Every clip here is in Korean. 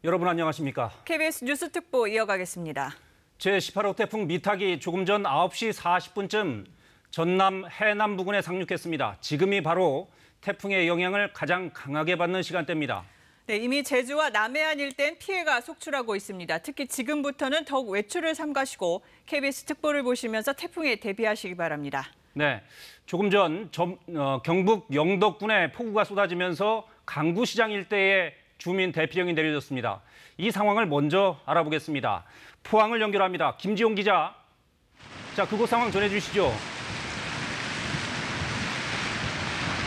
여러분 안녕하십니까? KBS 뉴스 특보 이어가겠습니다. 제18호 태풍 미탁이 조금 전 9시 40분쯤 전남 해남 부근에 상륙했습니다. 지금이 바로 태풍의 영향을 가장 강하게 받는 시간대입니다. 네, 이미 제주와 남해안 일대엔 피해가 속출하고 있습니다. 특히 지금부터는 더욱 외출을 삼가시고 KBS 특보를 보시면서 태풍에 대비하시기 바랍니다. 네, 조금 전 경북 영덕군에 폭우가 쏟아지면서 강구시장 일대에 주민 대피령이 내려졌습니다. 이 상황을 먼저 알아보겠습니다. 포항을 연결합니다. 김지용 기자. 자, 그곳 상황 전해주시죠.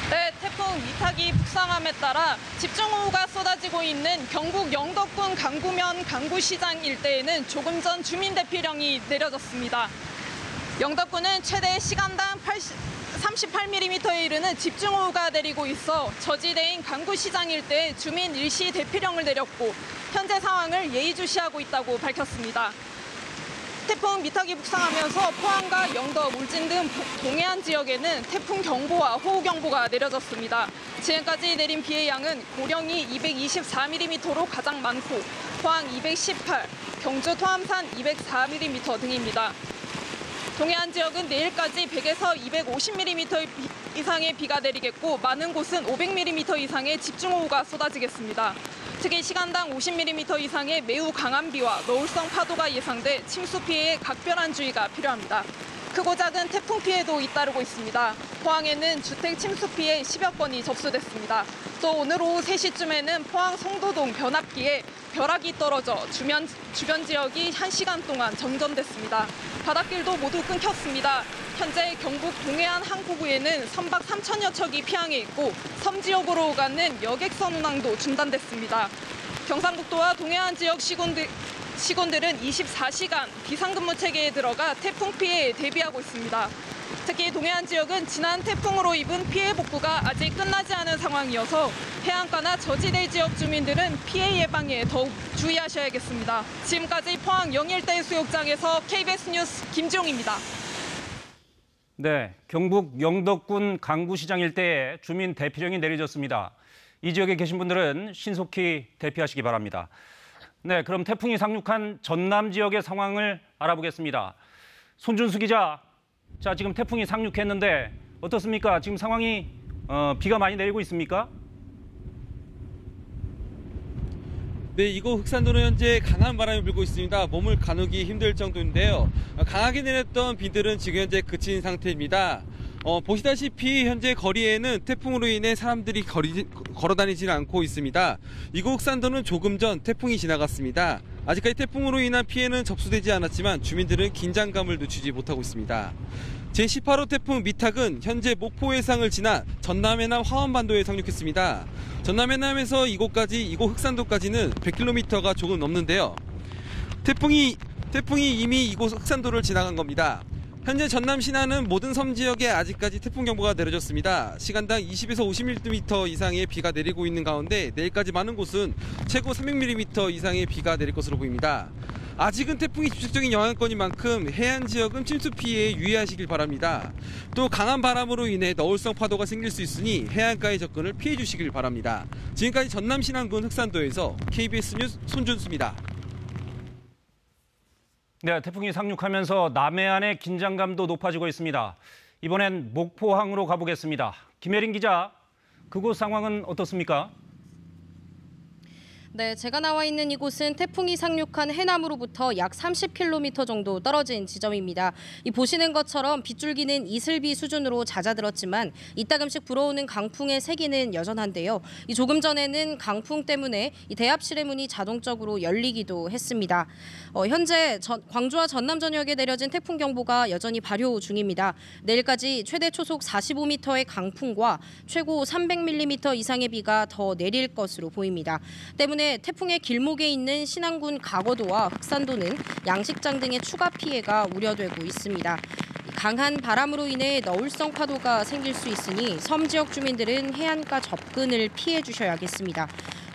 네, 태풍 미탁이 북상함에 따라 집중호우가 쏟아지고 있는 경북 영덕군 강구면 강구시장 일대에는 조금 전 주민 대피령이 내려졌습니다. 영덕군은 최대 시간당 38mm에 이르는 집중호우가 내리고 있어 저지대인 강구시장 일대에 주민 일시 대피령을 내렸고 현재 상황을 예의주시하고 있다고 밝혔습니다. 태풍 미탁이 북상하면서 포항과 영덕, 울진 등 동해안 지역에는 태풍 경보와 호우 경보가 내려졌습니다. 지금까지 내린 비의 양은 고령이 224mm로 가장 많고 포항 218, 경주 토암산 204mm 등입니다. 동해안 지역은 내일까지 100에서 250mm 이상의 비가 내리겠고 많은 곳은 500mm 이상의 집중호우가 쏟아지겠습니다. 특히 시간당 50mm 이상의 매우 강한 비와 너울성 파도가 예상돼 침수 피해에 각별한 주의가 필요합니다. 크고 작은 태풍 피해도 잇따르고 있습니다. 포항에는 주택 침수 피해 10여 건이 접수됐습니다. 또 오늘 오후 3시쯤에는 포항 송도동 변압기에 벼락이 떨어져 주변 지역이 1시간 동안 정전됐습니다. 바닷길도 모두 끊겼습니다. 현재 경북 동해안 항구부에는 선박 3천여 척이 피항해 있고 섬 지역으로 오가는 여객선 운항도 중단됐습니다. 경상북도와 동해안 지역 시군들은 24시간 비상근무 체계에 들어가 태풍 피해에 대비하고 있습니다. 특히 동해안 지역은 지난 태풍으로 입은 피해 복구가 아직 끝나지 않은 상황이어서 해안가나 저지대 지역 주민들은 피해 예방에 더욱 주의하셔야겠습니다. 지금까지 포항 영일대 수욕장에서 KBS 뉴스 김지용입니다. 네, 경북 영덕군 강구시장 일대에 주민 대피령이 내려졌습니다. 이 지역에 계신 분들은 신속히 대피하시기 바랍니다. 네, 그럼 태풍이 상륙한 전남 지역의 상황을 알아보겠습니다. 손준수 기자, 자, 지금 태풍이 상륙했는데 어떻습니까? 지금 상황이 비가 많이 내리고 있습니까? 네, 이곳 흑산도는 현재 강한 바람이 불고 있습니다. 몸을 가누기 힘들 정도인데요. 강하게 내렸던 비들은 지금 현재 그친 상태입니다. 보시다시피 현재 거리에는 태풍으로 인해 사람들이 걸어다니지는 않고 있습니다. 이곳 흑산도는 조금 전 태풍이 지나갔습니다. 아직까지 태풍으로 인한 피해는 접수되지 않았지만 주민들은 긴장감을 늦추지 못하고 있습니다. 제18호 태풍 미탁은 현재 목포 해상을 지나 전남 해남 화원반도에 상륙했습니다. 전남 해남에서 이곳 흑산도까지는 100km가 조금 넘는데요. 태풍이 이미 이곳 흑산도를 지나간 겁니다. 현재 전남 신안은 모든 섬 지역에 아직까지 태풍 경보가 내려졌습니다. 시간당 20에서 50mm 이상의 비가 내리고 있는 가운데 내일까지 많은 곳은 최고 300mm 이상의 비가 내릴 것으로 보입니다. 아직은 태풍이 직접적인 영향권인 만큼 해안 지역은 침수 피해에 유의하시길 바랍니다. 또 강한 바람으로 인해 너울성 파도가 생길 수 있으니 해안가의 접근을 피해 주시길 바랍니다. 지금까지 전남 신안군 흑산도에서 KBS 뉴스 손준수입니다. 네, 태풍이 상륙하면서 남해안의 긴장감도 높아지고 있습니다. 이번엔 목포항으로 가보겠습니다. 김혜린 기자, 그곳 상황은 어떻습니까? 네, 제가 나와 있는 이곳은 태풍이 상륙한 해남으로부터 약 30km 정도 떨어진 지점입니다. 이 보시는 것처럼 빗줄기는 이슬비 수준으로 잦아들었지만 이따금씩 불어오는 강풍의 세기는 여전한데요. 이 조금 전에는 강풍 때문에 이 대합실의 문이 자동적으로 열리기도 했습니다. 현재 광주와 전남 전역에 내려진 태풍 경보가 여전히 발효 중입니다. 내일까지 최대 초속 45m의 강풍과 최고 300mm 이상의 비가 더 내릴 것으로 보입니다. 때문에 태풍의 길목에 있는 신안군 가거도와 흑산도는 양식장 등의 추가 피해가 우려되고 있습니다. 강한 바람으로 인해 너울성 파도가 생길 수 있으니 섬 지역 주민들은 해안가 접근을 피해 주셔야겠습니다.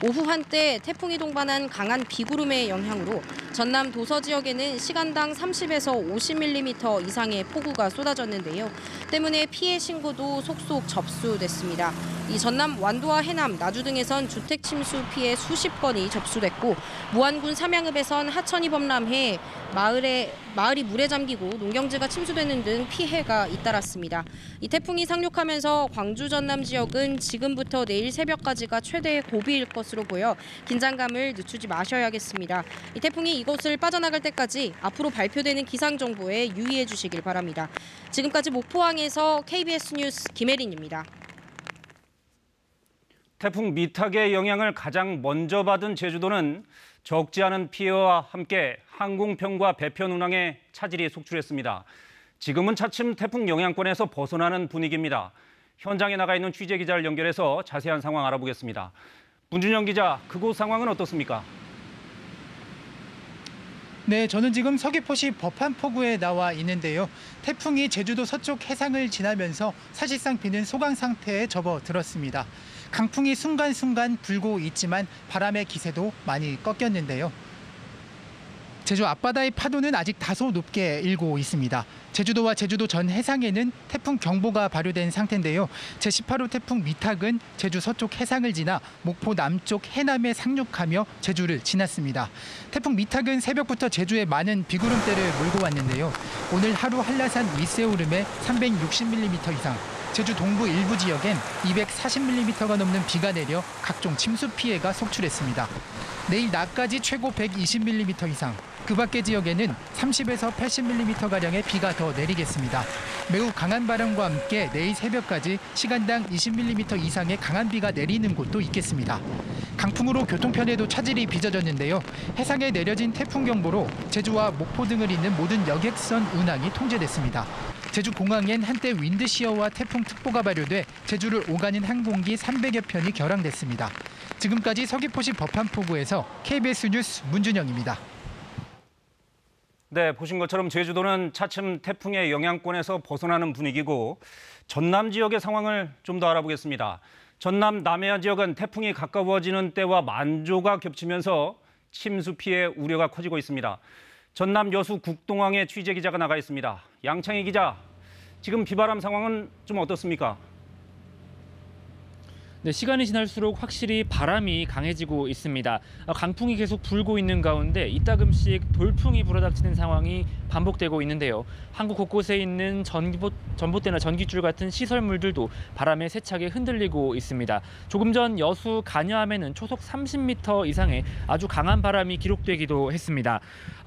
오후 한때 태풍이 동반한 강한 비구름의 영향으로 전남 도서 지역에는 시간당 30에서 50mm 이상의 폭우가 쏟아졌는데요. 때문에 피해 신고도 속속 접수됐습니다. 이 전남 완도와 해남, 나주 등에선 주택 침수 피해 수십 건이 접수됐고 무안군 삼양읍에선 하천이 범람해 마을이 물에 잠기고 농경지가 침수되는 등 피해가 잇따랐습니다. 이 태풍이 상륙하면서 광주 전남 지역은 지금부터 내일 새벽까지가 최대 고비일 것으로 보여 긴장감을 늦추지 마셔야겠습니다. 이 태풍이 이곳을 빠져나갈 때까지 앞으로 발표되는 기상 정보에 유의해 주시길 바랍니다. 지금까지 목포항에서 KBS 뉴스 김혜린입니다. 태풍 미탁의 영향을 가장 먼저 받은 제주도는 적지 않은 피해와 함께 항공편과 배편 운항에 차질이 속출했습니다. 지금은 차츰 태풍 영향권에서 벗어나는 분위기입니다. 현장에 나가 있는 취재기자를 연결해서 자세한 상황 알아보겠습니다. 문준영 기자, 그곳 상황은 어떻습니까? 네, 저는 지금 서귀포시 법한포구에 나와 있는데요. 태풍이 제주도 서쪽 해상을 지나면서 사실상 비는 소강 상태에 접어들었습니다. 강풍이 순간순간 불고 있지만 바람의 기세도 많이 꺾였는데요. 제주 앞바다의 파도는 아직 다소 높게 일고 있습니다. 제주도와 제주도 전 해상에는 태풍 경보가 발효된 상태인데요. 제18호 태풍 미탁은 제주 서쪽 해상을 지나 목포 남쪽 해남에 상륙하며 제주를 지났습니다. 태풍 미탁은 새벽부터 제주에 많은 비구름대를 몰고 왔는데요. 오늘 하루 한라산 윗세오름에 360mm 이상, 제주 동부 일부 지역엔 240mm가 넘는 비가 내려 각종 침수 피해가 속출했습니다. 내일 낮까지 최고 120mm 이상, 그 밖의 지역에는 30에서 80mm가량의 비가 더 내리겠습니다. 매우 강한 바람과 함께 내일 새벽까지 시간당 20mm 이상의 강한 비가 내리는 곳도 있겠습니다. 강풍으로 교통편에도 차질이 빚어졌는데요. 해상에 내려진 태풍 경보로 제주와 목포 등을 잇는 모든 여객선 운항이 통제됐습니다. 제주공항엔 한때 윈드시어와 태풍특보가 발효돼 제주를 오가는 항공기 300여 편이 결항됐습니다. 지금까지 서귀포시 법한포구에서 KBS 뉴스 문준영입니다. 네, 보신 것처럼 제주도는 차츰 태풍의 영향권에서 벗어나는 분위기고 전남 지역의 상황을 좀 더 알아보겠습니다. 전남 남해안 지역은 태풍이 가까워지는 때와 만조가 겹치면서 침수 피해 우려가 커지고 있습니다. 전남 여수 국동항에 취재기자가 나가 있습니다. 양창희 기자, 지금 비바람 상황은 좀 어떻습니까? 네, 시간이 지날수록 확실히 바람이 강해지고 있습니다. 강풍이 계속 불고 있는 가운데 이따금씩 돌풍이 불어닥치는 상황이 반복되고 있는데요. 한국 곳곳에 있는 전봇대나 전기줄 같은 시설물들도 바람에 세차게 흔들리고 있습니다. 조금 전 여수 간여함에는 초속 30m 이상의 아주 강한 바람이 기록되기도 했습니다.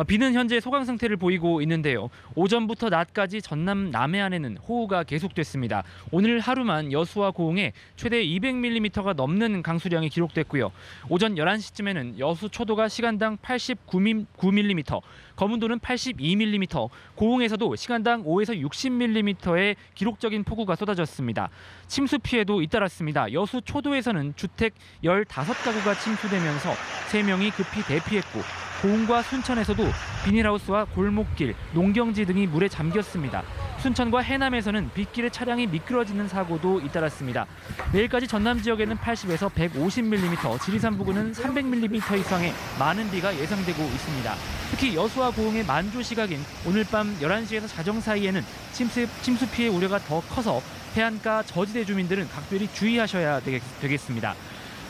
비는 현재 소강 상태를 보이고 있는데요. 오전부터 낮까지 전남 남해안에는 호우가 계속됐습니다. 오늘 하루만 여수와 고흥에 최대 200mm가 넘는 강수량이 기록됐고요. 오전 11시쯤에는 여수 초도가 시간당 89mm, 거문도는 82mm, 고흥에서도 시간당 5에서 60mm의 기록적인 폭우가 쏟아졌습니다. 침수 피해도 잇따랐습니다. 여수 초도에서는 주택 15가구가 침수되면서 3명이 급히 대피했고 고흥과 순천에서도 비닐하우스와 골목길, 농경지 등이 물에 잠겼습니다. 순천과 해남에서는 빗길에 차량이 미끄러지는 사고도 잇따랐습니다. 내일까지 전남 지역에는 80에서 150mm, 지리산 부근은 300mm 이상의 많은 비가 예상되고 있습니다. 특히 여수와 고흥의 만조 시각인 오늘 밤 11시에서 자정 사이에는 침수 피해 우려가 더 커서 해안가 저지대 주민들은 각별히 주의하셔야 되겠습니다.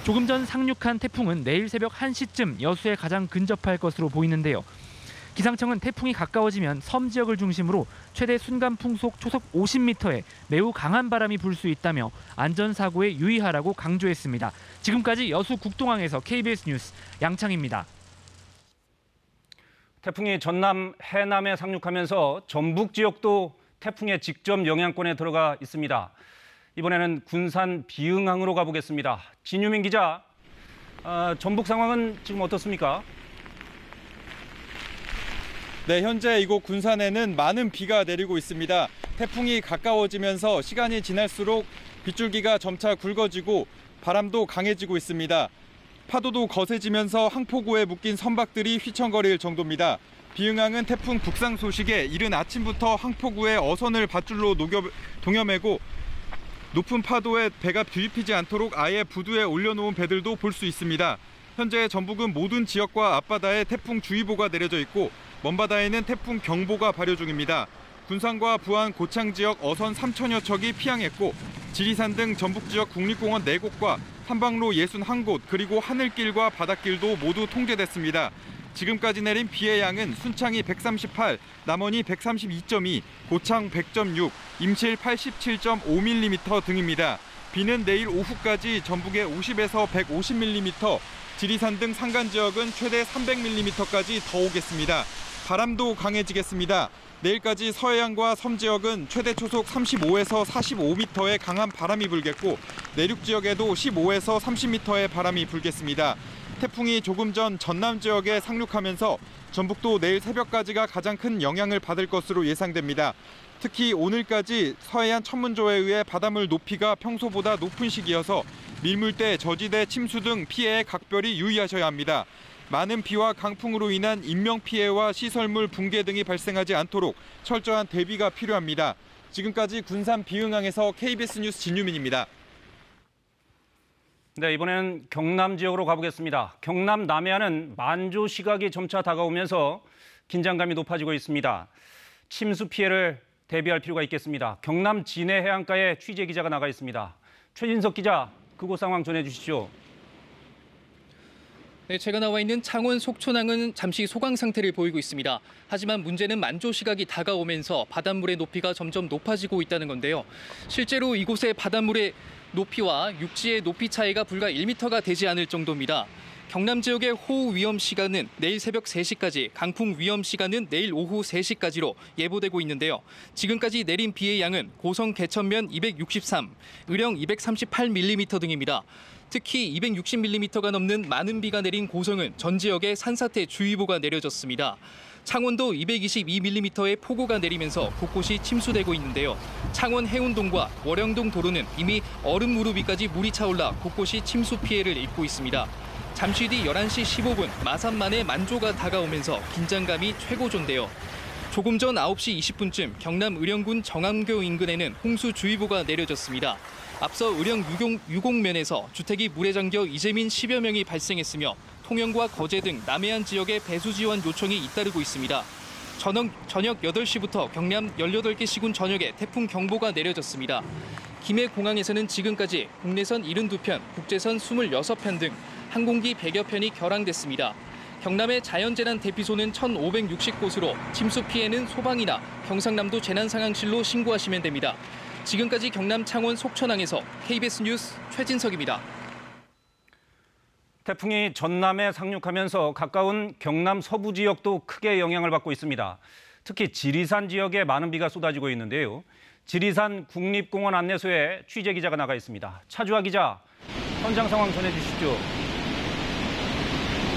조금 전 상륙한 태풍은 내일 새벽 1시쯤 여수에 가장 근접할 것으로 보이는데요. 기상청은 태풍이 가까워지면 섬 지역을 중심으로 최대 순간 풍속 초속 50m의 매우 강한 바람이 불 수 있다며 안전사고에 유의하라고 강조했습니다. 지금까지 여수 국동항에서 KBS 뉴스 양창입니다. 태풍이 전남 해남에 상륙하면서 전북 지역도 태풍의 직접 영향권에 들어가 있습니다. 이번에는 군산 비흥항으로 가보겠습니다. 진유민 기자, 전북 상황은 지금 어떻습니까? 네, 현재 이곳 군산에는 많은 비가 내리고 있습니다. 태풍이 가까워지면서 시간이 지날수록 빗줄기가 점차 굵어지고 바람도 강해지고 있습니다. 파도도 거세지면서 항포구에 묶인 선박들이 휘청거릴 정도입니다. 비흥항은 태풍 북상 소식에 이른 아침부터 항포구에 어선을 밧줄로 동여매고 높은 파도에 배가 뒤집히지 않도록 아예 부두에 올려놓은 배들도 볼 수 있습니다. 현재 전북은 모든 지역과 앞바다에 태풍 주의보가 내려져 있고 먼바다에는 태풍 경보가 발효 중입니다. 군산과 부안, 고창 지역 어선 3천여 척이 피항했고 지리산 등 전북 지역 국립공원 4곳과 탐방로 61곳 그리고 하늘길과 바닷길도 모두 통제됐습니다. 지금까지 내린 비의 양은 순창이 138, 남원이 132.2, 고창 100.6, 임실 87.5mm 등입니다. 비는 내일 오후까지 전북에 50에서 150mm, 지리산 등 산간 지역은 최대 300mm까지 더 오겠습니다. 바람도 강해지겠습니다. 내일까지 서해안과 섬 지역은 최대 초속 35에서 45m의 강한 바람이 불겠고 내륙 지역에도 15에서 30m의 바람이 불겠습니다. 태풍이 조금 전 전남 지역에 상륙하면서 전북도 내일 새벽까지가 가장 큰 영향을 받을 것으로 예상됩니다. 특히 오늘까지 서해안 천문조에 의해 바닷물 높이가 평소보다 높은 시기여서 밀물대, 저지대, 침수 등 피해에 각별히 유의하셔야 합니다. 많은 비와 강풍으로 인한 인명피해와 시설물 붕괴 등이 발생하지 않도록 철저한 대비가 필요합니다. 지금까지 군산 비흥항에서 KBS 뉴스 진유민입니다. 네, 이번에는 경남 지역으로 가보겠습니다. 경남 남해안은 만조 시각이 점차 다가오면서 긴장감이 높아지고 있습니다. 침수 피해를 대비할 필요가 있겠습니다. 경남 진해 해안가에 취재 기자가 나가 있습니다. 최진석 기자, 그곳 상황 전해주시죠. 네, 제가 나와 있는 창원 속초항은 잠시 소강 상태를 보이고 있습니다. 하지만 문제는 만조 시각이 다가오면서 바닷물의 높이가 점점 높아지고 있다는 건데요. 실제로 이곳의 바닷물의 높이와 육지의 높이 차이가 불과 1m가 되지 않을 정도입니다. 경남 지역의 호우 위험 시간은 내일 새벽 3시까지, 강풍 위험 시간은 내일 오후 3시까지로 예보되고 있는데요. 지금까지 내린 비의 양은 고성 개천면 263, 의령 238mm 등입니다. 특히 260mm가 넘는 많은 비가 내린 고성은 전 지역에 산사태 주의보가 내려졌습니다. 창원도 222mm의 폭우가 내리면서 곳곳이 침수되고 있는데요. 창원 해운동과 월영동 도로는 이미 얼음 무릎 위까지 물이 차올라 곳곳이 침수 피해를 입고 있습니다. 잠시 뒤 11시 15분 마산만에 만조가 다가오면서 긴장감이 최고조인데요. 조금 전 9시 20분쯤 경남 의령군 정암교 인근에는 홍수주의보가 내려졌습니다. 앞서 의령 유곡면에서 주택이 물에 잠겨 이재민 10여 명이 발생했으며 통영과 거제 등 남해안 지역에 배수 지원 요청이 잇따르고 있습니다. 저녁 8시부터 경남 18개 시군 전역에 태풍 경보가 내려졌습니다. 김해공항에서는 지금까지 국내선 72편, 국제선 26편 등 항공기 100여 편이 결항됐습니다. 경남의 자연재난 대피소는 1,560곳으로 침수 피해는 소방이나 경상남도 재난상황실로 신고하시면 됩니다. 지금까지 경남 창원 속천항에서 KBS 뉴스 최진석입니다. 태풍이 전남에 상륙하면서 가까운 경남 서부 지역도 크게 영향을 받고 있습니다. 특히 지리산 지역에 많은 비가 쏟아지고 있는데요. 지리산 국립공원 안내소에 취재 기자가 나가 있습니다. 차주아 기자, 현장 상황 전해주시죠.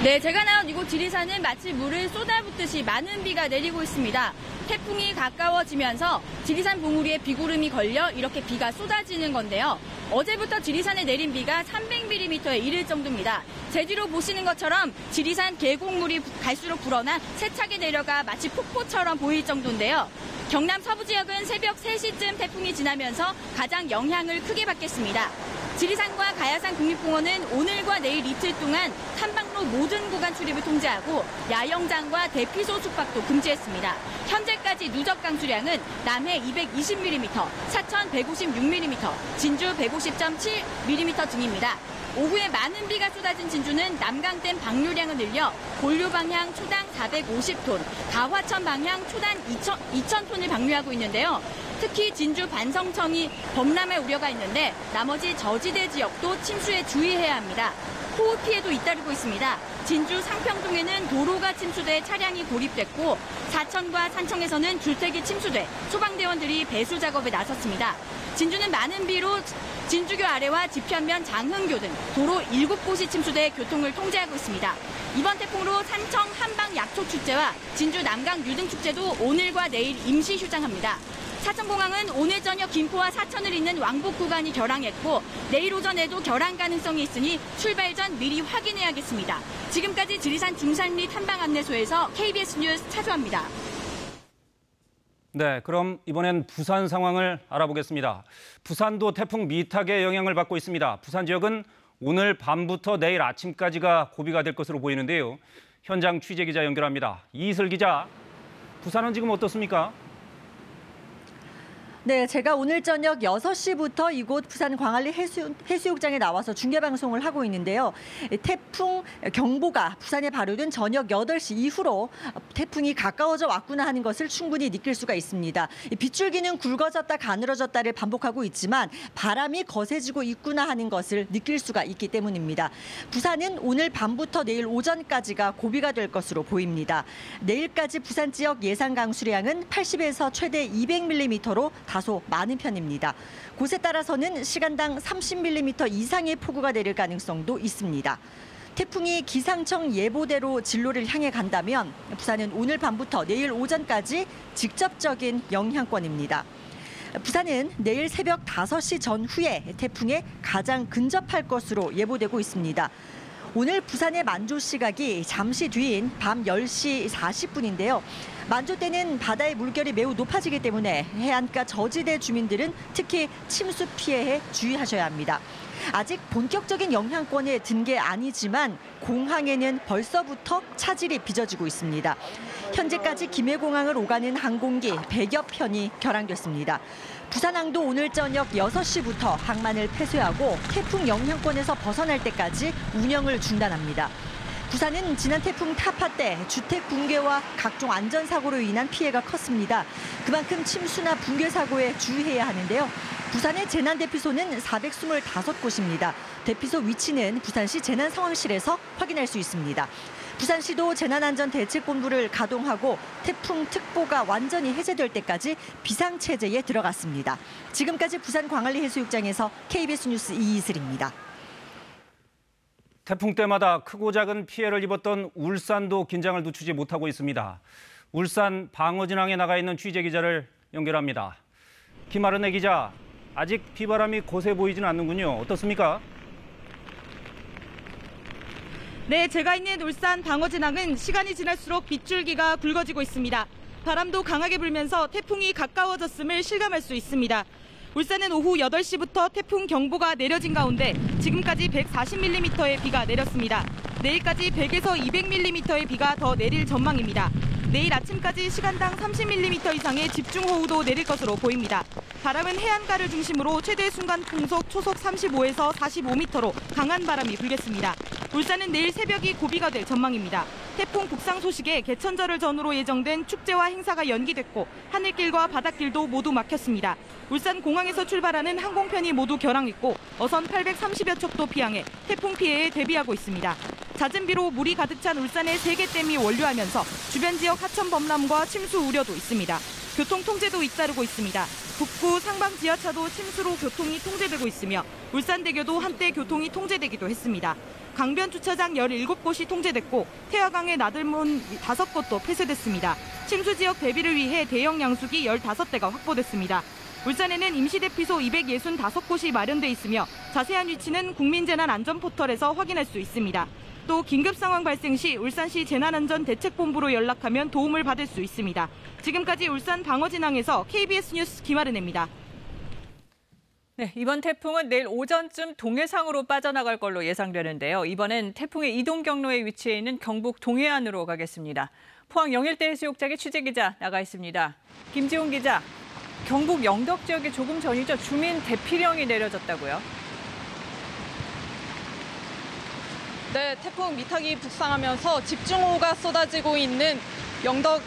네, 제가 나온 이곳 지리산은 마치 물을 쏟아붓듯이 많은 비가 내리고 있습니다. 태풍이 가까워지면서 지리산 봉우리에 비구름이 걸려 이렇게 비가 쏟아지는 건데요. 어제부터 지리산에 내린 비가 300mm에 이를 정도입니다. 제주로 보시는 것처럼 지리산 계곡물이 갈수록 불어나 세차게 내려가 마치 폭포처럼 보일 정도인데요. 경남 서부 지역은 새벽 3시쯤 태풍이 지나면서 가장 영향을 크게 받겠습니다. 지리산과 가야산 국립공원은 오늘과 내일 이틀 동안 탐방로 모든 구간 출입을 통제하고 야영장과 대피소 숙박도 금지했습니다. 현재까지 누적 강수량은 남해 220mm, 사천 156mm, 진주 150.7mm 등입니다. 오후에 많은 비가 쏟아진 진주는 남강댐 방류량을 늘려 본류 방향 초당 450톤, 가화천 방향 초당 2,000톤을 방류하고 있는데요. 특히 진주 반성청이 범람할 우려가 있는데 나머지 저지대 지역도 침수에 주의해야 합니다. 호우 피해도 잇따르고 있습니다. 진주 상평동에는 도로가 침수돼 차량이 고립됐고 사천과 산청에서는 주택이 침수돼 소방대원들이 배수 작업에 나섰습니다. 진주는 많은 비로 진주교 아래와 지편면 장흥교 등 도로 7곳이 침수돼 교통을 통제하고 있습니다. 이번 태풍으로 산청 한방 약초축제와 진주 남강 유등축제도 오늘과 내일 임시 휴장합니다. 사천공항은 오늘 저녁 김포와 사천을 잇는 왕복 구간이 결항했고 내일 오전에도 결항 가능성이 있으니 출발 전 미리 확인해야겠습니다. 지금까지 지리산 중산리 탐방안내소에서 KBS 뉴스 차주아입니다. 네, 그럼 이번엔 부산 상황을 알아보겠습니다. 부산도 태풍 미탁의 영향을 받고 있습니다. 부산 지역은 오늘 밤부터 내일 아침까지가 고비가 될 것으로 보이는데요. 현장 취재 기자 연결합니다. 이슬 기자, 부산은 지금 어떻습니까? 네, 제가 오늘 저녁 6시부터 이곳 부산 광안리 해수욕장에 나와서 중계방송을 하고 있는데요. 태풍 경보가 부산에 발효된 저녁 8시 이후로 태풍이 가까워져 왔구나 하는 것을 충분히 느낄 수가 있습니다. 빗줄기는 굵어졌다 가늘어졌다를 반복하고 있지만 바람이 거세지고 있구나 하는 것을 느낄 수가 있기 때문입니다. 부산은 오늘 밤부터 내일 오전까지가 고비가 될 것으로 보입니다. 내일까지 부산 지역 예상 강수량은 80에서 최대 200mm로 다소 많은 편입니다. 곳에 따라서는 시간당 30mm 이상의 폭우가 내릴 가능성도 있습니다. 태풍이 기상청 예보대로 진로를 향해 간다면 부산은 오늘 밤부터 내일 오전까지 직접적인 영향권입니다. 부산은 내일 새벽 5시 전후에 태풍에 가장 근접할 것으로 예보되고 있습니다. 오늘 부산의 만조 시각이 잠시 뒤인 밤 10시 40분인데요. 만조 때는 바다의 물결이 매우 높아지기 때문에 해안가 저지대 주민들은 특히 침수 피해에 주의하셔야 합니다. 아직 본격적인 영향권에 든 게 아니지만 공항에는 벌써부터 차질이 빚어지고 있습니다. 현재까지 김해공항을 오가는 항공기 100여 편이 결항됐습니다. 부산항도 오늘 저녁 6시부터 항만을 폐쇄하고 태풍 영향권에서 벗어날 때까지 운영을 중단합니다. 부산은 지난 태풍 타파 때 주택 붕괴와 각종 안전사고로 인한 피해가 컸습니다. 그만큼 침수나 붕괴 사고에 주의해야 하는데요. 부산의 재난대피소는 425곳입니다. 대피소 위치는 부산시 재난상황실에서 확인할 수 있습니다. 부산시도 재난안전대책본부를 가동하고 태풍특보가 완전히 해제될 때까지 비상체제에 들어갔습니다. 지금까지 부산 광안리 해수욕장에서 KBS 뉴스 이이슬입니다. 태풍 때마다 크고 작은 피해를 입었던 울산도 긴장을 늦추지 못하고 있습니다. 울산 방어진항에 나가 있는 취재 기자를 연결합니다. 김아르네 기자, 아직 비바람이 거세 보이지는 않는군요. 어떻습니까? 네, 제가 있는 울산 방어진항은 시간이 지날수록 빗줄기가 굵어지고 있습니다. 바람도 강하게 불면서 태풍이 가까워졌음을 실감할 수 있습니다. 울산은 오후 8시부터 태풍 경보가 내려진 가운데 지금까지 140mm의 비가 내렸습니다. 내일까지 100에서 200mm의 비가 더 내릴 전망입니다. 내일 아침까지 시간당 30mm 이상의 집중호우도 내릴 것으로 보입니다. 바람은 해안가를 중심으로 최대 순간 풍속 초속 35에서 45m로 강한 바람이 불겠습니다. 울산은 내일 새벽이 고비가 될 전망입니다. 태풍 북상 소식에 개천절을 전후로 예정된 축제와 행사가 연기됐고 하늘길과 바닷길도 모두 막혔습니다. 울산 공항에서 출발하는 항공편이 모두 결항했고 어선 830여 척도 피항해 태풍 피해에 대비하고 있습니다. 잦은 비로 물이 가득 찬 울산의 3개 댐이 원류하면서 주변 지역 하천 범람과 침수 우려도 있습니다. 교통 통제도 잇따르고 있습니다. 북구 상방 지하차도 침수로 교통이 통제되고 있으며 울산대교도 한때 교통이 통제되기도 했습니다. 강변 주차장 17곳이 통제됐고 태화강의 나들문 5곳도 폐쇄됐습니다. 침수 지역 대비를 위해 대형 양수기 15대가 확보됐습니다. 울산에는 임시대피소 265곳이 마련돼 있으며 자세한 위치는 국민재난안전포털에서 확인할 수 있습니다. 또 긴급 상황 발생 시 울산시 재난안전대책본부로 연락하면 도움을 받을 수 있습니다. 지금까지 울산 방어진항에서 KBS 뉴스 김아르네입니다. 네, 이번 태풍은 내일 오전쯤 동해상으로 빠져나갈 걸로 예상되는데요. 이번엔 태풍의 이동 경로에 위치해 있는 경북 동해안으로 가겠습니다. 포항 영일대 해수욕장에 취재기자 나가 있습니다. 김지훈 기자, 경북 영덕 지역에 조금 전이죠. 주민 대피령이 내려졌다고요? 네, 태풍 미탁이 북상하면서 집중호우가 쏟아지고 있는 경북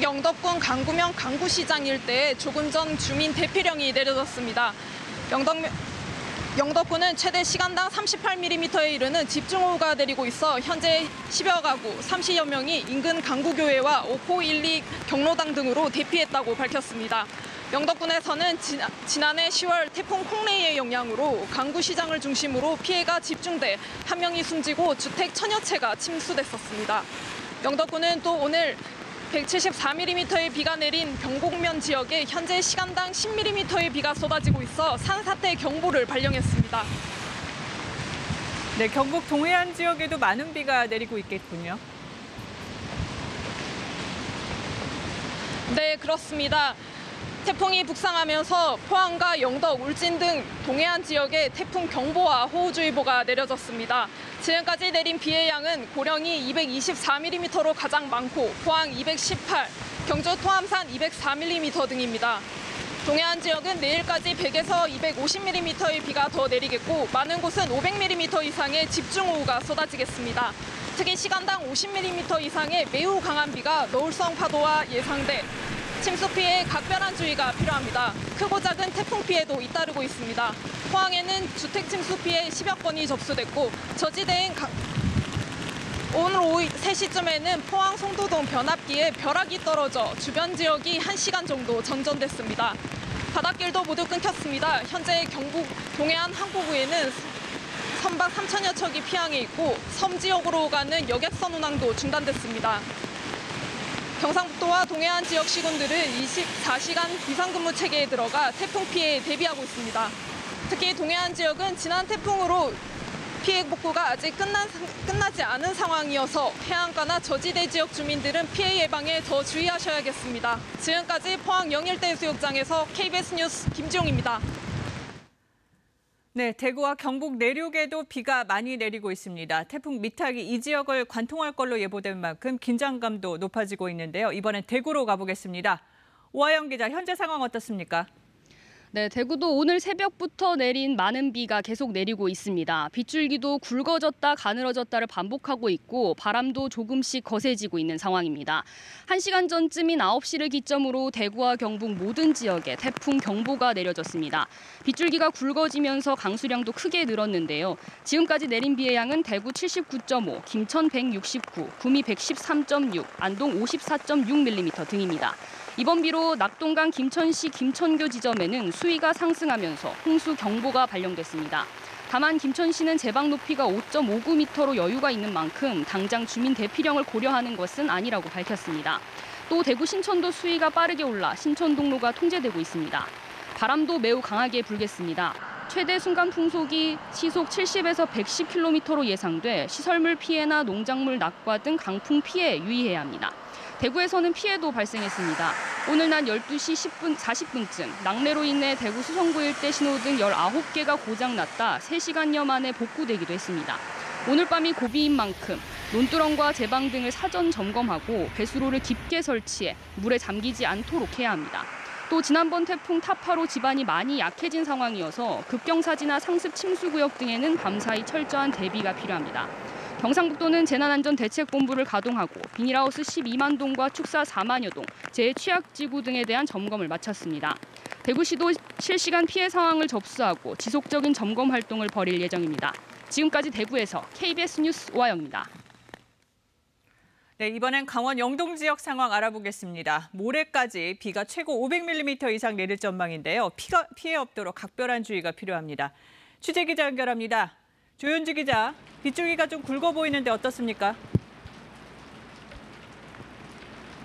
영덕군 강구면 강구시장 일대에 조금 전 주민 대피령이 내려졌습니다. 영덕군은 최대 시간당 38mm에 이르는 집중호우가 내리고 있어 현재 10여 가구 30여 명이 인근 강구교회와 오포 1, 2 경로당 등으로 대피했다고 밝혔습니다. 영덕군에서는 지난해 10월 태풍 콩레이의 영향으로 강구시장을 중심으로 피해가 집중돼 1명이 숨지고 주택 1000여 채가 침수됐었습니다. 영덕군은 또 오늘 174mm의 비가 내린 경곡면 지역에 현재 시간당 10mm의 비가 쏟아지고 있어 산사태 경보를 발령했습니다. 네, 경북 동해안 지역에도 많은 비가 내리고 있겠군요. 네, 그렇습니다. 태풍이 북상하면서 포항과 영덕, 울진 등 동해안 지역에 태풍 경보와 호우주의보가 내려졌습니다. 지금까지 내린 비의 양은 고령이 224mm로 가장 많고 포항 218, 경주 토암산 204mm 등입니다. 동해안 지역은 내일까지 100에서 250mm의 비가 더 내리겠고 많은 곳은 500mm 이상의 집중호우가 쏟아지겠습니다. 특히 시간당 50mm 이상의 매우 강한 비가 너울성 파도와 예상돼 침수 피해에 각별한 주의가 필요합니다. 크고 작은 태풍 피해도 잇따르고 있습니다. 포항에는 주택 침수 피해 10여 건이 접수됐고 저지대인 오늘 오후 3시쯤에는 포항 송도동 변압기에 벼락이 떨어져 주변 지역이 1시간 정도 정전됐습니다. 바닷길도 모두 끊겼습니다. 현재 경북 동해안 항구부에는 선박 3천여 척이 피항해 있고 섬 지역으로 가는 여객선 운항도 중단됐습니다. 경상북도와 동해안 지역 시군들은 24시간 비상근무 체계에 들어가 태풍 피해에 대비하고 있습니다. 특히 동해안 지역은 지난 태풍으로 피해 복구가 아직 끝나지 않은 상황이어서 해안가나 저지대 지역 주민들은 피해 예방에 더 주의하셔야겠습니다. 지금까지 포항 영일대 해수욕장에서 KBS 뉴스 김지용입니다. 네, 대구와 경북 내륙에도 비가 많이 내리고 있습니다. 태풍 미탁이 이 지역을 관통할 걸로 예보된 만큼 긴장감도 높아지고 있는데요. 이번엔 대구로 가보겠습니다. 오하영 기자, 현재 상황 어떻습니까? 네, 대구도 오늘 새벽부터 내린 많은 비가 계속 내리고 있습니다. 빗줄기도 굵어졌다 가늘어졌다를 반복하고 있고 바람도 조금씩 거세지고 있는 상황입니다. 1시간 전쯤인 9시를 기점으로 대구와 경북 모든 지역에 태풍 경보가 내려졌습니다. 빗줄기가 굵어지면서 강수량도 크게 늘었는데요. 지금까지 내린 비의 양은 대구 79.5, 김천 169, 구미 113.6, 안동 54.6mm 등입니다. 이번 비로 낙동강 김천시 김천교 지점에는 수위가 상승하면서 홍수 경보가 발령됐습니다. 다만 김천시는 제방 높이가 5.59m로 여유가 있는 만큼 당장 주민 대피령을 고려하는 것은 아니라고 밝혔습니다. 또 대구 신천도 수위가 빠르게 올라 신천동로가 통제되고 있습니다. 바람도 매우 강하게 불겠습니다. 최대 순간 풍속이 시속 70에서 110km로 예상돼 시설물 피해나 농작물 낙과 등 강풍 피해에 유의해야 합니다. 대구에서는 피해도 발생했습니다. 오늘 낮 12시 40분쯤 낙뢰로 인해 대구 수성구 일대 신호등 19개가 고장났다 3시간여 만에 복구되기도 했습니다. 오늘 밤이 고비인 만큼 논두렁과 제방 등을 사전 점검하고 배수로를 깊게 설치해 물에 잠기지 않도록 해야 합니다. 또 지난번 태풍 타파로 지반이 많이 약해진 상황이어서 급경사지나 상습 침수구역 등에는 밤사이 철저한 대비가 필요합니다. 경상북도는 재난안전대책본부를 가동하고 비닐하우스 12만 동과 축사 4만여 동, 재취약지구 등에 대한 점검을 마쳤습니다. 대구시도 실시간 피해 상황을 접수하고 지속적인 점검 활동을 벌일 예정입니다. 지금까지 대구에서 KBS 뉴스 오하영입니다. 네, 이번엔 강원 영동 지역 상황 알아보겠습니다. 모레까지 비가 최고 500mm 이상 내릴 전망인데요. 피해 없도록 각별한 주의가 필요합니다. 취재기자 연결합니다. 조윤주 기자, 빗줄기가 좀 굵어 보이는데 어떻습니까?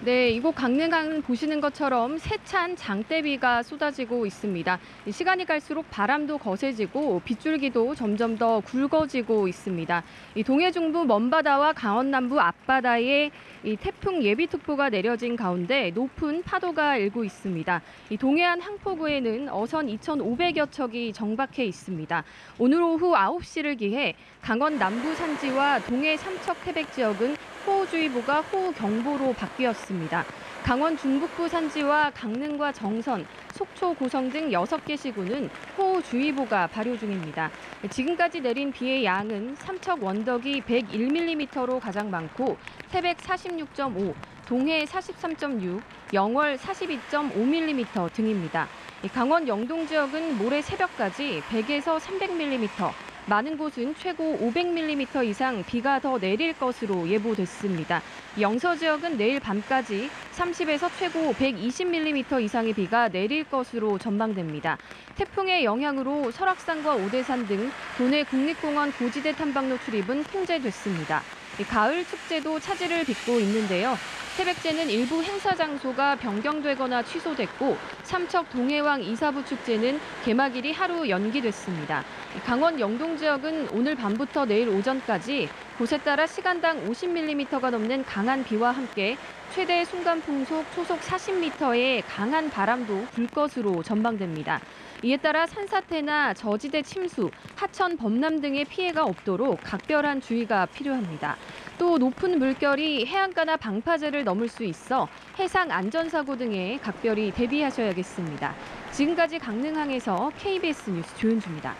네, 이곳 강릉강 보시는 것처럼 세찬 장대비가 쏟아지고 있습니다. 시간이 갈수록 바람도 거세지고 빗줄기도 점점 더 굵어지고 있습니다. 이 동해 중부 먼바다와 강원 남부 앞바다에 이 태풍 예비특보가 내려진 가운데 높은 파도가 일고 있습니다. 이 동해안 항포구에는 어선 2,500여 척이 정박해 있습니다. 오늘 오후 9시를 기해 강원 남부 산지와 동해 삼척 태백 지역은 호우주의보가 호우경보로 바뀌었습니다. 강원 중북부 산지와 강릉과 정선, 속초, 고성 등 6개 시군은 호우주의보가 발효 중입니다. 지금까지 내린 비의 양은 삼척 원덕이 101mm로 가장 많고 태백 46.5, 동해 43.6, 영월 42.5mm 등입니다. 강원 영동 지역은 모레 새벽까지 100에서 300mm, 많은 곳은 최고 500mm 이상 비가 더 내릴 것으로 예보됐습니다. 영서 지역은 내일 밤까지 30에서 최고 120mm 이상의 비가 내릴 것으로 전망됩니다. 태풍의 영향으로 설악산과 오대산 등 도내 국립공원 고지대 탐방로 출입은 통제됐습니다. 가을 축제도 차질을 빚고 있는데요. 태백제는 일부 행사 장소가 변경되거나 취소됐고 삼척 동해왕 이사부 축제는 개막일이 하루 연기됐습니다. 강원 영동 지역은 오늘 밤부터 내일 오전까지 곳에 따라 시간당 50mm가 넘는 강한 비와 함께 최대 순간풍속 초속 40m의 강한 바람도 불 것으로 전망됩니다. 이에 따라 산사태나 저지대 침수, 하천 범람 등의 피해가 없도록 각별한 주의가 필요합니다. 또 높은 물결이 해안가나 방파제를 넘을 수 있어 해상 안전사고 등에 각별히 대비하셔야겠습니다. 지금까지 강릉항에서 KBS 뉴스 조윤주입니다.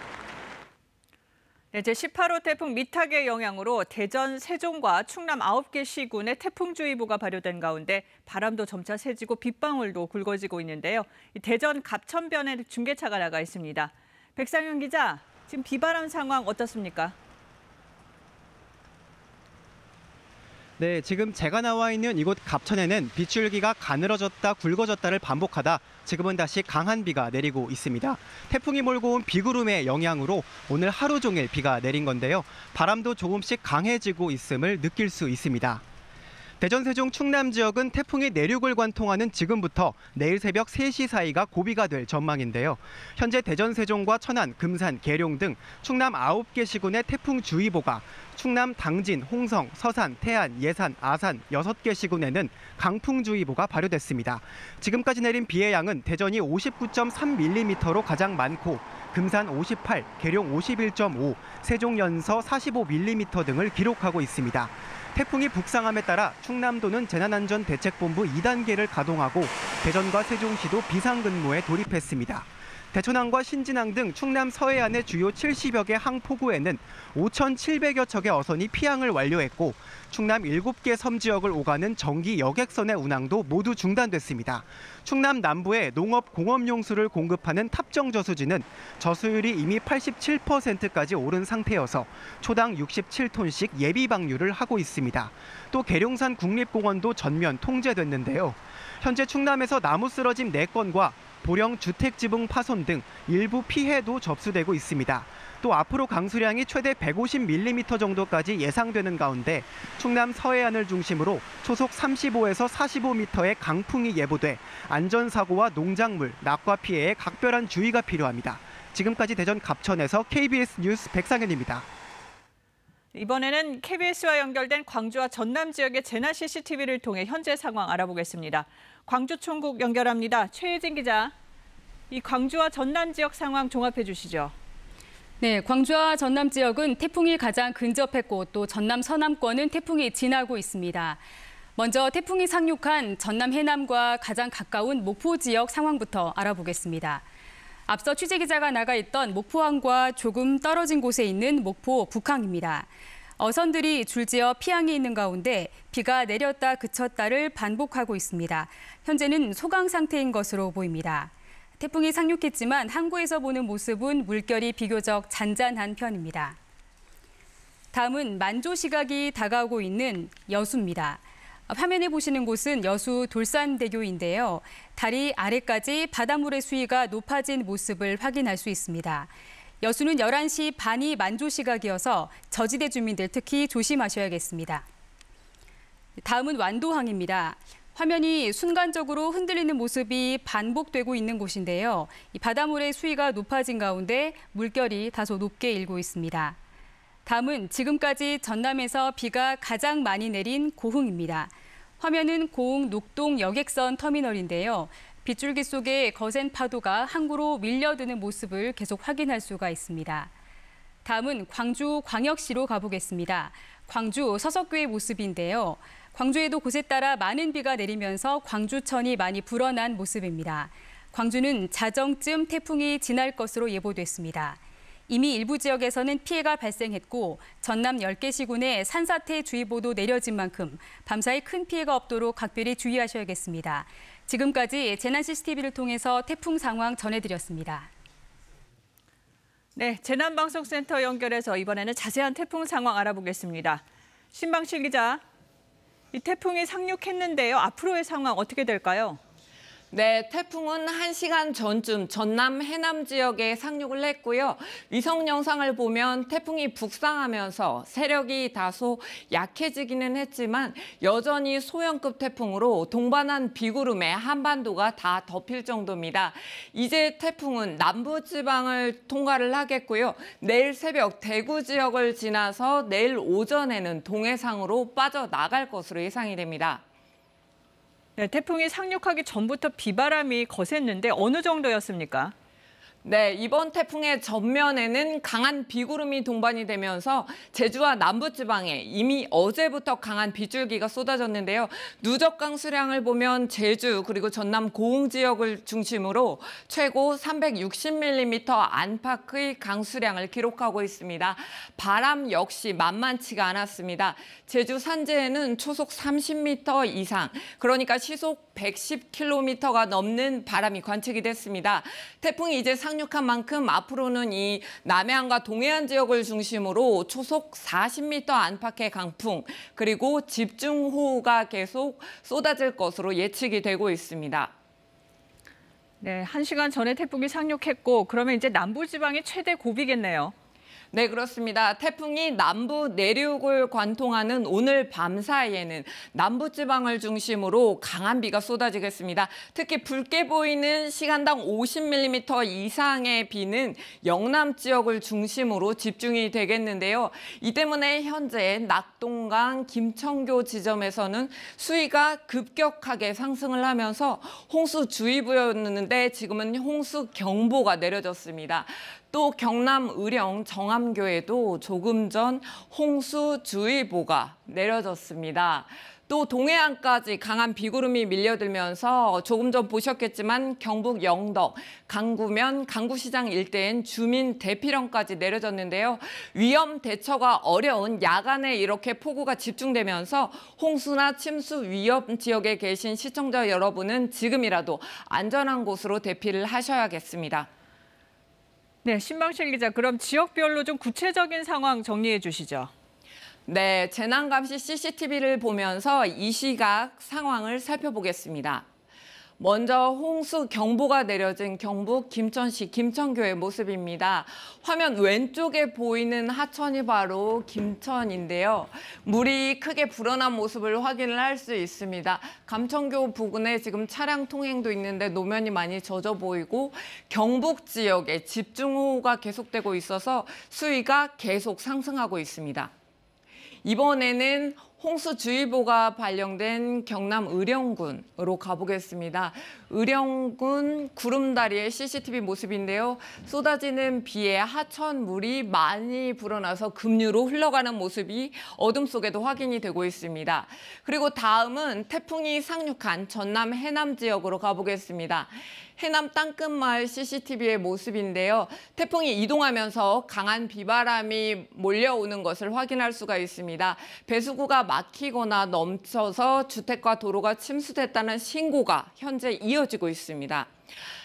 네, 제18호 태풍 미탁의 영향으로 대전, 세종과 충남 9개 시군에 태풍주의보가 발효된 가운데 바람도 점차 세지고 빗방울도 굵어지고 있는데요. 대전 갑천변에 중계차가 나가 있습니다. 백상현 기자, 지금 비바람 상황 어떻습니까? 네, 지금 제가 나와 있는 이곳 갑천에는 빗줄기가 가늘어졌다 굵어졌다를 반복하다 지금은 다시 강한 비가 내리고 있습니다. 태풍이 몰고 온 비구름의 영향으로 오늘 하루 종일 비가 내린 건데요. 바람도 조금씩 강해지고 있음을 느낄 수 있습니다. 대전, 세종, 충남 지역은 태풍이 내륙을 관통하는 지금부터 내일 새벽 3시 사이가 고비가 될 전망인데요. 현재 대전, 세종과 천안, 금산, 계룡 등 충남 9개 시군의 태풍주의보가 충남 당진, 홍성, 서산, 태안, 예산, 아산 6개 시군에는 강풍주의보가 발효됐습니다. 지금까지 내린 비의 양은 대전이 59.3mm로 가장 많고 금산 58, 계룡 51.5, 세종 연서 45mm 등을 기록하고 있습니다. 태풍이 북상함에 따라 충남도는 재난안전대책본부 2단계를 가동하고 대전과 세종시도 비상근무에 돌입했습니다. 대천항과 신진항 등 충남 서해안의 주요 70여 개 항포구에는 5,700여 척의 어선이 피항을 완료했고 충남 7개 섬 지역을 오가는 정기 여객선의 운항도 모두 중단됐습니다. 충남 남부에 농업 공업용수를 공급하는 탑정저수지는 저수율이 이미 87%까지 오른 상태여서 초당 67톤씩 예비 방류를 하고 있습니다. 또 계룡산 국립공원도 전면 통제됐는데요. 현재 충남에서 나무 쓰러짐 4건과 보령 주택지붕 파손 등 일부 피해도 접수되고 있습니다. 또 앞으로 강수량이 최대 150mm 정도까지 예상되는 가운데 충남 서해안을 중심으로 초속 35에서 45m의 강풍이 예보돼 안전사고와 농작물, 낙과 피해에 각별한 주의가 필요합니다. 지금까지 대전 갑천에서 KBS 뉴스 백상현입니다. 이번에는 KBS와 연결된 광주와 전남 지역의 재난 CCTV를 통해 현재 상황 알아보겠습니다. 광주총국 연결합니다. 최혜진 기자, 이 광주와 전남 지역 상황 종합해 주시죠. 네, 광주와 전남 지역은 태풍이 가장 근접했고 또 전남 서남권은 태풍이 지나고 있습니다. 먼저 태풍이 상륙한 전남 해남과 가장 가까운 목포 지역 상황부터 알아보겠습니다. 앞서 취재기자가 나가 있던 목포항과 조금 떨어진 곳에 있는 목포 북항입니다. 어선들이 줄지어 피항에 있는 가운데 비가 내렸다 그쳤다를 반복하고 있습니다. 현재는 소강 상태인 것으로 보입니다. 태풍이 상륙했지만 항구에서 보는 모습은 물결이 비교적 잔잔한 편입니다. 다음은 만조 시각이 다가오고 있는 여수입니다. 화면에 보시는 곳은 여수 돌산대교인데요. 다리 아래까지 바닷물의 수위가 높아진 모습을 확인할 수 있습니다. 여수는 11시 반이 만조 시각이어서 저지대 주민들 특히 조심하셔야겠습니다. 다음은 완도항입니다. 화면이 순간적으로 흔들리는 모습이 반복되고 있는 곳인데요. 이 바닷물의 수위가 높아진 가운데 물결이 다소 높게 일고 있습니다. 다음은 지금까지 전남에서 비가 가장 많이 내린 고흥입니다. 화면은 고흥 녹동 여객선 터미널인데요. 빗줄기 속에 거센 파도가 항구로 밀려드는 모습을 계속 확인할 수가 있습니다. 다음은 광주 광역시로 가보겠습니다. 광주 서석교의 모습인데요. 광주에도 곳에 따라 많은 비가 내리면서 광주천이 많이 불어난 모습입니다. 광주는 자정쯤 태풍이 지날 것으로 예보됐습니다. 이미 일부 지역에서는 피해가 발생했고 전남 10개 시군에 산사태 주의보도 내려진 만큼 밤사이 큰 피해가 없도록 각별히 주의하셔야겠습니다. 지금까지 재난 CCTV를 통해서 태풍 상황 전해드렸습니다. 네, 재난방송센터 연결해서 이번에는 자세한 태풍 상황 알아보겠습니다. 신방실 기자, 이 태풍이 상륙했는데요. 앞으로의 상황 어떻게 될까요? 네, 태풍은 1시간 전쯤 전남 해남 지역에 상륙을 했고요. 위성 영상을 보면 태풍이 북상하면서 세력이 다소 약해지기는 했지만 여전히 소형급 태풍으로 동반한 비구름에 한반도가 다 덮일 정도입니다. 이제 태풍은 남부지방을 통과를 하겠고요. 내일 새벽 대구 지역을 지나서 내일 오전에는 동해상으로 빠져나갈 것으로 예상이 됩니다. 네, 태풍이 상륙하기 전부터 비바람이 거셌는데 어느 정도였습니까? 네, 이번 태풍의 전면에는 강한 비구름이 동반이 되면서 제주와 남부지방에 이미 어제부터 강한 빗줄기가 쏟아졌는데요. 누적 강수량을 보면 제주 그리고 전남 고흥 지역을 중심으로 최고 360mm 안팎의 강수량을 기록하고 있습니다. 바람 역시 만만치가 않았습니다. 제주 산지에는 초속 30m 이상, 그러니까 시속 110km가 넘는 바람이 관측이 됐습니다. 태풍이 이제 상륙한 만큼 앞으로는 이 남해안과 동해안 지역을 중심으로 초속 40m 안팎의 강풍 그리고 집중호우가 계속 쏟아질 것으로 예측이 되고 있습니다. 네, 1시간 전에 태풍이 상륙했고 그러면 이제 남부지방이 최대 고비겠네요. 네, 그렇습니다. 태풍이 남부 내륙을 관통하는 오늘 밤 사이에는 남부지방을 중심으로 강한 비가 쏟아지겠습니다. 특히 붉게 보이는 시간당 50mm 이상의 비는 영남 지역을 중심으로 집중이 되겠는데요. 이 때문에 현재 낙동강 김천교 지점에서는 수위가 급격하게 상승을 하면서 홍수주의보였는데 지금은 홍수경보가 내려졌습니다. 또 경남 의령 정암교에도 조금 전 홍수주의보가 내려졌습니다. 또 동해안까지 강한 비구름이 밀려들면서 조금 전 보셨겠지만 경북 영덕, 강구면, 강구시장 일대엔 주민 대피령까지 내려졌는데요. 위험 대처가 어려운 야간에 이렇게 폭우가 집중되면서 홍수나 침수 위험 지역에 계신 시청자 여러분은 지금이라도 안전한 곳으로 대피를 하셔야겠습니다. 네, 신방실 기자, 그럼 지역별로 좀 구체적인 상황 정리해 주시죠. 네, 재난감시 CCTV를 보면서 이 시각 상황을 살펴보겠습니다. 먼저 홍수 경보가 내려진 경북 김천시 김천교의 모습입니다. 화면 왼쪽에 보이는 하천이 바로 김천인데요. 물이 크게 불어난 모습을 확인을 할 수 있습니다. 감천교 부근에 지금 차량 통행도 있는데 노면이 많이 젖어 보이고 경북 지역에 집중호우가 계속되고 있어서 수위가 계속 상승하고 있습니다. 이번에는 홍수주의보가 발령된 경남 의령군으로 가보겠습니다. 의령군 구름다리의 CCTV 모습인데요. 쏟아지는 비에 하천물이 많이 불어나서 급류로 흘러가는 모습이 어둠 속에도 확인이 되고 있습니다. 그리고 다음은 태풍이 상륙한 전남 해남 지역으로 가보겠습니다. 해남 땅끝마을 CCTV의 모습인데요. 태풍이 이동하면서 강한 비바람이 몰려오는 것을 확인할 수가 있습니다. 배수구가 막히거나 넘쳐서 주택과 도로가 침수됐다는 신고가 현재 이어지고 있습니다.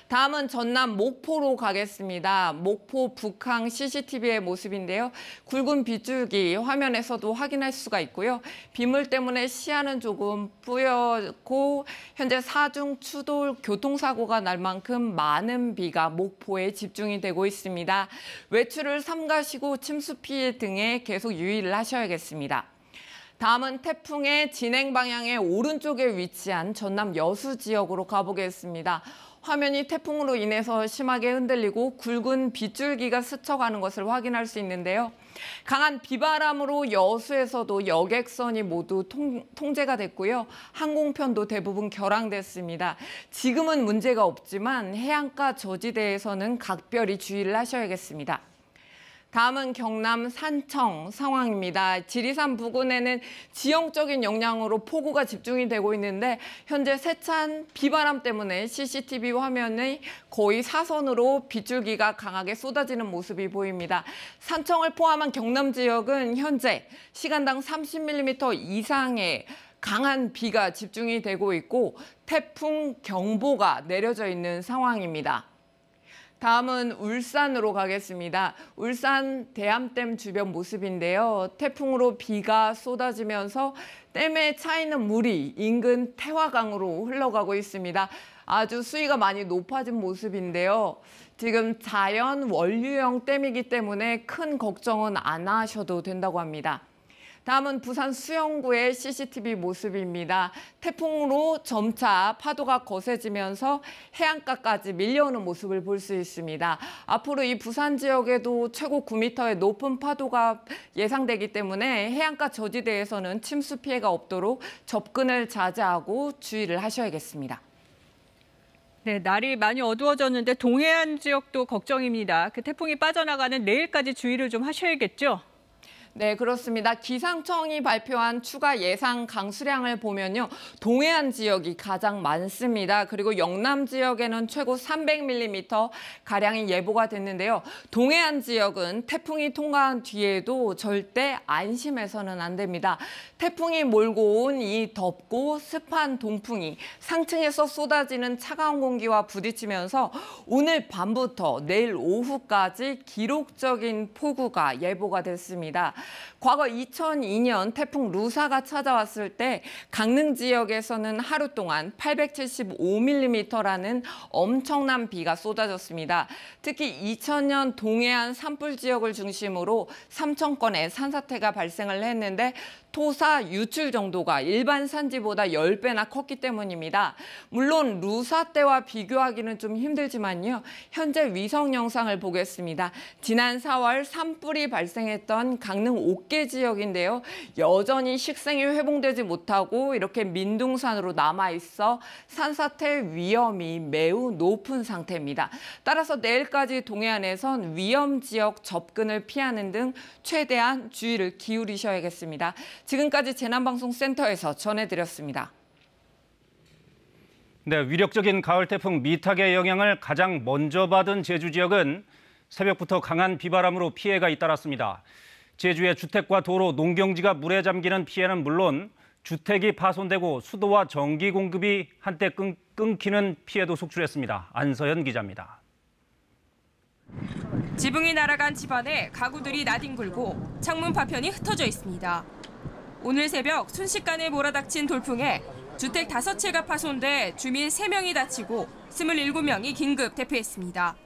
다음은 전남 목포로 가겠습니다. 목포 북항 CCTV의 모습인데요. 굵은 빗줄기 화면에서도 확인할 수가 있고요. 빗물 때문에 시야는 조금 뿌옇고 현재 사중 추돌 교통사고가 날 만큼 많은 비가 목포에 집중이 되고 있습니다. 외출을 삼가시고 침수 피해 등에 계속 유의를 하셔야겠습니다. 다음은 태풍의 진행 방향의 오른쪽에 위치한 전남 여수 지역으로 가보겠습니다. 화면이 태풍으로 인해서 심하게 흔들리고 굵은 빗줄기가 스쳐가는 것을 확인할 수 있는데요. 강한 비바람으로 여수에서도 여객선이 모두 통제가 됐고요. 항공편도 대부분 결항됐습니다. 지금은 문제가 없지만 해안가 저지대에서는 각별히 주의를 하셔야겠습니다. 다음은 경남 산청 상황입니다. 지리산 부근에는 지형적인 영향으로 폭우가 집중이 되고 있는데 현재 세찬 비바람 때문에 CCTV 화면에 거의 사선으로 빗줄기가 강하게 쏟아지는 모습이 보입니다. 산청을 포함한 경남 지역은 현재 시간당 30mm 이상의 강한 비가 집중이 되고 있고 태풍 경보가 내려져 있는 상황입니다. 다음은 울산으로 가겠습니다. 울산 대암댐 주변 모습인데요. 태풍으로 비가 쏟아지면서 댐에 차있는 물이 인근 태화강으로 흘러가고 있습니다. 아주 수위가 많이 높아진 모습인데요. 지금 자연 원류형 댐이기 때문에 큰 걱정은 안 하셔도 된다고 합니다. 다음은 부산 수영구의 CCTV 모습입니다. 태풍으로 점차 파도가 거세지면서 해안가까지 밀려오는 모습을 볼 수 있습니다. 앞으로 이 부산 지역에도 최고 9m의 높은 파도가 예상되기 때문에 해안가 저지대에서는 침수 피해가 없도록 접근을 자제하고 주의를 하셔야겠습니다. 네, 날이 많이 어두워졌는데 동해안 지역도 걱정입니다. 그 태풍이 빠져나가는 내일까지 주의를 좀 하셔야겠죠? 네, 그렇습니다. 기상청이 발표한 추가 예상 강수량을 보면요. 동해안 지역이 가장 많습니다. 그리고 영남 지역에는 최고 300mm 가량이 예보가 됐는데요. 동해안 지역은 태풍이 통과한 뒤에도 절대 안심해서는 안 됩니다. 태풍이 몰고 온 이 덥고 습한 동풍이 상층에서 쏟아지는 차가운 공기와 부딪히면서 오늘 밤부터 내일 오후까지 기록적인 폭우가 예보가 됐습니다. 과거 2002년 태풍 루사가 찾아왔을 때 강릉 지역에서는 하루 동안 875mm라는 엄청난 비가 쏟아졌습니다. 특히 2000년 동해안 산불 지역을 중심으로 3,000건의 산사태가 발생을 했는데 토사 유출 정도가 일반 산지보다 10배나 컸기 때문입니다. 물론 루사 때와 비교하기는 좀 힘들지만요. 현재 위성 영상을 보겠습니다. 지난 4월 산불이 발생했던 강릉 옥계 지역인데요. 여전히 식생이 회복되지 못하고 이렇게 민둥산으로 남아있어 산사태 위험이 매우 높은 상태입니다. 따라서 내일까지 동해안에선 위험 지역 접근을 피하는 등 최대한 주의를 기울이셔야겠습니다. 지금까지 재난방송센터에서 전해드렸습니다. 네, 위력적인 가을 태풍 미탁의 영향을 가장 먼저 받은 제주 지역은 새벽부터 강한 비바람으로 피해가 잇따랐습니다. 제주의 주택과 도로, 농경지가 물에 잠기는 피해는 물론 주택이 파손되고 수도와 전기 공급이 한때 끊기는 피해도 속출했습니다. 안서연 기자입니다. 지붕이 날아간 집안에 가구들이 나뒹굴고 창문 파편이 흩어져 있습니다. 오늘 새벽 순식간에 몰아닥친 돌풍에 주택 5채가 파손돼 주민 3명이 다치고 27명이 긴급 대피했습니다.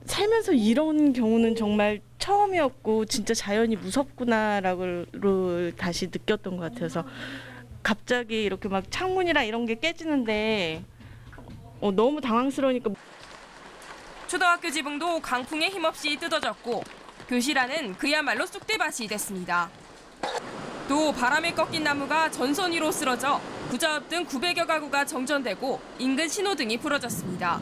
살면서 이런 경우는 정말 처음이었고 진짜 자연이 무섭구나라고 다시 느꼈던 것 같아서 갑자기 이렇게 막 창문이랑 이런 게 깨지는데 너무 당황스러우니까. 초등학교 지붕도 강풍에 힘없이 뜯어졌고 교실 안은 그야말로 쑥대밭이 됐습니다. 또 바람에 꺾인 나무가 전선 위로 쓰러져 부자업 등 900여 가구가 정전되고 인근 신호등이 부러졌습니다.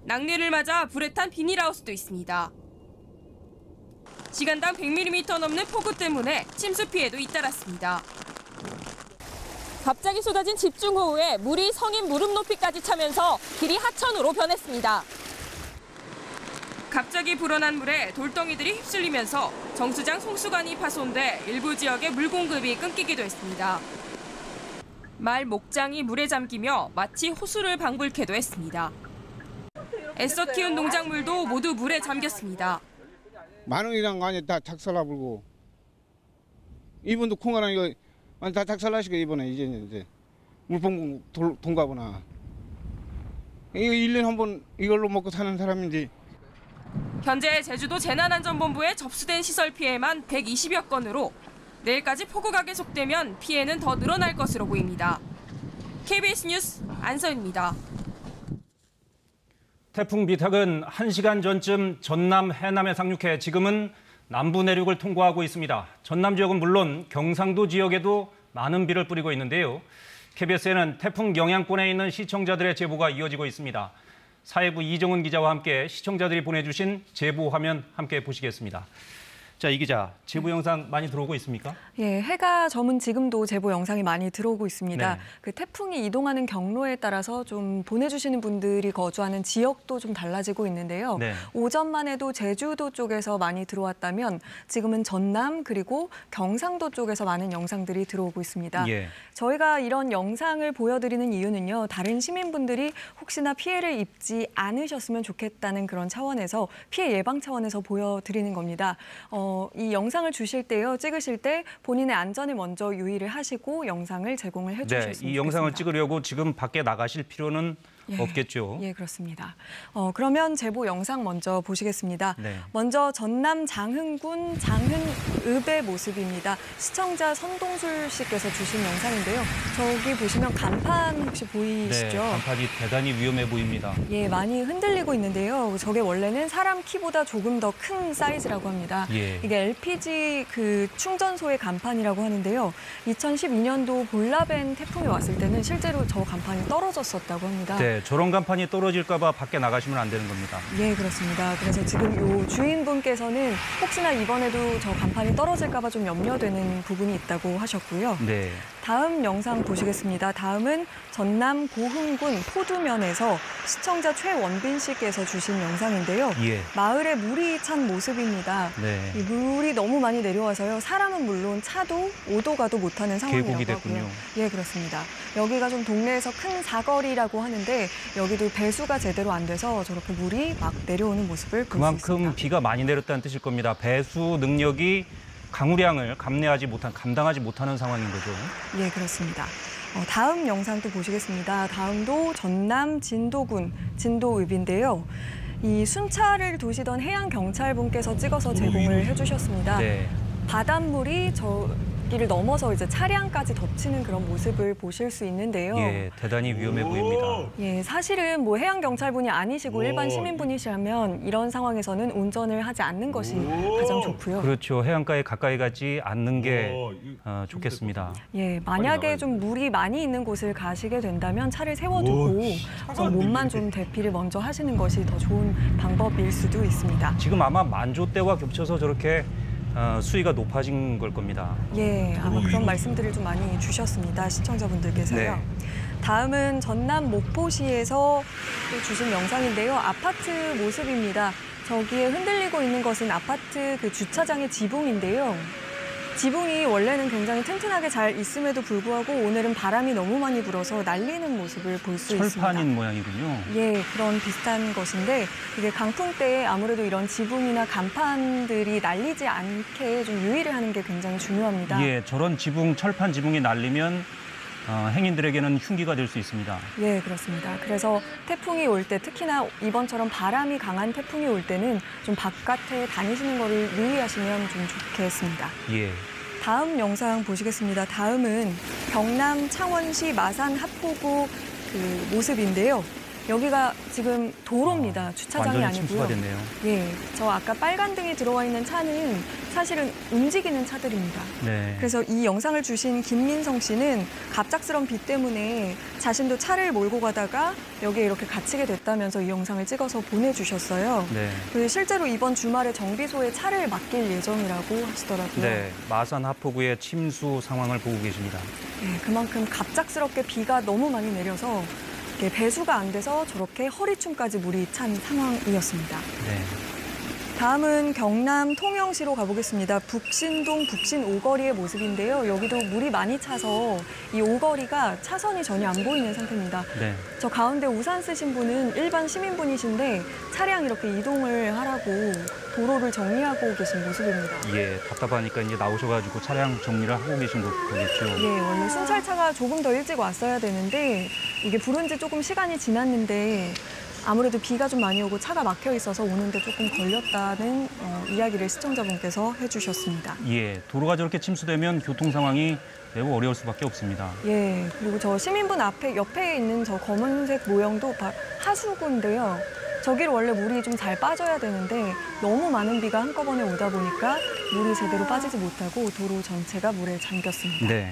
낙뢰를 맞아 불에 탄 비닐하우스도 있습니다. 시간당 100mm 넘는 폭우 때문에 침수 피해도 잇따랐습니다. 갑자기 쏟아진 집중호우에 물이 성인 무릎 높이까지 차면서 길이 하천으로 변했습니다. 갑자기 불어난 물에 돌덩이들이 휩쓸리면서 정수장 송수관이 파손돼 일부 지역의 물 공급이 끊기기도 했습니다. 말 목장이 물에 잠기며 마치 호수를 방불케도 했습니다. 애써 키운 농작물도 모두 물에 잠겼습니다. 마늘이랑 많이 다 작살나불고 이분도 콩가랑 이거 다 작살나시고 이번에 이제 물봉 동가구나. 이거 1년에 한 번 이걸로 먹고 사는 사람인지. 현재 제주도 재난안전본부에 접수된 시설 피해만 120여 건으로 내일까지 폭우가 계속되면 피해는 더 늘어날 것으로 보입니다. KBS 뉴스 안서입니다. 태풍 미탁은 1시간 전쯤 전남 해남에 상륙해 지금은 남부 내륙을 통과하고 있습니다. 전남 지역은 물론 경상도 지역에도 많은 비를 뿌리고 있는데요. KBS에는 태풍 영향권에 있는 시청자들의 제보가 이어지고 있습니다. 사회부 이정은 기자와 함께 시청자들이 보내주신 제보 화면 함께 보시겠습니다. 자, 이 기자, 제보 영상 많이 들어오고 있습니까? 예, 해가 저문 지금도 제보 영상이 많이 들어오고 있습니다. 네. 그 태풍이 이동하는 경로에 따라서 좀 보내주시는 분들이 거주하는 지역도 좀 달라지고 있는데요. 네. 오전만 해도 제주도 쪽에서 많이 들어왔다면 지금은 전남 그리고 경상도 쪽에서 많은 영상들이 들어오고 있습니다. 예. 저희가 이런 영상을 보여드리는 이유는요. 다른 시민분들이 혹시나 피해를 입지 않으셨으면 좋겠다는 그런 차원에서 피해 예방 차원에서 보여드리는 겁니다. 이 영상을 주실 때요, 찍으실 때 본인의 안전에 먼저 유의를 하시고 영상을 제공을 해주셨으면 좋겠습니다. 이 영상을 찍으려고 지금 밖에 나가실 필요는 없겠죠. 예, 그렇습니다. 그러면 제보 영상 먼저 보시겠습니다. 네. 먼저 전남 장흥군 장흥읍의 모습입니다. 시청자 선동술 씨께서 주신 영상인데요. 저기 보시면 간판 혹시 보이시죠? 네, 간판이 대단히 위험해 보입니다. 예, 많이 흔들리고 있는데요. 저게 원래는 사람 키보다 조금 더 큰 사이즈라고 합니다. 예. 이게 LPG 그 충전소의 간판이라고 하는데요. 2012년도 볼라벤 태풍이 왔을 때는 실제로 저 간판이 떨어졌었다고 합니다. 네, 저런 간판이 떨어질까 봐 밖에 나가시면 안 되는 겁니다. 예, 그렇습니다. 그래서 지금 요 주인분께서는 혹시나 이번에도 저 간판이 떨어질까 봐 좀 염려되는 부분이 있다고 하셨고요. 네. 다음 영상 보시겠습니다. 다음은 전남 고흥군 포두면에서 시청자 최원빈 씨께서 주신 영상인데요. 예. 마을에 물이 찬 모습입니다. 네. 이 물이 너무 많이 내려와서요. 사람은 물론 차도 오도 가도 못하는 상황이라고 계곡이 됐군요. 하고요. 예, 그렇습니다. 여기가 좀 동네에서 큰 사거리라고 하는데 여기도 배수가 제대로 안 돼서 저렇게 물이 막 내려오는 모습을 볼 수 있습니다. 그만큼 비가 많이 내렸다는 뜻일 겁니다. 배수 능력이 강우량을 감당하지 못하는 상황인 거죠. 예, 그렇습니다. 다음 영상도 보시겠습니다. 다음도 전남 진도군 진도읍인데요. 이 순찰을 도시던 해양경찰분께서 찍어서 제공을 해주셨습니다. 네. 바닷물이 저기를 넘어서 이제 차량까지 덮치는 그런 모습을 보실 수 있는데요. 예, 대단히 위험해 보입니다. 예, 사실은 뭐 해양경찰분이 아니시고 일반 시민분이시라면 이런 상황에서는 운전을 하지 않는 것이 가장 좋고요. 그렇죠. 해안가에 가까이 가지 않는 게 좋겠습니다. 예, 만약에 좀 물이 많이 있는 곳을 가시게 된다면 차를 세워두고 우선 몸만 좀 대피를 먼저 하시는 것이 더 좋은 방법일 수도 있습니다. 지금 아마 만조 때와 겹쳐서 저렇게 수위가 높아진 걸 겁니다. 예, 아마 그런 말씀들을 좀 많이 주셨습니다. 시청자분들께서요. 네. 다음은 전남 목포시에서 또 주신 영상인데요. 아파트 모습입니다. 저기에 흔들리고 있는 것은 아파트 그 주차장의 지붕인데요. 지붕이 원래는 굉장히 튼튼하게 잘 있음에도 불구하고 오늘은 바람이 너무 많이 불어서 날리는 모습을 볼 수 있습니다. 철판인 모양이군요. 예, 그런 비슷한 것인데 이게 강풍 때 아무래도 이런 지붕이나 간판들이 날리지 않게 좀 유의를 하는 게 굉장히 중요합니다. 예, 저런 철판 지붕이 날리면 행인들에게는 흉기가 될 수 있습니다. 예, 그렇습니다. 그래서 태풍이 올 때 특히나 이번처럼 바람이 강한 태풍이 올 때는 좀 바깥에 다니시는 거를 유의하시면 좀 좋겠습니다. 예. 다음 영상 보시겠습니다. 다음은 경남 창원시 마산 하포구 그 모습인데요. 여기가 지금 도로입니다. 주차장이 완전히 아니고요. 침수가 됐네요. 예, 저 아까 빨간 등이 들어와 있는 차는 사실은 움직이는 차들입니다. 네. 그래서 이 영상을 주신 김민성 씨는 갑작스런 비 때문에 자신도 차를 몰고 가다가 여기에 이렇게 갇히게 됐다면서 이 영상을 찍어서 보내주셨어요. 네. 그리고 실제로 이번 주말에 정비소에 차를 맡길 예정이라고 하시더라고요. 네, 마산 하포구의 침수 상황을 보고 계십니다. 네, 그만큼 갑작스럽게 비가 너무 많이 내려서 배수가 안 돼서 저렇게 허리춤까지 물이 찬 상황이었습니다. 네. 다음은 경남 통영시로 가보겠습니다. 북신동 북신 오거리의 모습인데요. 여기도 물이 많이 차서 이 오거리가 차선이 전혀 안 보이는 상태입니다. 네. 저 가운데 우산 쓰신 분은 일반 시민분이신데 차량 이렇게 이동을 하라고 도로를 정리하고 계신 모습입니다. 예, 답답하니까 이제 나오셔가지고 차량 정리를 하고 계신 거겠죠. 예, 원래 순찰차가 조금 더 일찍 왔어야 되는데 이게 부른 지 조금 시간이 지났는데 아무래도 비가 좀 많이 오고 차가 막혀 있어서 오는데 조금 걸렸다는 이야기를 시청자분께서 해주셨습니다. 예, 도로가 저렇게 침수되면 교통 상황이 매우 어려울 수밖에 없습니다. 예, 그리고 저 시민분 옆에 있는 저 검은색 모형도 하수구인데요. 저기로 원래 물이 좀 잘 빠져야 되는데 너무 많은 비가 한꺼번에 오다 보니까 물이 제대로 빠지지 못하고 도로 전체가 물에 잠겼습니다. 네.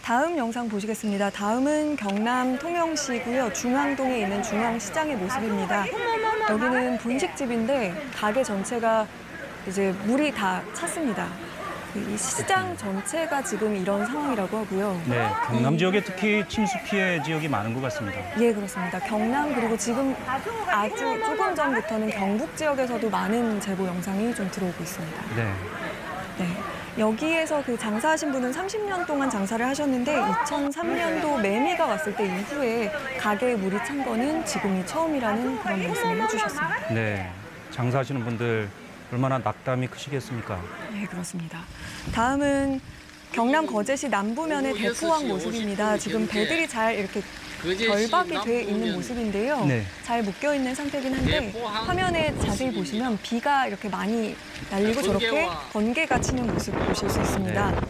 다음 영상 보시겠습니다. 다음은 경남 통영시고요. 중앙동에 있는 중앙시장의 모습입니다. 여기는 분식집인데 가게 전체가 이제 물이 다 찼습니다. 이 시장 전체가 지금 이런 상황이라고 하고요. 네, 경남 지역에 특히 침수 피해 지역이 많은 것 같습니다. 예, 그렇습니다. 경남 그리고 지금 아주 조금 전부터는 경북 지역에서도 많은 제보 영상이 좀 들어오고 있습니다. 네. 네. 여기에서 그 장사하신 분은 30년 동안 장사를 하셨는데 2003년도 매미가 왔을 때 이후에 가게에 물이 찬 거는 지금이 처음이라는 그런 말씀을 해주셨습니다. 네, 장사하시는 분들 얼마나 낙담이 크시겠습니까? 네, 그렇습니다. 다음은 경남 거제시 남부면의 대포항 모습입니다. 지금 배들이 잘 이렇게 결박이 돼 있는 모습인데요. 네. 잘 묶여 있는 상태긴 한데 화면에 자세히 보시면 비가 이렇게 많이 날리고 저렇게 번개가 치는 모습 보실 수 있습니다.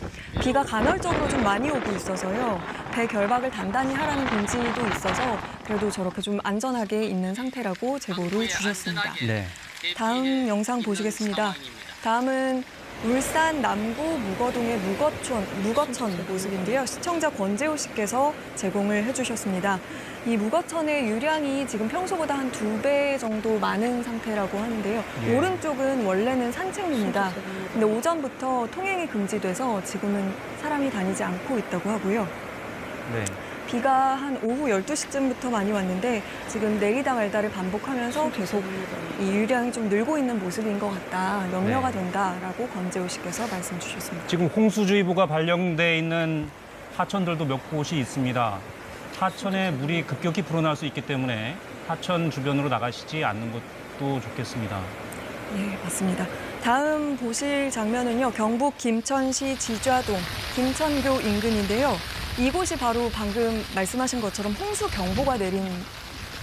비가 간헐적으로 좀 많이 오고 있어서요. 배 결박을 단단히 하라는 공지도 있어서 그래도 저렇게 좀 안전하게 있는 상태라고 제보를 주셨습니다. 네. 다음 영상 보시겠습니다. 다음은 울산 남구 무거동의 무거천 모습인데요. 시청자 권재호 씨께서 제공을 해주셨습니다. 이 무거천의 유량이 지금 평소보다 한 2배 정도 많은 상태라고 하는데요. 예. 오른쪽은 원래는 산책로입니다. 근데 오전부터 통행이 금지돼서 지금은 사람이 다니지 않고 있다고 하고요. 네. 비가 한 오후 12시쯤부터 많이 왔는데 지금 내리다 말다를 반복하면서 계속 이 유량이 좀 늘고 있는 모습인 것 같다. 염려가 된다라고 권재호 씨께서 말씀 주셨습니다. 지금 홍수주의보가 발령돼 있는 하천들도 몇 곳이 있습니다. 하천에 물이 급격히 불어날 수 있기 때문에 하천 주변으로 나가시지 않는 것도 좋겠습니다. 네, 맞습니다. 다음 보실 장면은요. 경북 김천시 지좌동 김천교 인근인데요. 이곳이 바로 방금 말씀하신 것처럼 홍수 경보가 내린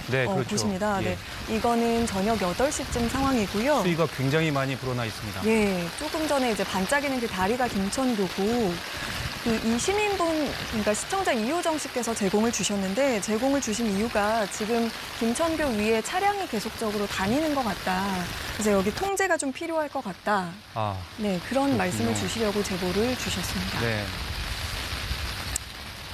그렇죠. 곳입니다. 예. 네, 이거는 저녁 8시쯤 상황이고요. 수위가 굉장히 많이 불어나 있습니다. 예, 조금 전에 이제 반짝이는 그 다리가 김천교고 이 시민분, 그러니까 시청자 이효정 씨께서 제공을 주셨는데 제공을 주신 이유가 지금 김천교 위에 차량이 계속적으로 다니는 것 같다. 그래서 여기 통제가 좀 필요할 것 같다. 네, 그런 그렇군요. 말씀을 주시려고 제보를 주셨습니다. 네.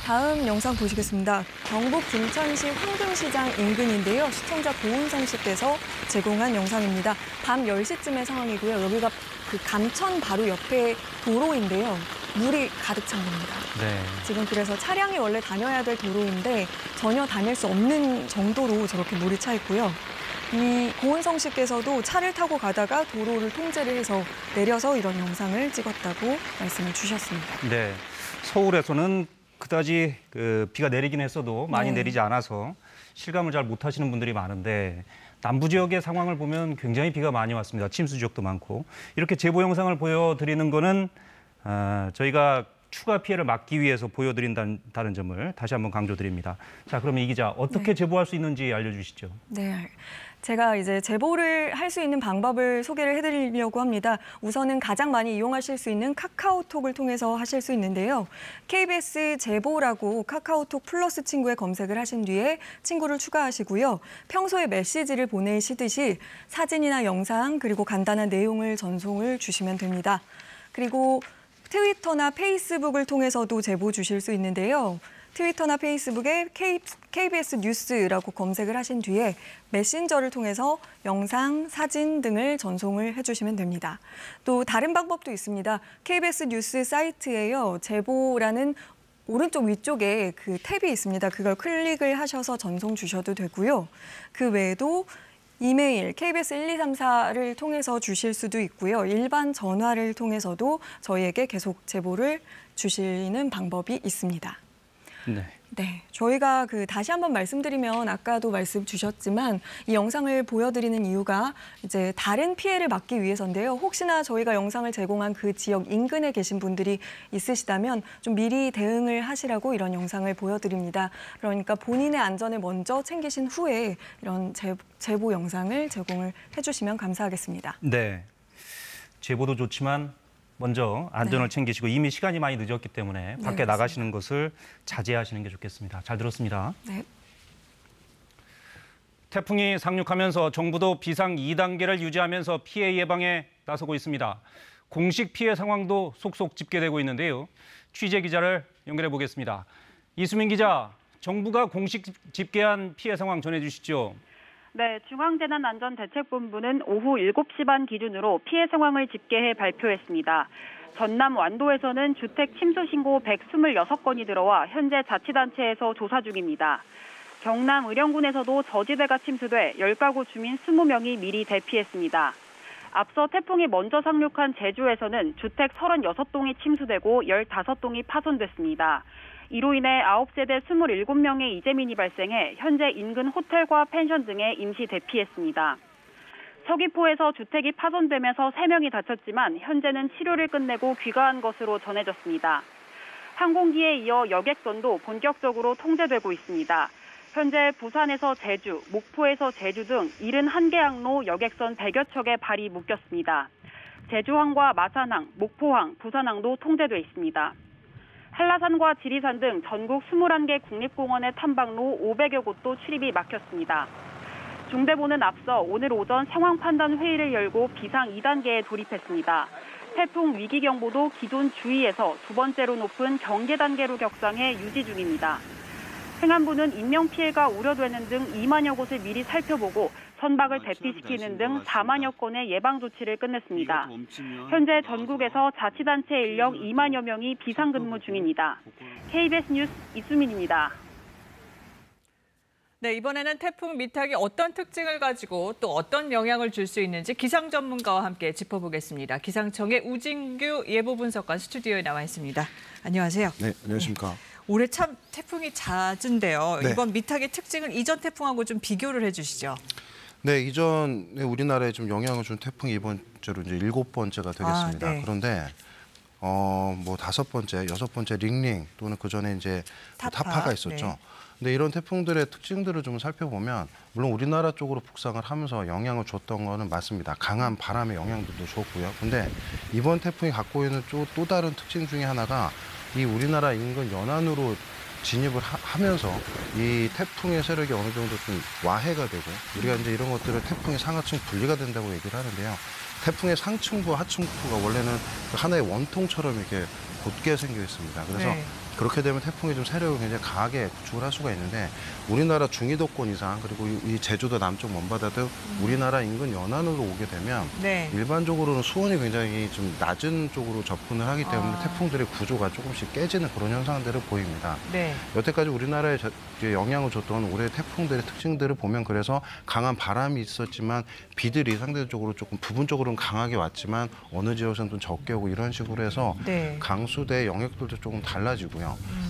다음 영상 보시겠습니다. 경북 김천시 황금시장 인근인데요. 시청자 고은성 씨께서 제공한 영상입니다. 밤 10시쯤의 상황이고요. 여기가 그 감천 바로 옆에 도로인데요. 물이 가득 찬 겁니다. 네. 지금 그래서 차량이 원래 다녀야 될 도로인데 전혀 다닐 수 없는 정도로 저렇게 물이 차 있고요. 이 고은성 씨께서도 차를 타고 가다가 도로를 통제를 해서 내려서 이런 영상을 찍었다고 말씀을 주셨습니다. 네. 서울에서는 그다지 비가 내리긴 했어도 많이 네. 내리지 않아서 실감을 잘 못하시는 분들이 많은데 남부 지역의 상황을 보면 굉장히 비가 많이 왔습니다. 침수 지역도 많고 이렇게 제보 영상을 보여드리는 거는 저희가 추가 피해를 막기 위해서 보여드린다는 점을 다시 한번 강조드립니다. 자, 그러면 이 기자 어떻게 제보할 수 있는지 알려주시죠. 네. 제가 이제 제보를 할 수 있는 방법을 소개를 해드리려고 합니다. 우선은 가장 많이 이용하실 수 있는 카카오톡을 통해서 하실 수 있는데요. KBS 제보라고 카카오톡 플러스 친구에 검색을 하신 뒤에 친구를 추가하시고요. 평소에 메시지를 보내시듯이 사진이나 영상 그리고 간단한 내용을 전송을 주시면 됩니다. 그리고 트위터나 페이스북을 통해서도 제보 주실 수 있는데요. 트위터나 페이스북에 KBS 뉴스라고 검색을 하신 뒤에 메신저를 통해서 영상, 사진 등을 전송을 해주시면 됩니다. 또 다른 방법도 있습니다. KBS 뉴스 사이트에요. 제보라는 오른쪽 위쪽에 그 탭이 있습니다. 그걸 클릭을 하셔서 전송 주셔도 되고요. 그 외에도 이메일 KBS 1234를 통해서 주실 수도 있고요. 일반 전화를 통해서도 저희에게 계속 제보를 주시는 방법이 있습니다. 네, 저희가 다시 한번 말씀드리면 아까도 말씀 주셨지만 이 영상을 보여드리는 이유가 이제 다른 피해를 막기 위해서인데요. 혹시나 저희가 영상을 제공한 그 지역 인근에 계신 분들이 있으시다면 좀 미리 대응을 하시라고 이런 영상을 보여드립니다. 그러니까 본인의 안전을 먼저 챙기신 후에 이런 제보 영상을 제공을 해주시면 감사하겠습니다. 네, 제보도 좋지만 먼저 안전을 챙기시고 이미 시간이 많이 늦었기 때문에 밖에 나가시는 것을 자제하시는 게 좋겠습니다. 잘 들었습니다. 네. 태풍이 상륙하면서 정부도 비상 2단계를 유지하면서 피해 예방에 나서고 있습니다. 공식 피해 상황도 속속 집계되고 있는데요. 취재 기자를 연결해 보겠습니다. 이수민 기자, 정부가 공식 집계한 피해 상황 전해주시죠. 네, 중앙재난안전대책본부는 오후 7시 반 기준으로 피해 상황을 집계해 발표했습니다. 전남 완도에서는 주택 침수 신고 126건이 들어와 현재 자치단체에서 조사 중입니다. 경남 의령군에서도 저지대가 침수돼 10가구 주민 20명이 미리 대피했습니다. 앞서 태풍이 먼저 상륙한 제주에서는 주택 36동이 침수되고 15동이 파손됐습니다. 이로 인해 9세대 27명의 이재민이 발생해 현재 인근 호텔과 펜션 등에 임시 대피했습니다. 서귀포에서 주택이 파손되면서 3명이 다쳤지만 현재는 치료를 끝내고 귀가한 것으로 전해졌습니다. 항공기에 이어 여객선도 본격적으로 통제되고 있습니다. 현재 부산에서 제주, 목포에서 제주 등 71개 항로 여객선 100여 척의 발이 묶였습니다. 제주항과 마산항, 목포항, 부산항도 통제돼 있습니다. 한라산과 지리산 등 전국 21개 국립공원의 탐방로 500여 곳도 출입이 막혔습니다. 중대본은 앞서 오늘 오전 상황 판단 회의를 열고 비상 2단계에 돌입했습니다. 태풍 위기경보도 기존 주의에서 두 번째로 높은 경계 단계로 격상해 유지 중입니다. 행안부는 인명피해가 우려되는 등 2만여 곳을 미리 살펴보고 선박을 대피시키는 등 4만여 건의 예방조치를 끝냈습니다. 현재 전국에서 자치단체 인력 2만여 명이 비상근무 중입니다. KBS 뉴스 이수민입니다. 네, 이번에는 태풍 미탁이 어떤 특징을 가지고 또 어떤 영향을 줄 수 있는지 기상 전문가와 함께 짚어보겠습니다. 기상청의 우진규 예보분석관 스튜디오에 나와 있습니다. 안녕하세요. 네, 안녕하십니까. 네. 올해 참 태풍이 잦은데요. 네. 이번 미탁의 특징을 이전 태풍하고 좀 비교를 해주시죠. 네, 이전에 우리나라에 좀 영향을 준 태풍이 이번 주로 이제 7번째가 되겠습니다. 네. 그런데 뭐 5번째, 6번째 링링 또는 그 전에 이제 타파가 있었죠. 네. 근데 이런 태풍들의 특징들을 좀 살펴보면 물론 우리나라 쪽으로 북상을 하면서 영향을 줬던 거는 맞습니다. 강한 바람의 영향들도 줬고요. 근데 이번 태풍이 갖고 있는 또 다른 특징 중에 하나가 이 우리나라 인근 연안으로 진입을 하면서 이 태풍의 세력이 어느 정도 좀 와해가 되고 우리가 이제 이런 것들을 태풍의 상하층 분리가 된다고 얘기를 하는데요. 태풍의 상층부, 하층부가 원래는 하나의 원통처럼 이렇게 곧게 생겨 있습니다. 그래서 네. 그렇게 되면 태풍이 좀 세력을 굉장히 강하게 구축을 할 수가 있는데 우리나라 중위도권 이상 그리고 이 제주도 남쪽 먼바다 등 우리나라 인근 연안으로 오게 되면 네. 일반적으로는 수온이 굉장히 좀 낮은 쪽으로 접근을 하기 때문에 태풍들의 구조가 조금씩 깨지는 그런 현상들을 보입니다. 네. 여태까지 우리나라에 영향을 줬던 올해 태풍들의 특징들을 보면 그래서 강한 바람이 있었지만 비들이 상대적으로 조금 부분적으로는 강하게 왔지만 어느 지역에서는 좀 적게 오고 이런 식으로 해서 네. 강수대 영역들도 조금 달라지고요.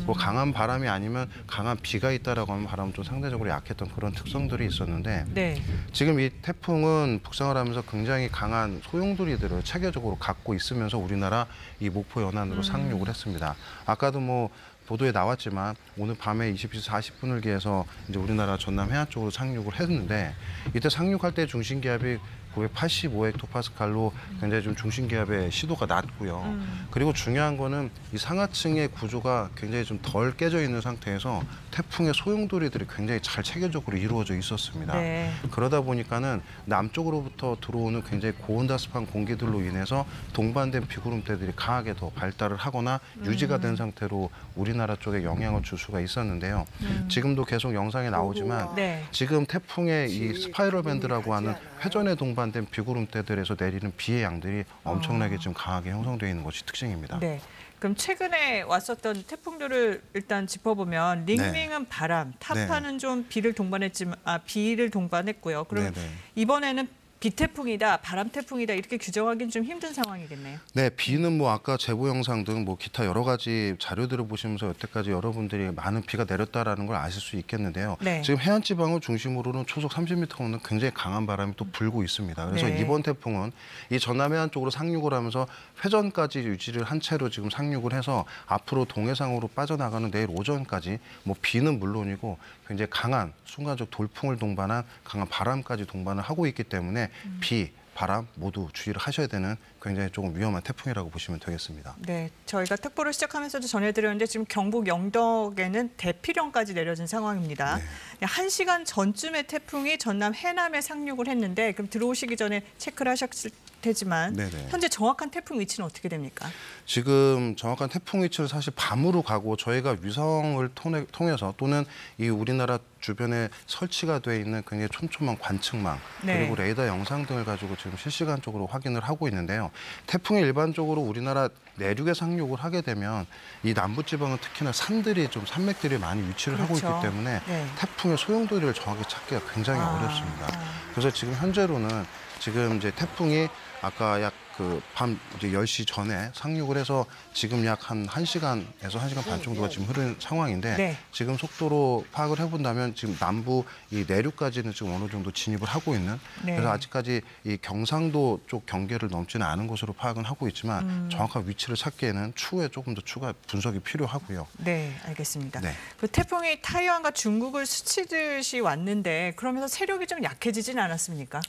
뭐 강한 바람이 아니면 강한 비가 있다라고 하면 바람은 좀 상대적으로 약했던 그런 특성들이 있었는데 네. 지금 이 태풍은 북상을 하면서 굉장히 강한 소용돌이들을 체계적으로 갖고 있으면서 우리나라 이 목포 연안으로 상륙을 했습니다. 아까도 뭐 보도에 나왔지만 오늘 밤에 22시 40분을 기해서 이제 우리나라 전남 해안 쪽으로 상륙을 했는데 이때 상륙할 때 중심기압이 985헥토파스칼로 굉장히 좀 중심기압의 시도가 낮고요. 그리고 중요한 거는 이 상하층의 구조가 굉장히 좀 덜 깨져 있는 상태에서 태풍의 소용돌이들이 굉장히 잘 체계적으로 이루어져 있었습니다. 네. 그러다 보니까는 남쪽으로부터 들어오는 굉장히 고온다습한 공기들로 인해서 동반된 비구름대들이 강하게 더 발달을 하거나 유지가 된 상태로 우리나라 쪽에 영향을 줄 수가 있었는데요. 지금도 계속 영상에 나오지만 네. 지금 태풍의 이 스파이럴 밴드라고 하는 회전에 동반된 비구름대들에서 내리는 비의 양들이 엄청나게 지금 강하게 형성되어 있는 것이 특징입니다. 네. 그럼 최근에 왔었던 태풍들을 일단 짚어보면 링링은 바람, 타파는 좀 비를 동반했고요. 그럼 이번에는 비태풍이다, 바람태풍이다 이렇게 규정하기는 좀 힘든 상황이겠네요. 네, 비는 뭐 아까 제보 영상 등 뭐 기타 여러 가지 자료들을 보시면서 여태까지 여러분들이 많은 비가 내렸다라는 걸 아실 수 있겠는데요. 네. 지금 해안 지방을 중심으로는 초속 30m 오는 굉장히 강한 바람이 또 불고 있습니다. 그래서 이번 태풍은 이 전남 해안 쪽으로 상륙을 하면서 회전까지 유지를 한 채로 지금 상륙을 해서 앞으로 동해상으로 빠져나가는 내일 오전까지 뭐 비는 물론이고 굉장히 강한 순간적 돌풍을 동반한 강한 바람까지 동반을 하고 있기 때문에 비, 바람 모두 주의를 하셔야 되는 굉장히 조금 위험한 태풍이라고 보시면 되겠습니다. 네, 저희가 특보를 시작하면서도 전해드렸는데 지금 경북 영덕에는 대피령까지 내려진 상황입니다. 네. 1시간 전쯤에 태풍이 전남 해남에 상륙을 했는데 그럼 들어오시기 전에 체크를 하셨을 테지만 현재 정확한 태풍 위치는 어떻게 됩니까? 지금 정확한 태풍 위치를 사실 밤으로 가고 저희가 위성을 통해서 또는 이 우리나라 주변에 설치가 돼 있는 굉장히 촘촘한 관측망 그리고 레이더 영상 등을 가지고 지금 실시간적으로 확인을 하고 있는데요. 태풍이 일반적으로 우리나라 내륙에 상륙을 하게 되면 이 남부지방은 특히나 산맥들이 많이 위치를 하고 있기 때문에 태풍의 소용돌이를 정확히 찾기가 굉장히 어렵습니다. 그래서 지금 현재로는 지금 이제 태풍이 아까 약 그 밤 이제 10시 전에 상륙을 해서 지금 약 한 1시간에서 1시간 반 정도가 지금 흐른 상황인데 네. 지금 속도로 파악을 해본다면 지금 남부 이 내륙까지는 지금 어느 정도 진입을 하고 있는 네. 그래서 아직까지 이 경상도 쪽 경계를 넘지는 않은 것으로 파악은 하고 있지만 정확한 위치를 찾기에는 추후에 조금 더 추가 분석이 필요하고요. 네, 알겠습니다. 네. 그 태풍이 타이완과 중국을 스치듯이 왔는데 그러면서 세력이 좀 약해지진 않았습니까?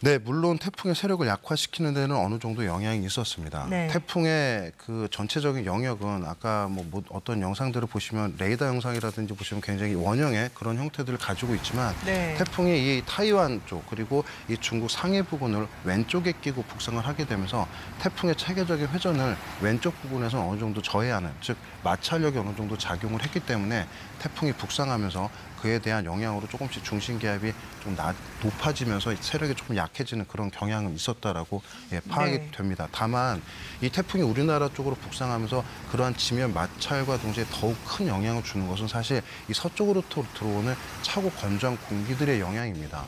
네, 물론 태풍의 세력을 약화시키는 데는 어느 정도 영향이 있었습니다. 네. 태풍의 그 전체적인 영역은 아까 뭐 어떤 영상들을 보시면 레이더 영상이라든지 보시면 굉장히 원형의 그런 형태들을 가지고 있지만 네. 태풍이 이 타이완 쪽 그리고 이 중국 상해 부근을 왼쪽에 끼고 북상을 하게 되면서 태풍의 체계적인 회전을 왼쪽 부근에서 어느 정도 저해하는 즉 마찰력이 어느 정도 작용을 했기 때문에 태풍이 북상하면서 그에 대한 영향으로 조금씩 중심기압이 좀 높아지면서 세력이 조금 약해지는 그런 경향은 있었다라고 파악이 네. 됩니다. 다만 이 태풍이 우리나라 쪽으로 북상하면서 그러한 지면 마찰과 동시에 더욱 큰 영향을 주는 것은 사실 이 서쪽으로 들어오는 차고 건조한 공기들의 영향입니다.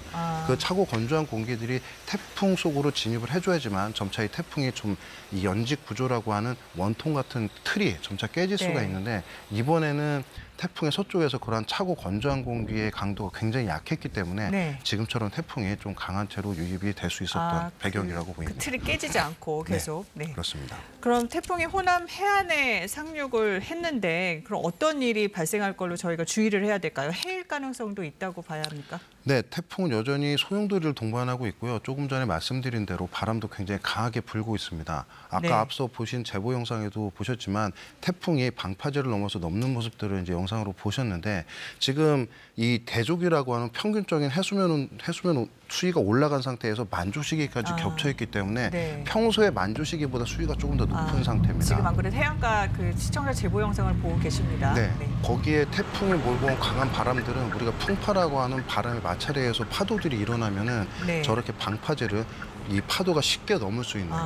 그 차고 건조한 공기들이 태풍 속으로 진입을 해줘야지만 점차 이 태풍이 좀 이 연직 구조라고 하는 원통 같은 틀이 점차 깨질 수가 네. 있는데 이번에는 태풍의 서쪽에서 그러한 차고 건조한 공기의 강도가 굉장히 약했기 때문에 네. 지금처럼 태풍이 좀 강한 채로 유입이 될 수 있었던 배경이라고 보입니다. 그 틀이 깨지지 않고 계속. 네, 그렇습니다. 그럼 태풍이 호남 해안에 상륙을 했는데 그럼 어떤 일이 발생할 걸로 저희가 주의를 해야 될까요? 해일 가능성도 있다고 봐야 합니까? 네, 태풍은 여전히 소용돌이를 동반하고 있고요. 조금 전에 말씀드린 대로 바람도 굉장히 강하게 불고 있습니다. 아까 네. 앞서 보신 제보 영상에도 보셨지만 태풍이 방파제를 넘어서 넘는 모습들을 이제 영상으로 보셨는데 지금 이 대족이라고 하는 평균적인 해수면 수위가 올라간 상태에서 만조 시기까지 겹쳐 있기 때문에 네. 평소에 만조 시기보다 수위가 조금 더 높은 상태입니다. 지금 안 그래도 해안가 그 시청자 제보 영상을 보고 계십니다. 네. 거기에 태풍을 몰고 온 강한 바람들은 우리가 풍파라고 하는 바람의 마찰에 의해서 파도들이 일어나면은 네. 저렇게 방파제를 이 파도가 쉽게 넘을 수 있는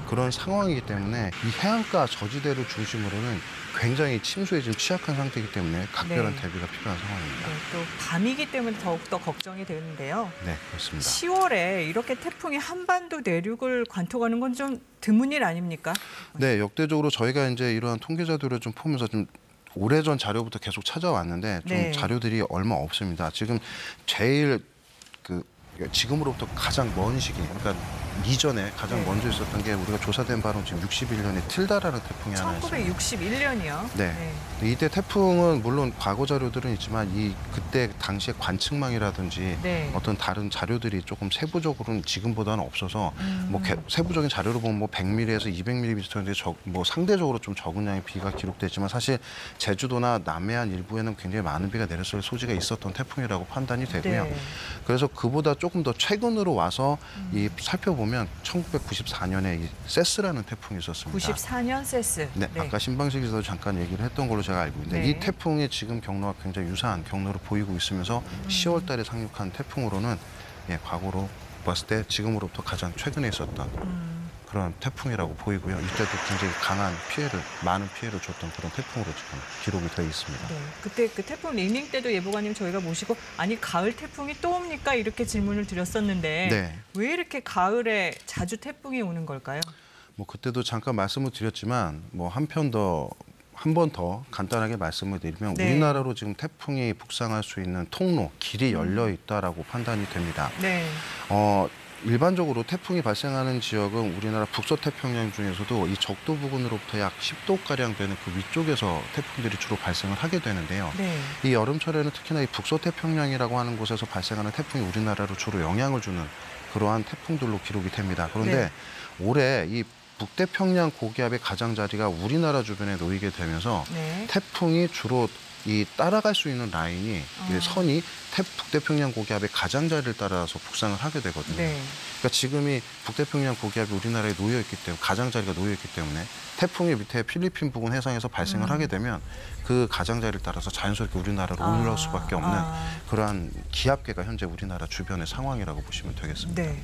그런 상황이기 때문에 이 해안가 저지대를 중심으로는 굉장히 침수에 지금 취약한 상태이기 때문에 각별한 네. 대비가 필요한 상황입니다. 네, 또 밤이기 때문에 더욱더 걱정이 되는데요. 네, 그렇습니다. 10월에 이렇게 태풍이 한반도 내륙을 관통하는 건 좀 드문 일 아닙니까? 네, 역대적으로 저희가 이제 이러한 통계 자료를 좀 보면서 좀 오래전 자료부터 계속 찾아왔는데 좀 네. 자료들이 얼마 없습니다. 지금 제일 지금으로부터 가장 먼 시기, 그러니까 이전에 가장 네. 먼저 있었던 게 우리가 조사된 바로 지금 61년에 틸다라는 태풍이 하나 있습니다. 1961년이요. 네. 이때 태풍은 물론 과거 자료들은 있지만 그때 당시에 관측망이라든지 네. 어떤 다른 자료들이 조금 세부적으로는 지금보다는 없어서 뭐 세부적인 자료로 보면 뭐 100mm에서 200mm 정도의 뭐 상대적으로 좀 적은 양의 비가 기록됐지만 사실 제주도나 남해안 일부에는 굉장히 많은 비가 내렸을 소지가 있었던 태풍이라고 판단이 되고요. 네. 그래서 그보다 조금 더 최근으로 와서 살펴보면 1994년에 이 세스라는 태풍이 있었습니다. 94년 세스. 네, 아까 신방식 기자도 잠깐 얘기를 했던 걸로 제가 알고 있는데 네. 이 태풍의 지금 경로와 굉장히 유사한 경로를 보이고 있으면서 10월 달에 상륙한 태풍으로는 과거로 봤을 때 지금으로부터 가장 최근에 있었던 그런 태풍이라고 보이고요. 이때도 굉장히 많은 피해를 줬던 그런 태풍으로 지금 기록이 되어 있습니다. 네, 그때 그 태풍 링링 때도 예보관님 저희가 모시고 아니 가을 태풍이 또 옵니까 이렇게 질문을 드렸었는데 네. 왜 이렇게 가을에 자주 태풍이 오는 걸까요? 뭐 그때도 잠깐 말씀을 드렸지만 뭐 한 번 더 간단하게 말씀을 드리면 네. 우리나라로 지금 태풍이 북상할 수 있는 통로, 길이 열려 있다라고 판단이 됩니다. 네. 일반적으로 태풍이 발생하는 지역은 우리나라 북서태평양 중에서도 이 적도 부근으로부터 약 10도가량 되는 그 위쪽에서 태풍들이 주로 발생을 하게 되는데요. 네. 이 여름철에는 특히나 이 북서태평양이라고 하는 곳에서 발생하는 태풍이 우리나라로 주로 영향을 주는 그러한 태풍들로 기록이 됩니다. 그런데 올해 이 북태평양 고기압의 가장자리가 우리나라 주변에 놓이게 되면서 태풍이 주로 따라갈 수 있는 라인이 선이 북태평양 고기압의 가장자리를 따라서 북상을 하게 되거든요. 네. 그러니까 지금이 북태평양 고기압이 우리나라에 놓여 있기 때문에 가장자리가 놓여 있기 때문에 태풍이 밑에 필리핀 부근 해상에서 발생을 하게 되면 그 가장자리를 따라서 자연스럽게 우리나라로 올라올 수밖에 없는 그러한 기압계가 현재 우리나라 주변의 상황이라고 보시면 되겠습니다. 네.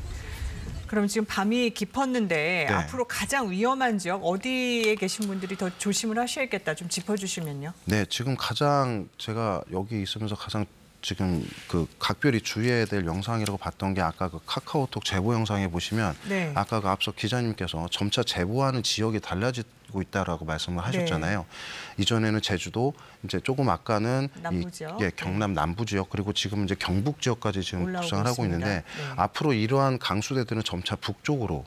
그럼 지금 밤이 깊었는데 네. 앞으로 가장 위험한 지역 어디에 계신 분들이 더 조심을 하셔야겠다 좀 짚어주시면요. 네, 지금 가장 제가 여기 있으면서 가장 지금 그 각별히 주의해야 될 영상이라고 봤던 게 아까 그 카카오톡 제보 영상에 보시면 네. 아까 그 앞서 기자님께서 점차 제보하는 지역이 달라지고 있다라고 말씀을 하셨잖아요. 네. 이전에는 제주도, 이제 조금 아까는 남부 지역. 예, 경남 남부 지역, 그리고 지금 이제 경북 지역까지 지금 올라오고 북상을 하고 있습니다. 있는데 네. 앞으로 이러한 강수대들은 점차 북쪽으로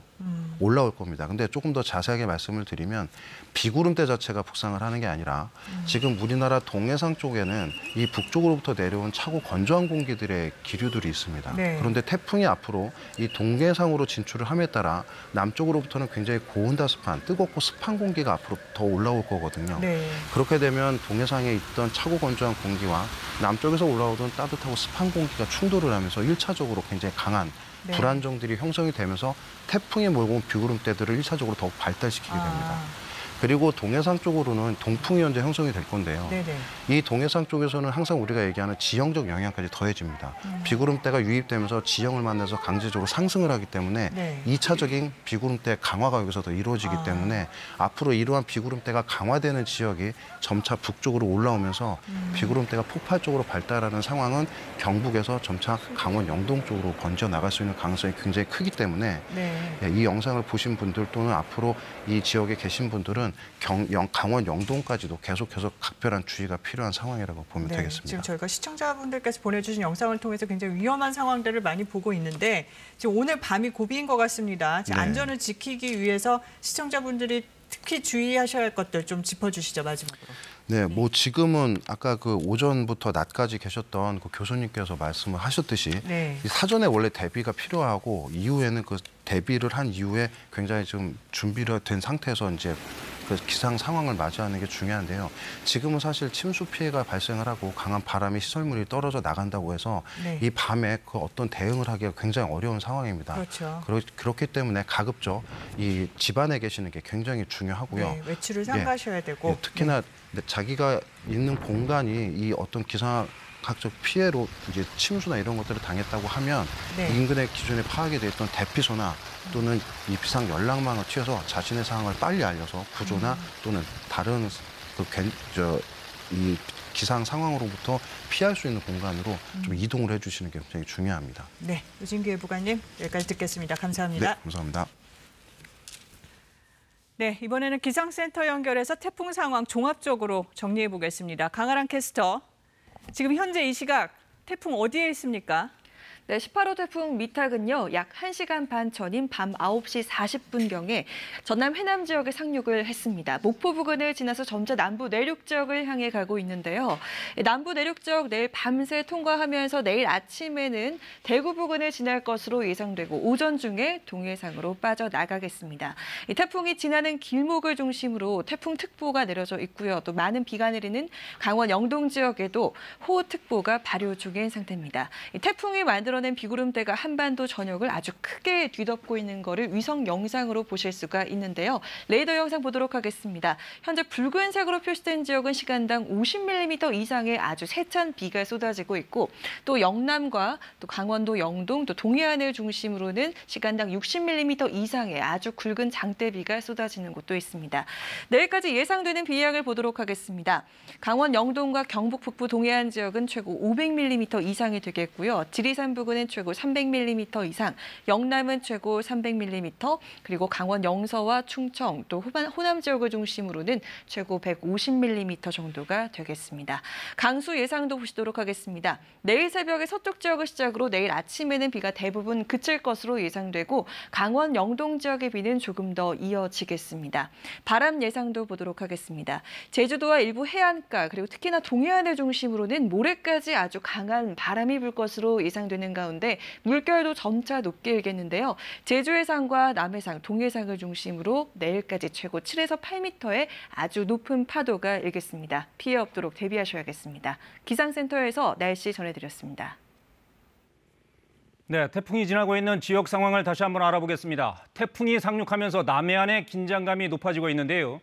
올라올 겁니다. 근데 조금 더 자세하게 말씀을 드리면 비구름대 자체가 북상을 하는 게 아니라 지금 우리나라 동해상 쪽에는 이 북쪽으로부터 내려온 차고 건조한 공기들의 기류들이 있습니다. 네. 그런데 태풍이 앞으로 이 동해상으로 진출을 함에 따라 남쪽으로부터는 굉장히 고온다습한 뜨겁고 습한 공기가 앞으로 더 올라올 거거든요. 네. 그렇게 되면 동해상에 있던 차고 건조한 공기와 남쪽에서 올라오던 따뜻하고 습한 공기가 충돌을 하면서 1차적으로 굉장히 강한 네. 불안정들이 형성이 되면서 태풍이 몰고 온 비구름대들을 1차적으로 더욱 발달시키게 됩니다. 그리고 동해상 쪽으로는 동풍이 현재 형성이 될 건데요. 네네. 이 동해상 쪽에서는 항상 우리가 얘기하는 지형적 영향까지 더해집니다. 비구름대가 유입되면서 지형을 만나서 강제적으로 상승을 하기 때문에 네. 2차적인 비구름대 강화가 여기서 더 이루어지기 때문에 앞으로 이러한 비구름대가 강화되는 지역이 점차 북쪽으로 올라오면서 비구름대가 폭발적으로 발달하는 상황은 경북에서 점차 강원 영동 쪽으로 번져 나갈 수 있는 가능성이 굉장히 크기 때문에 네. 이 영상을 보신 분들 또는 앞으로 이 지역에 계신 분들은 강원 영동까지도 계속해서 각별한 주의가 필요한 상황이라고 보면 네, 되겠습니다. 지금 저희가 시청자분들께서 보내주신 영상을 통해서 굉장히 위험한 상황들을 많이 보고 있는데 지금 오늘 밤이 고비인 것 같습니다. 지금 네. 안전을 지키기 위해서 시청자분들이 특히 주의하셔야 할 것들 좀 짚어주시죠, 마지막으로. 네, 뭐 지금은 아까 그 오전부터 낮까지 계셨던 그 교수님께서 말씀을 하셨듯이 네. 이 사전에 원래 대비가 필요하고 이후에는 그 대비를 한 이후에 굉장히 좀 준비가 된 상태에서 이제 그 기상 상황을 맞이하는 게 중요한데요. 지금은 사실 침수 피해가 발생을 하고 강한 바람이 시설물이 떨어져 나간다고 해서 네. 이 밤에 그 어떤 대응을 하기가 굉장히 어려운 상황입니다. 그렇죠. 그렇기 때문에 가급적 이 집안에 계시는 게 굉장히 중요하고요. 네, 외출을 삼가셔야 되고. 예, 특히나 자기가 있는 공간이 이 어떤 기상학적 피해로 이제 침수나 이런 것들을 당했다고 하면 네. 인근의 기존에 파악이 돼 있던 대피소나 또는 이 비상 연락망을 튀어서 자신의 상황을 빨리 알려서 구조나 또는 다른 이 기상 상황으로부터 피할 수 있는 공간으로 좀 이동을 해주시는 게 굉장히 중요합니다. 네, 유진규 예보관님 여기까지 듣겠습니다. 감사합니다. 네, 감사합니다. 네, 이번에는 기상센터 연결해서 태풍 상황 종합적으로 정리해 보겠습니다. 강아랑 캐스터, 지금 현재 이 시각 태풍 어디에 있습니까? 네, 18호 태풍 미탁은요, 약 1시간 반 전인 밤 9시 40분경에 전남 해남 지역에 상륙을 했습니다. 목포 부근을 지나서 점차 남부 내륙 지역을 향해 가고 있는데요. 남부 내륙 지역 내일 밤새 통과하면서 내일 아침에는 대구 부근을 지날 것으로 예상되고 오전 중에 동해상으로 빠져나가겠습니다. 이 태풍이 지나는 길목을 중심으로 태풍특보가 내려져 있고요. 또 많은 비가 내리는 강원 영동 지역에도 호우특보가 발효 중인 상태입니다. 이 태풍이 만들어낸 비구름대가 한반도 전역을 아주 크게 뒤덮고 있는 거를 위성 영상으로 보실 수가 있는데요. 레이더 영상 보도록 하겠습니다. 현재 붉은색으로 표시된 지역은 시간당 50mm 이상의 아주 세찬 비가 쏟아지고 있고 또 영남과 또 강원도 영동 또 동해안을 중심으로는 시간당 60mm 이상의 아주 굵은 장대비가 쏟아지는 곳도 있습니다. 내일까지 예상되는 비양을 보도록 하겠습니다. 강원 영동과 경북 북부 동해안 지역은 최고 500mm 이상이 되겠고요. 지리산 부근은 최고 300mm 이상, 영남은 최고 300mm, 그리고 강원 영서와 충청, 또 호남 지역을 중심으로는 최고 150mm 정도가 되겠습니다. 강수 예상도 보시도록 하겠습니다. 내일 새벽에 서쪽 지역을 시작으로 내일 아침에는 비가 대부분 그칠 것으로 예상되고 강원 영동 지역의 비는 조금 더 이어지겠습니다. 바람 예상도 보도록 하겠습니다. 제주도와 일부 해안가 그리고 특히나 동해안을 중심으로는 모레까지 아주 강한 바람이 불 것으로 예상되는 가운데 물결도 점차 높게 일겠는데요. 제주 해상과 남해상, 동해상을 중심으로 내일까지 최고 7에서 8m의 아주 높은 파도가 일겠습니다. 피해 없도록 대비하셔야겠습니다. 기상센터에서 날씨 전해드렸습니다. 네, 태풍이 지나고 있는 지역 상황을 다시 한번 알아보겠습니다. 태풍이 상륙하면서 남해안의 긴장감이 높아지고 있는데요.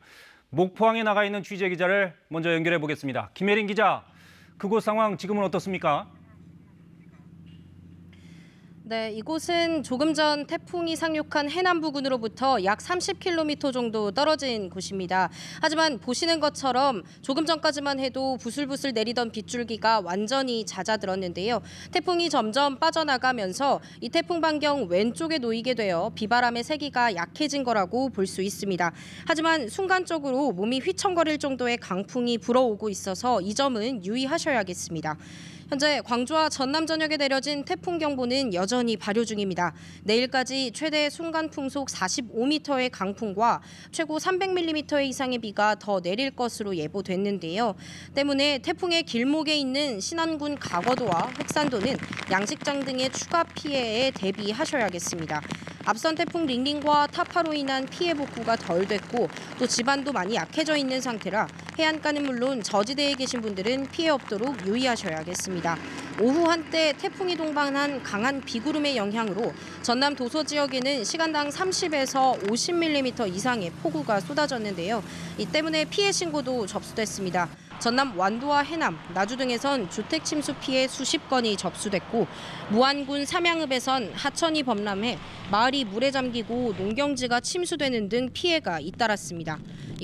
목포항에 나가 있는 취재 기자를 먼저 연결해 보겠습니다. 김혜린 기자, 그곳 상황 지금은 어떻습니까? 네, 이곳은 조금 전 태풍이 상륙한 해남 부근으로부터 약 30km 정도 떨어진 곳입니다. 하지만 보시는 것처럼 조금 전까지만 해도 부슬부슬 내리던 빗줄기가 완전히 잦아들었는데요. 태풍이 점점 빠져나가면서 이 태풍 반경 왼쪽에 놓이게 되어 비바람의 세기가 약해진 거라고 볼 수 있습니다. 하지만 순간적으로 몸이 휘청거릴 정도의 강풍이 불어오고 있어서 이 점은 유의하셔야겠습니다. 현재 광주와 전남 전역에 내려진 태풍 경보는 여전히 발효 중입니다. 내일까지 최대 순간 풍속 45m의 강풍과 최고 300mm 이상의 비가 더 내릴 것으로 예보됐는데요. 때문에 태풍의 길목에 있는 신안군 가거도와 흑산도는 양식장 등의 추가 피해에 대비하셔야겠습니다. 앞선 태풍 링링과 타파로 인한 피해 복구가 덜 됐고 또 지반도 많이 약해져 있는 상태라 해안가는 물론 저지대에 계신 분들은 피해 없도록 유의하셔야겠습니다. 오후 한때 태풍이 동반한 강한 비구름의 영향으로 전남 도서 지역에는 시간당 30에서 50mm 이상의 폭우가 쏟아졌는데요. 이 때문에 피해 신고도 접수됐습니다. 전남 완도와 해남, 나주 등에선 주택 침수 피해 수십 건이 접수됐고 무안군 삼양읍에선 하천이 범람해 마을이 물에 잠기고 농경지가 침수되는 등 피해가 잇따랐습니다.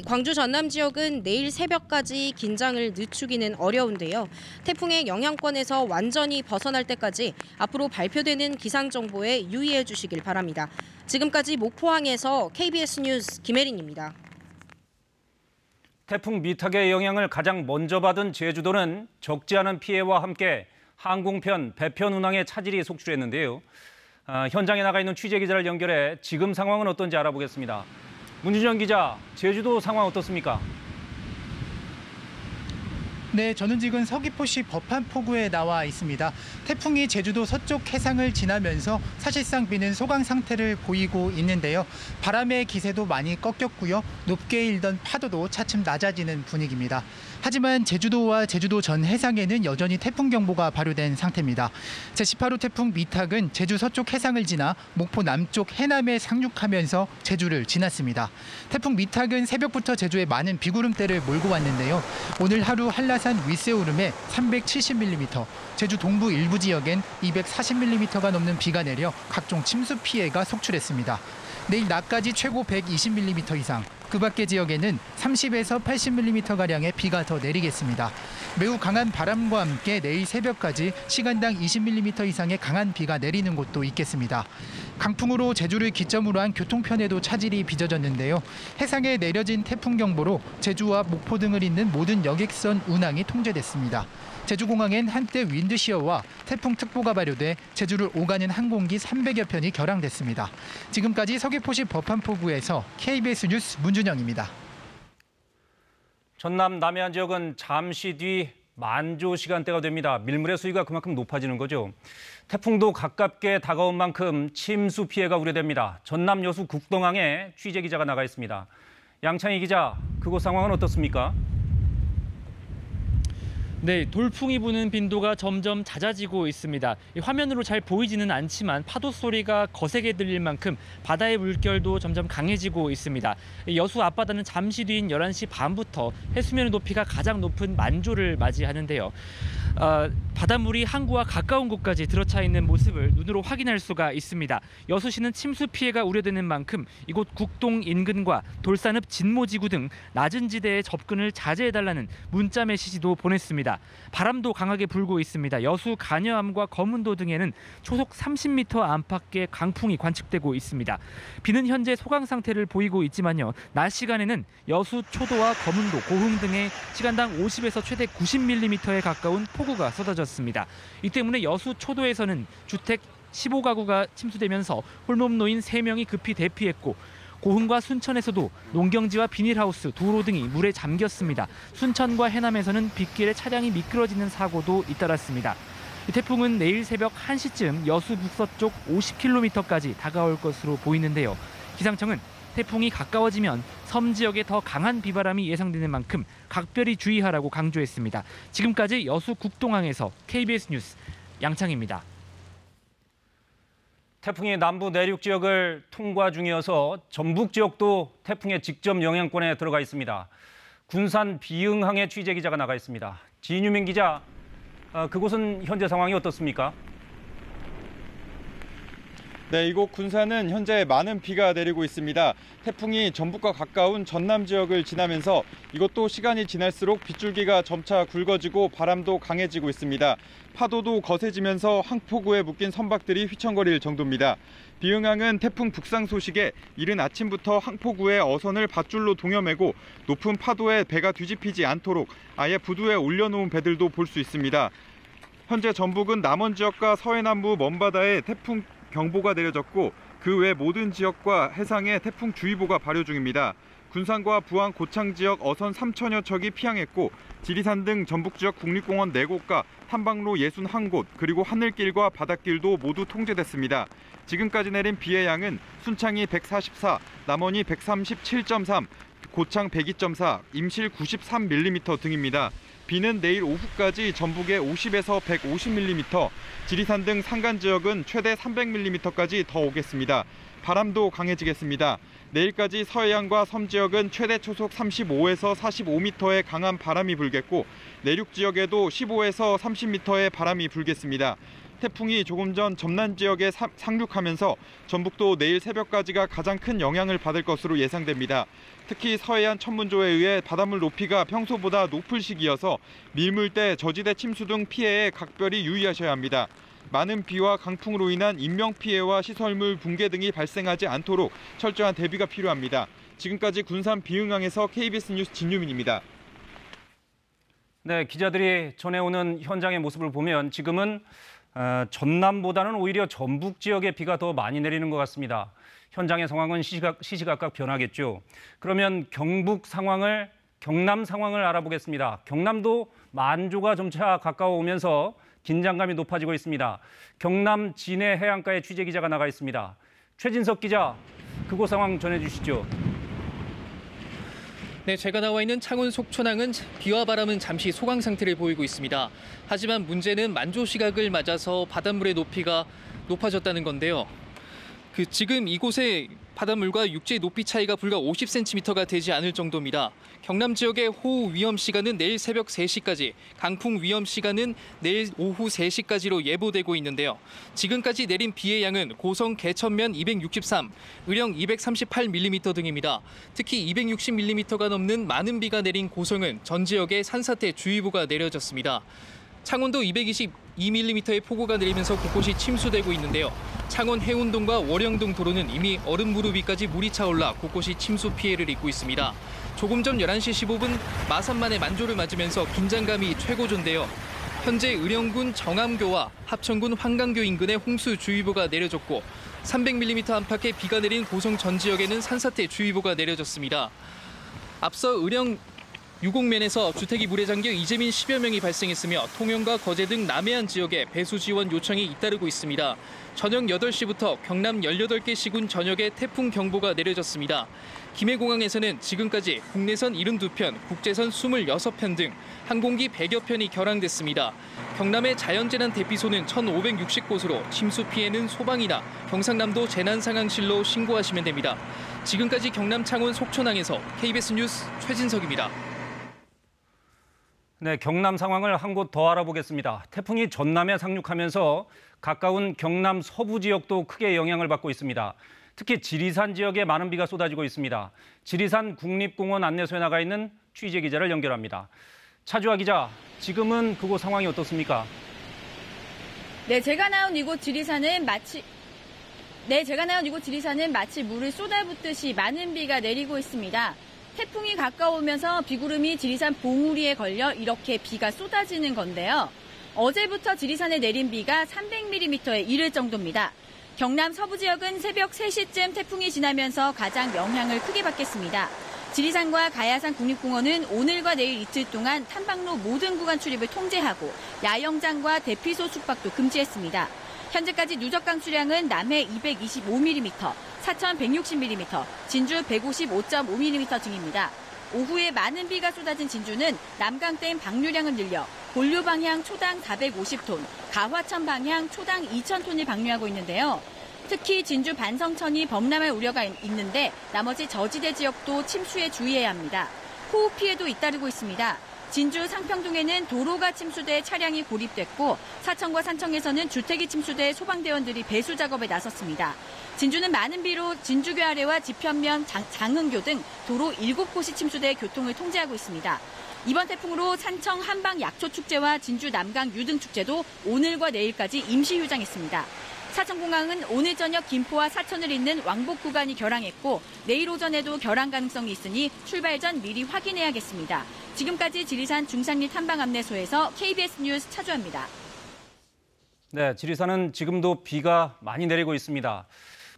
광주 전남 지역은 내일 새벽까지 긴장을 늦추기는 어려운데요. 태풍의 영향권에서 완전히 벗어날 때까지 앞으로 발표되는 기상정보에 유의해 주시길 바랍니다. 지금까지 목포항에서 KBS 뉴스 김혜린입니다. 태풍 미탁의 영향을 가장 먼저 받은 제주도는 적지 않은 피해와 함께 항공편, 배편 운항에 차질이 속출했는데요. 현장에 나가 있는 취재기자를 연결해 지금 상황은 어떤지 알아보겠습니다. 문준영 기자, 제주도 상황 어떻습니까? 네, 저는 지금 서귀포시 법한포구에 나와 있습니다. 태풍이 제주도 서쪽 해상을 지나면서 사실상 비는 소강 상태를 보이고 있는데요. 바람의 기세도 많이 꺾였고요. 높게 일던 파도도 차츰 낮아지는 분위기입니다. 하지만 제주도와 제주도 전 해상에는 여전히 태풍 경보가 발효된 상태입니다. 제18호 태풍 미탁은 제주 서쪽 해상을 지나 목포 남쪽 해남에 상륙하면서 제주를 지났습니다. 태풍 미탁은 새벽부터 제주에 많은 비구름대를 몰고 왔는데요. 오늘 하루 한라산 윗세오름에 370mm, 제주 동부 일부 지역엔 240mm가 넘는 비가 내려 각종 침수 피해가 속출했습니다. 내일 낮까지 최고 120mm 이상, 그 밖의 지역에는 30에서 80mm가량의 비가 더 내리겠습니다. 매우 강한 바람과 함께 내일 새벽까지 시간당 20mm 이상의 강한 비가 내리는 곳도 있겠습니다. 강풍으로 제주를 기점으로 한 교통편에도 차질이 빚어졌는데요. 해상에 내려진 태풍 경보로 제주와 목포 등을 잇는 모든 여객선 운항이 통제됐습니다. 제주공항엔 한때 윈드시어와 태풍특보가 발효돼 제주를 오가는 항공기 300여 편이 결항됐습니다. 지금까지 서귀포시 법한포구에서 KBS 뉴스 문준영입니다. 전남 남해안 지역은 잠시 뒤 만조 시간대가 됩니다. 밀물의 수위가 그만큼 높아지는 거죠. 태풍도 가깝게 다가온 만큼 침수 피해가 우려됩니다. 전남 여수 국동항에 취재기자가 나가 있습니다. 양창희 기자, 그곳 상황은 어떻습니까? 네, 돌풍이 부는 빈도가 점점 잦아지고 있습니다. 화면으로 잘 보이지는 않지만 파도 소리가 거세게 들릴 만큼 바다의 물결도 점점 강해지고 있습니다. 여수 앞바다는 잠시 뒤인 11시 반부터 해수면의 높이가 가장 높은 만조를 맞이하는데요. 바닷물이 항구와 가까운 곳까지 들어차 있는 모습을 눈으로 확인할 수가 있습니다. 여수시는 침수 피해가 우려되는 만큼 이곳 국동 인근과 돌산읍 진모지구 등 낮은 지대에 접근을 자제해달라는 문자 메시지도 보냈습니다. 바람도 강하게 불고 있습니다. 여수 간여암과 검은도 등에는 초속 30m 안팎의 강풍이 관측되고 있습니다. 비는 현재 소강 상태를 보이고 있지만요. 낮 시간에는 여수 초도와 검은도, 고흥 등에 시간당 50에서 최대 90mm에 가까운 폭우가 쏟아졌습니다. 이 때문에 여수 초도에서는 주택 15가구가 침수되면서 홀몸 노인 3명이 급히 대피했고 고흥과 순천에서도 농경지와 비닐하우스, 도로 등이 물에 잠겼습니다. 순천과 해남에서는 빗길에 차량이 미끄러지는 사고도 잇따랐습니다. 이 태풍은 내일 새벽 1시쯤 여수 북서쪽 50km까지 다가올 것으로 보이는데요. 기상청은 태풍이 가까워지면 섬 지역에 더 강한 비바람이 예상되는 만큼 각별히 주의하라고 강조했습니다. 지금까지 여수 국동항에서 KBS 뉴스 양창입니다. 태풍이 남부 내륙 지역을 통과 중이어서 전북 지역도 태풍의 직접 영향권에 들어가 있습니다. 군산 비흥항에 취재기자가 나가 있습니다. 진유민 기자, 그곳은 현재 상황이 어떻습니까? 네, 이곳 군산은 현재 많은 비가 내리고 있습니다. 태풍이 전북과 가까운 전남 지역을 지나면서 이것도 시간이 지날수록 빗줄기가 점차 굵어지고 바람도 강해지고 있습니다. 파도도 거세지면서 항포구에 묶인 선박들이 휘청거릴 정도입니다. 비응항은 태풍 북상 소식에 이른 아침부터 항포구에 어선을 밧줄로 동여매고 높은 파도에 배가 뒤집히지 않도록 아예 부두에 올려놓은 배들도 볼 수 있습니다. 현재 전북은 남원 지역과 서해남부 먼바다에 태풍 경보가 내려졌고 그 외 모든 지역과 해상에 태풍주의보가 발효 중입니다. 군산과 부안, 고창 지역 어선 3천여 척이 피항했고 지리산 등 전북 지역 국립공원 4곳과 탐방로 61곳 그리고 하늘길과 바닷길도 모두 통제됐습니다. 지금까지 내린 비의 양은 순창이 144, 남원이 137.3, 고창 102.4, 임실 93mm 등입니다. 비는 내일 오후까지 전북에 50에서 150mm, 지리산 등 산간 지역은 최대 300mm까지 더 오겠습니다. 바람도 강해지겠습니다. 내일까지 서해안과 섬 지역은 최대 초속 35에서 45m의 강한 바람이 불겠고 내륙 지역에도 15에서 30m의 바람이 불겠습니다. 태풍이 조금 전 전남 지역에 상륙하면서 전북도 내일 새벽까지가 가장 큰 영향을 받을 것으로 예상됩니다. 특히 서해안 천문조에 의해 바닷물 높이가 평소보다 높을 시기여서 밀물대, 저지대 침수 등 피해에 각별히 유의하셔야 합니다. 많은 비와 강풍으로 인한 인명피해와 시설물 붕괴 등이 발생하지 않도록 철저한 대비가 필요합니다. 지금까지 군산 비응항에서 KBS 뉴스 진유민입니다. 네, 기자들이 전해오는 현장의 모습을 보면 지금은 전남보다는 오히려 전북 지역에 비가 더 많이 내리는 것 같습니다. 현장의 상황은 시시각각 변하겠죠. 그러면 경남 상황을 알아보겠습니다. 경남도 만조가 점차 가까워오면서 긴장감이 높아지고 있습니다. 경남 진해 해안가에 취재기자가 나가 있습니다. 최진석 기자, 그곳 상황 전해주시죠. 네, 제가 나와 있는 창원 속초항은 비와 바람은 잠시 소강 상태를 보이고 있습니다. 하지만 문제는 만조 시각을 맞아서 바닷물의 높이가 높아졌다는 건데요. 지금 이곳의 바닷물과 육지의 높이 차이가 불과 50cm가 되지 않을 정도입니다. 경남 지역의 호우 위험 시간은 내일 새벽 3시까지, 강풍 위험 시간은 내일 오후 3시까지로 예보되고 있는데요. 지금까지 내린 비의 양은 고성 개천면 263, 의령 238mm 등입니다. 특히 260mm가 넘는 많은 비가 내린 고성은 전 지역에 산사태 주의보가 내려졌습니다. 창원도 222mm의 폭우가 내리면서 곳곳이 침수되고 있는데요. 창원 해운동과 월영동 도로는 이미 얼음 무릎 위까지 물이 차올라 곳곳이 침수 피해를 입고 있습니다. 조금 전 11시 15분 마산만의 만조를 맞으면서 긴장감이 최고조인데요. 현재 의령군 정암교와 합천군 환강교 인근에 홍수주의보가 내려졌고 300mm 안팎의 비가 내린 고성 전 지역에는 산사태 주의보가 내려졌습니다. 앞서 의령 유곡면에서 주택이 물에 잠겨 이재민 10여 명이 발생했으며 통영과 거제 등 남해안 지역에 배수 지원 요청이 잇따르고 있습니다. 저녁 8시부터 경남 18개 시군 전역에 태풍 경보가 내려졌습니다. 김해공항에서는 지금까지 국내선 72편, 국제선 26편 등 항공기 100여 편이 결항됐습니다. 경남의 자연재난 대피소는 1,560곳으로 침수 피해는 소방이나 경상남도 재난상황실로 신고하시면 됩니다. 지금까지 경남 창원 속초항에서 KBS 뉴스 최진석입니다. 네, 경남 상황을 한 곳 더 알아보겠습니다. 태풍이 전남에 상륙하면서 가까운 경남 서부 지역도 크게 영향을 받고 있습니다. 특히 지리산 지역에 많은 비가 쏟아지고 있습니다. 지리산 국립공원 안내소에 나가 있는 취재 기자를 연결합니다. 차주아 기자, 지금은 그곳 상황이 어떻습니까? 네, 제가 나온 이곳 지리산은 마치 물을 쏟아붓듯이 많은 비가 내리고 있습니다. 태풍이 가까우면서 비구름이 지리산 봉우리에 걸려 이렇게 비가 쏟아지는 건데요. 어제부터 지리산에 내린 비가 300mm에 이를 정도입니다. 경남 서부 지역은 새벽 3시쯤 태풍이 지나면서 가장 영향을 크게 받겠습니다. 지리산과 가야산 국립공원은 오늘과 내일 이틀 동안 탐방로 모든 구간 출입을 통제하고 야영장과 대피소 숙박도 금지했습니다. 현재까지 누적 강수량은 남해 225mm, 사천 160mm, 진주 155.5mm 등입니다. 오후에 많은 비가 쏟아진 진주는 남강댐 방류량을 늘려 본류 방향 초당 450톤, 가화천 방향 초당 2,000톤을 방류하고 있는데요. 특히 진주 반성천이 범람할 우려가 있는데 나머지 저지대 지역도 침수에 주의해야 합니다. 호우 피해도 잇따르고 있습니다. 진주 상평동에는 도로가 침수돼 차량이 고립됐고 사천과 산청에서는 주택이 침수돼 소방대원들이 배수 작업에 나섰습니다. 진주는 많은 비로 진주교 아래와 지편면 장흥교 등 도로 7곳이 침수돼 교통을 통제하고 있습니다. 이번 태풍으로 산청 한방 약초축제와 진주 남강 유등축제도 오늘과 내일까지 임시 휴장했습니다. 사천공항은 오늘 저녁 김포와 사천을 잇는 왕복 구간이 결항했고 내일 오전에도 결항 가능성이 있으니 출발 전 미리 확인해야겠습니다. 지금까지 지리산 중산리 탐방안내소에서 KBS 뉴스 차주합니다. 네, 지리산은 지금도 비가 많이 내리고 있습니다.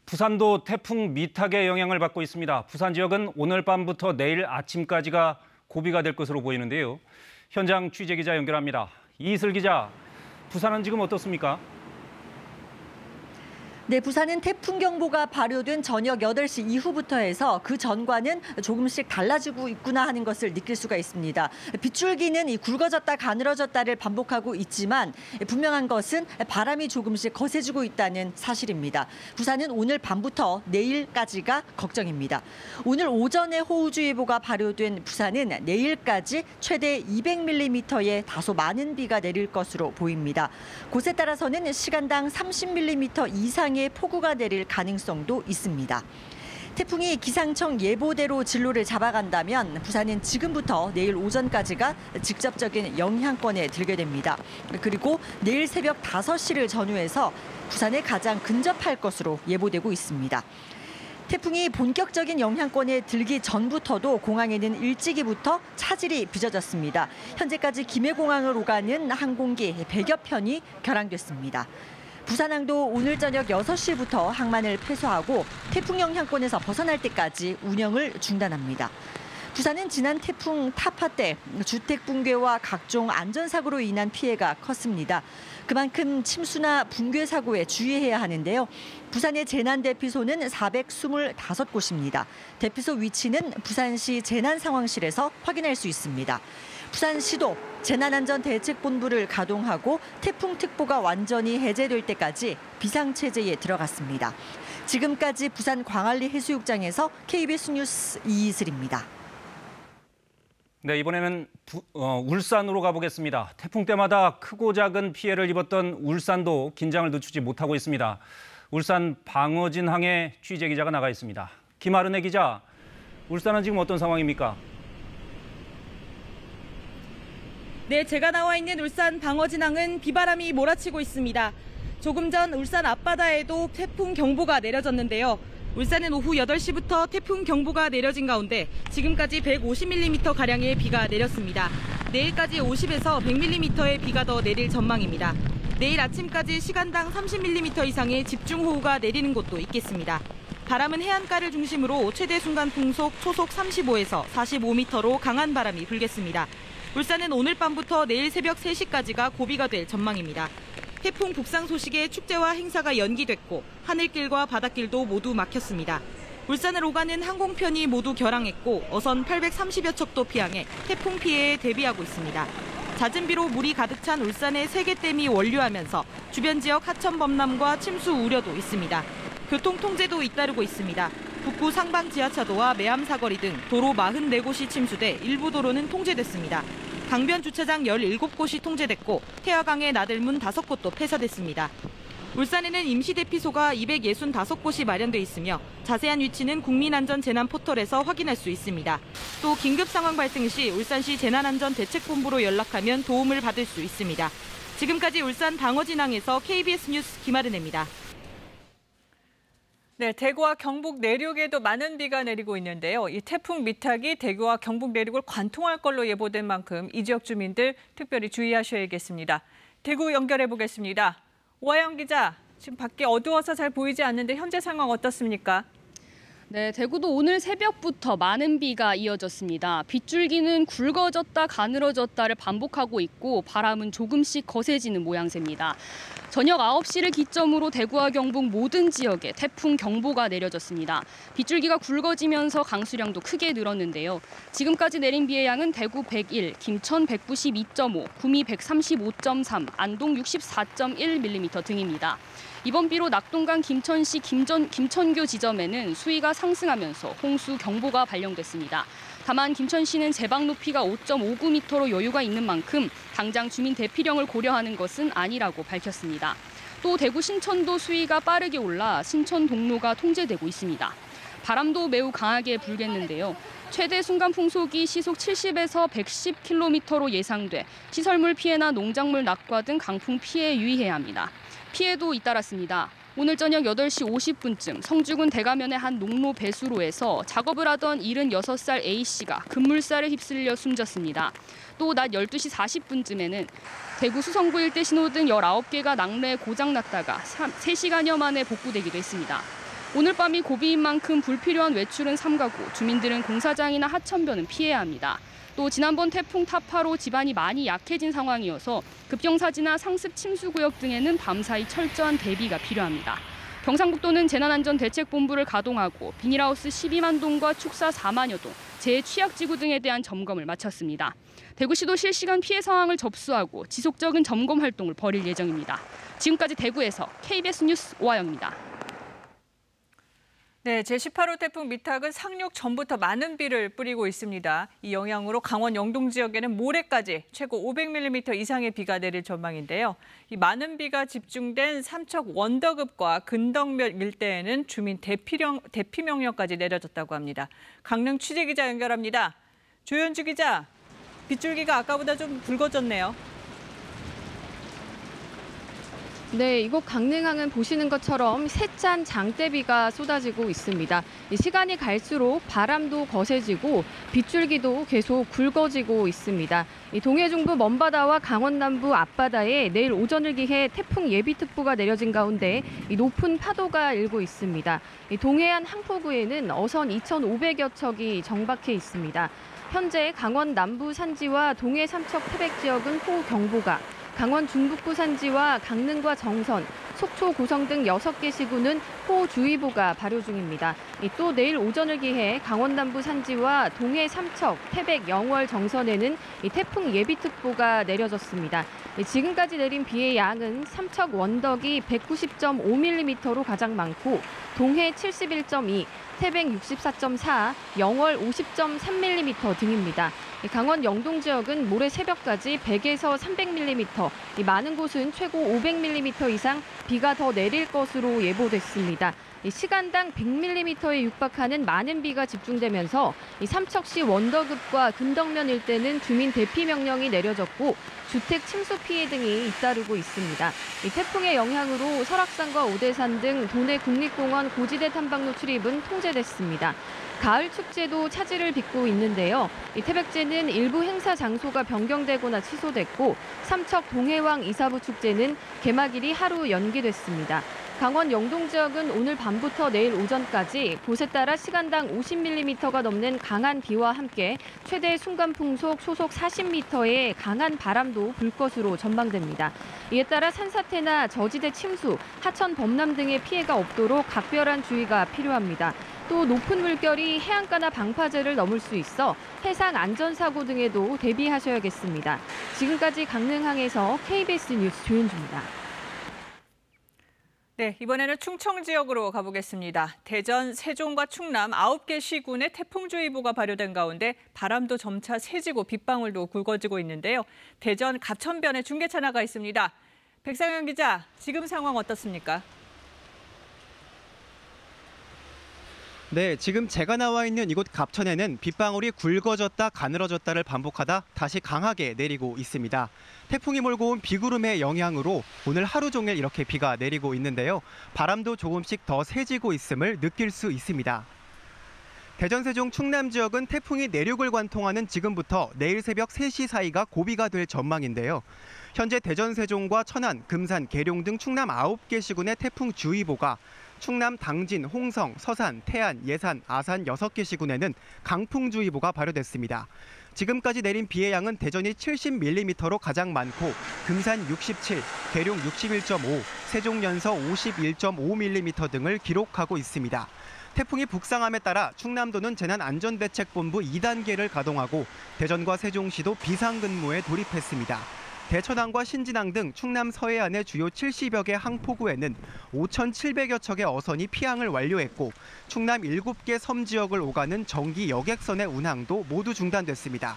부산도 태풍 미탁의 영향을 받고 있습니다. 부산 지역은 오늘 밤부터 내일 아침까지가 고비가 될 것으로 보이는데요. 현장 취재 기자 연결합니다. 이슬 기자, 부산은 지금 어떻습니까? 네, 부산은 태풍 경보가 발효된 저녁 8시 이후부터 해서 그 전과는 조금씩 달라지고 있구나 하는 것을 느낄 수가 있습니다. 빗줄기는 이 굵어졌다 가늘어졌다를 반복하고 있지만 분명한 것은 바람이 조금씩 거세지고 있다는 사실입니다. 부산은 오늘 밤부터 내일까지가 걱정입니다. 오늘 오전에 호우주의보가 발효된 부산은 내일까지 최대 200mm의 다소 많은 비가 내릴 것으로 보입니다. 곳에 따라서는 시간당 30mm 이상의 폭우가 내릴 가능성도 있습니다. 태풍이 기상청 예보대로 진로를 잡아간다면 부산은 지금부터 내일 오전까지가 직접적인 영향권에 들게 됩니다. 그리고 내일 새벽 5시를 전후해서 부산에 가장 근접할 것으로 예보되고 있습니다. 태풍이 본격적인 영향권에 들기 전부터도 공항에는 일찍이부터 차질이 빚어졌습니다. 현재까지 김해공항을 오가는 항공기 100여 편이 결항됐습니다. 부산항도 오늘 저녁 6시부터 항만을 폐소하고 태풍 영향권에서 벗어날 때까지 운영을 중단합니다. 부산은 지난 태풍 타파 때 주택 붕괴와 각종 안전사고로 인한 피해가 컸습니다. 그만큼 침수나 붕괴 사고에 주의해야 하는데요. 부산의 재난대피소는 425곳입니다. 대피소 위치는 부산시 재난상황실에서 확인할 수 있습니다. 부산시도 재난안전대책본부를 가동하고 태풍특보가 완전히 해제될 때까지 비상체제에 들어갔습니다. 지금까지 부산 광안리 해수욕장에서 KBS 뉴스 이이슬입니다. 네, 이번에는 울산으로 가보겠습니다. 태풍 때마다 크고 작은 피해를 입었던 울산도 긴장을 늦추지 못하고 있습니다. 울산 방어진항에 취재 기자가 나가 있습니다. 김아른의 기자, 울산은 지금 어떤 상황입니까? 네, 제가 나와 있는 울산 방어진항은 비바람이 몰아치고 있습니다. 조금 전 울산 앞바다에도 태풍 경보가 내려졌는데요. 울산은 오후 8시부터 태풍 경보가 내려진 가운데 지금까지 150mm가량의 비가 내렸습니다. 내일까지 50에서 100mm의 비가 더 내릴 전망입니다. 내일 아침까지 시간당 30mm 이상의 집중호우가 내리는 곳도 있겠습니다. 바람은 해안가를 중심으로 최대 순간 풍속 초속 35에서 45m로 강한 바람이 불겠습니다. 울산은 오늘 밤부터 내일 새벽 3시까지가 고비가 될 전망입니다. 태풍 북상 소식에 축제와 행사가 연기됐고 하늘길과 바닷길도 모두 막혔습니다. 울산을 오가는 항공편이 모두 결항했고 어선 830여 척도 피항해 태풍 피해에 대비하고 있습니다. 잦은 비로 물이 가득 찬 울산의 3개 댐이 원류하면서 주변 지역 하천 범람과 침수 우려도 있습니다. 교통 통제도 잇따르고 있습니다. 북구 상방 지하차도와 매암 사거리 등 도로 44곳이 침수돼 일부 도로는 통제됐습니다. 강변 주차장 17곳이 통제됐고 태화강의 나들문 5곳도 폐쇄됐습니다. 울산에는 임시대피소가 265곳이 마련돼 있으며 자세한 위치는 국민안전재난포털에서 확인할 수 있습니다. 또 긴급 상황 발생 시 울산시 재난안전대책본부로 연락하면 도움을 받을 수 있습니다. 지금까지 울산 방어진항에서 KBS 뉴스 김아른입니다. 네, 대구와 경북 내륙에도 많은 비가 내리고 있는데요. 이 태풍 미탁이 대구와 경북 내륙을 관통할 걸로 예보된 만큼 이 지역 주민들 특별히 주의하셔야겠습니다. 대구 연결해 보겠습니다. 오하영 기자, 지금 밖에 어두워서 잘 보이지 않는데 현재 상황 어떻습니까? 네, 대구도 오늘 새벽부터 많은 비가 이어졌습니다. 빗줄기는 굵어졌다 가늘어졌다를 반복하고 있고 바람은 조금씩 거세지는 모양새입니다. 저녁 9시를 기점으로 대구와 경북 모든 지역에 태풍 경보가 내려졌습니다. 빗줄기가 굵어지면서 강수량도 크게 늘었는데요. 지금까지 내린 비의 양은 대구 101, 김천 192.5, 구미 135.3, 안동 64.1mm 등입니다. 이번 비로 낙동강 김천시 김천교 지점에는 수위가 상승하면서 홍수 경보가 발령됐습니다. 다만 김천시는 제방 높이가 5.59m로 여유가 있는 만큼 당장 주민 대피령을 고려하는 것은 아니라고 밝혔습니다. 또 대구 신천도 수위가 빠르게 올라 신천 동로가 통제되고 있습니다. 바람도 매우 강하게 불겠는데요. 최대 순간 풍속이 시속 70에서 110km로 예상돼 시설물 피해나 농작물 낙과 등 강풍 피해에 유의해야 합니다. 피해도 잇따랐습니다. 오늘 저녁 8시 50분쯤 성주군 대가면의 한 농로 배수로에서 작업을 하던 76살 A씨가 급물살에 휩쓸려 숨졌습니다. 또 낮 12시 40분쯤에는 대구 수성구 일대 신호등 19개가 낙뢰에 고장났다가 3시간여 만에 복구되기도 했습니다. 오늘 밤이 고비인 만큼 불필요한 외출은 삼가고 주민들은 공사장이나 하천변은 피해야 합니다. 또 지난번 태풍 타파로 집안이 많이 약해진 상황이어서 급경사지나 상습 침수구역 등에는 밤사이 철저한 대비가 필요합니다. 경상북도는 재난안전대책본부를 가동하고 비닐하우스 12만 동과 축사 4만여 동, 재취약지구 등에 대한 점검을 마쳤습니다. 대구시도 실시간 피해 상황을 접수하고 지속적인 점검 활동을 벌일 예정입니다. 지금까지 대구에서 KBS 뉴스 오하영입니다. 네, 제18호 태풍 미탁은 상륙 전부터 많은 비를 뿌리고 있습니다. 이 영향으로 강원 영동 지역에는 모레까지 최고 500mm 이상의 비가 내릴 전망인데요. 이 많은 비가 집중된 삼척 원더급과 근덕면 일대에는 주민 대피 명령까지 내려졌다고 합니다. 강릉 취재기자 연결합니다. 조현주 기자, 빗줄기가 아까보다 좀 붉어졌네요. 네, 이곳 강릉항은 보시는 것처럼 세찬 장대비가 쏟아지고 있습니다. 시간이 갈수록 바람도 거세지고 빗줄기도 계속 굵어지고 있습니다. 동해 중부 먼바다와 강원 남부 앞바다에 내일 오전을 기해 태풍 예비특보가 내려진 가운데 높은 파도가 일고 있습니다. 동해안 항포구에는 어선 2,500여 척이 정박해 있습니다. 현재 강원 남부 산지와 동해 삼척 태백 지역은 호우경보가, 강원 중북부 산지와 강릉과 정선, 속초, 고성 등 6개 시군은 호우주의보가 발효 중입니다. 또 내일 오전을 기해 강원 남부 산지와 동해 삼척, 태백, 영월, 정선에는 태풍 예비특보가 내려졌습니다. 지금까지 내린 비의 양은 삼척 원덕이 190.5mm로 가장 많고 동해 71.2, 태백 64.4, 영월 50.3mm 등입니다. 강원 영동 지역은 모레 새벽까지 100에서 300mm, 많은 곳은 최고 500mm 이상 비가 더 내릴 것으로 예보됐습니다. 시간당 100mm에 육박하는 많은 비가 집중되면서 삼척시 원더급과 근덕면 일대는 주민 대피 명령이 내려졌고 주택 침수 피해 등이 잇따르고 있습니다. 태풍의 영향으로 설악산과 오대산 등 도내 국립공원 고지대 탐방로 출입은 통제됐습니다. 가을 축제도 차질을 빚고 있는데요. 태백제는 일부 행사 장소가 변경되거나 취소됐고 삼척 동해왕 이사부 축제는 개막일이 하루 연기됐습니다. 강원 영동 지역은 오늘 밤부터 내일 오전까지 곳에 따라 시간당 50mm가 넘는 강한 비와 함께 최대 순간풍속 소속 40m의 강한 바람도 불 것으로 전망됩니다. 이에 따라 산사태나 저지대 침수, 하천 범람 등의 피해가 없도록 각별한 주의가 필요합니다. 또 높은 물결이 해안가나 방파제를 넘을 수 있어 해상 안전사고 등에도 대비하셔야겠습니다. 지금까지 강릉항에서 KBS 뉴스 조윤주입니다. 네, 이번에는 충청 지역으로 가보겠습니다. 대전, 세종과 충남 9개 시군에 태풍주의보가 발효된 가운데 바람도 점차 세지고 빗방울도 굵어지고 있는데요. 대전 갑천변에 중계차 나가 있습니다. 백상현 기자, 지금 상황 어떻습니까? 네, 지금 제가 나와 있는 이곳 갑천에는 빗방울이 굵어졌다 가늘어졌다를 반복하다 다시 강하게 내리고 있습니다. 태풍이 몰고 온 비구름의 영향으로 오늘 하루 종일 이렇게 비가 내리고 있는데요. 바람도 조금씩 더 세지고 있음을 느낄 수 있습니다. 대전, 세종, 충남 지역은 태풍이 내륙을 관통하는 지금부터 내일 새벽 3시 사이가 고비가 될 전망인데요. 현재 대전, 세종과 천안, 금산, 계룡 등 충남 9개 시군의 태풍주의보가, 충남 당진, 홍성, 서산, 태안, 예산, 아산 6개 시군에는 강풍주의보가 발효됐습니다. 지금까지 내린 비의 양은 대전이 70mm로 가장 많고 금산 67, 계룡 61.5, 세종 연서 51.5mm 등을 기록하고 있습니다. 태풍이 북상함에 따라 충남도는 재난안전대책본부 2단계를 가동하고 대전과 세종시도 비상근무에 돌입했습니다. 대천항과 신진항 등 충남 서해안의 주요 70여 개 항포구에는 5,700여 척의 어선이 피항을 완료했고 충남 7개 섬 지역을 오가는 정기 여객선의 운항도 모두 중단됐습니다.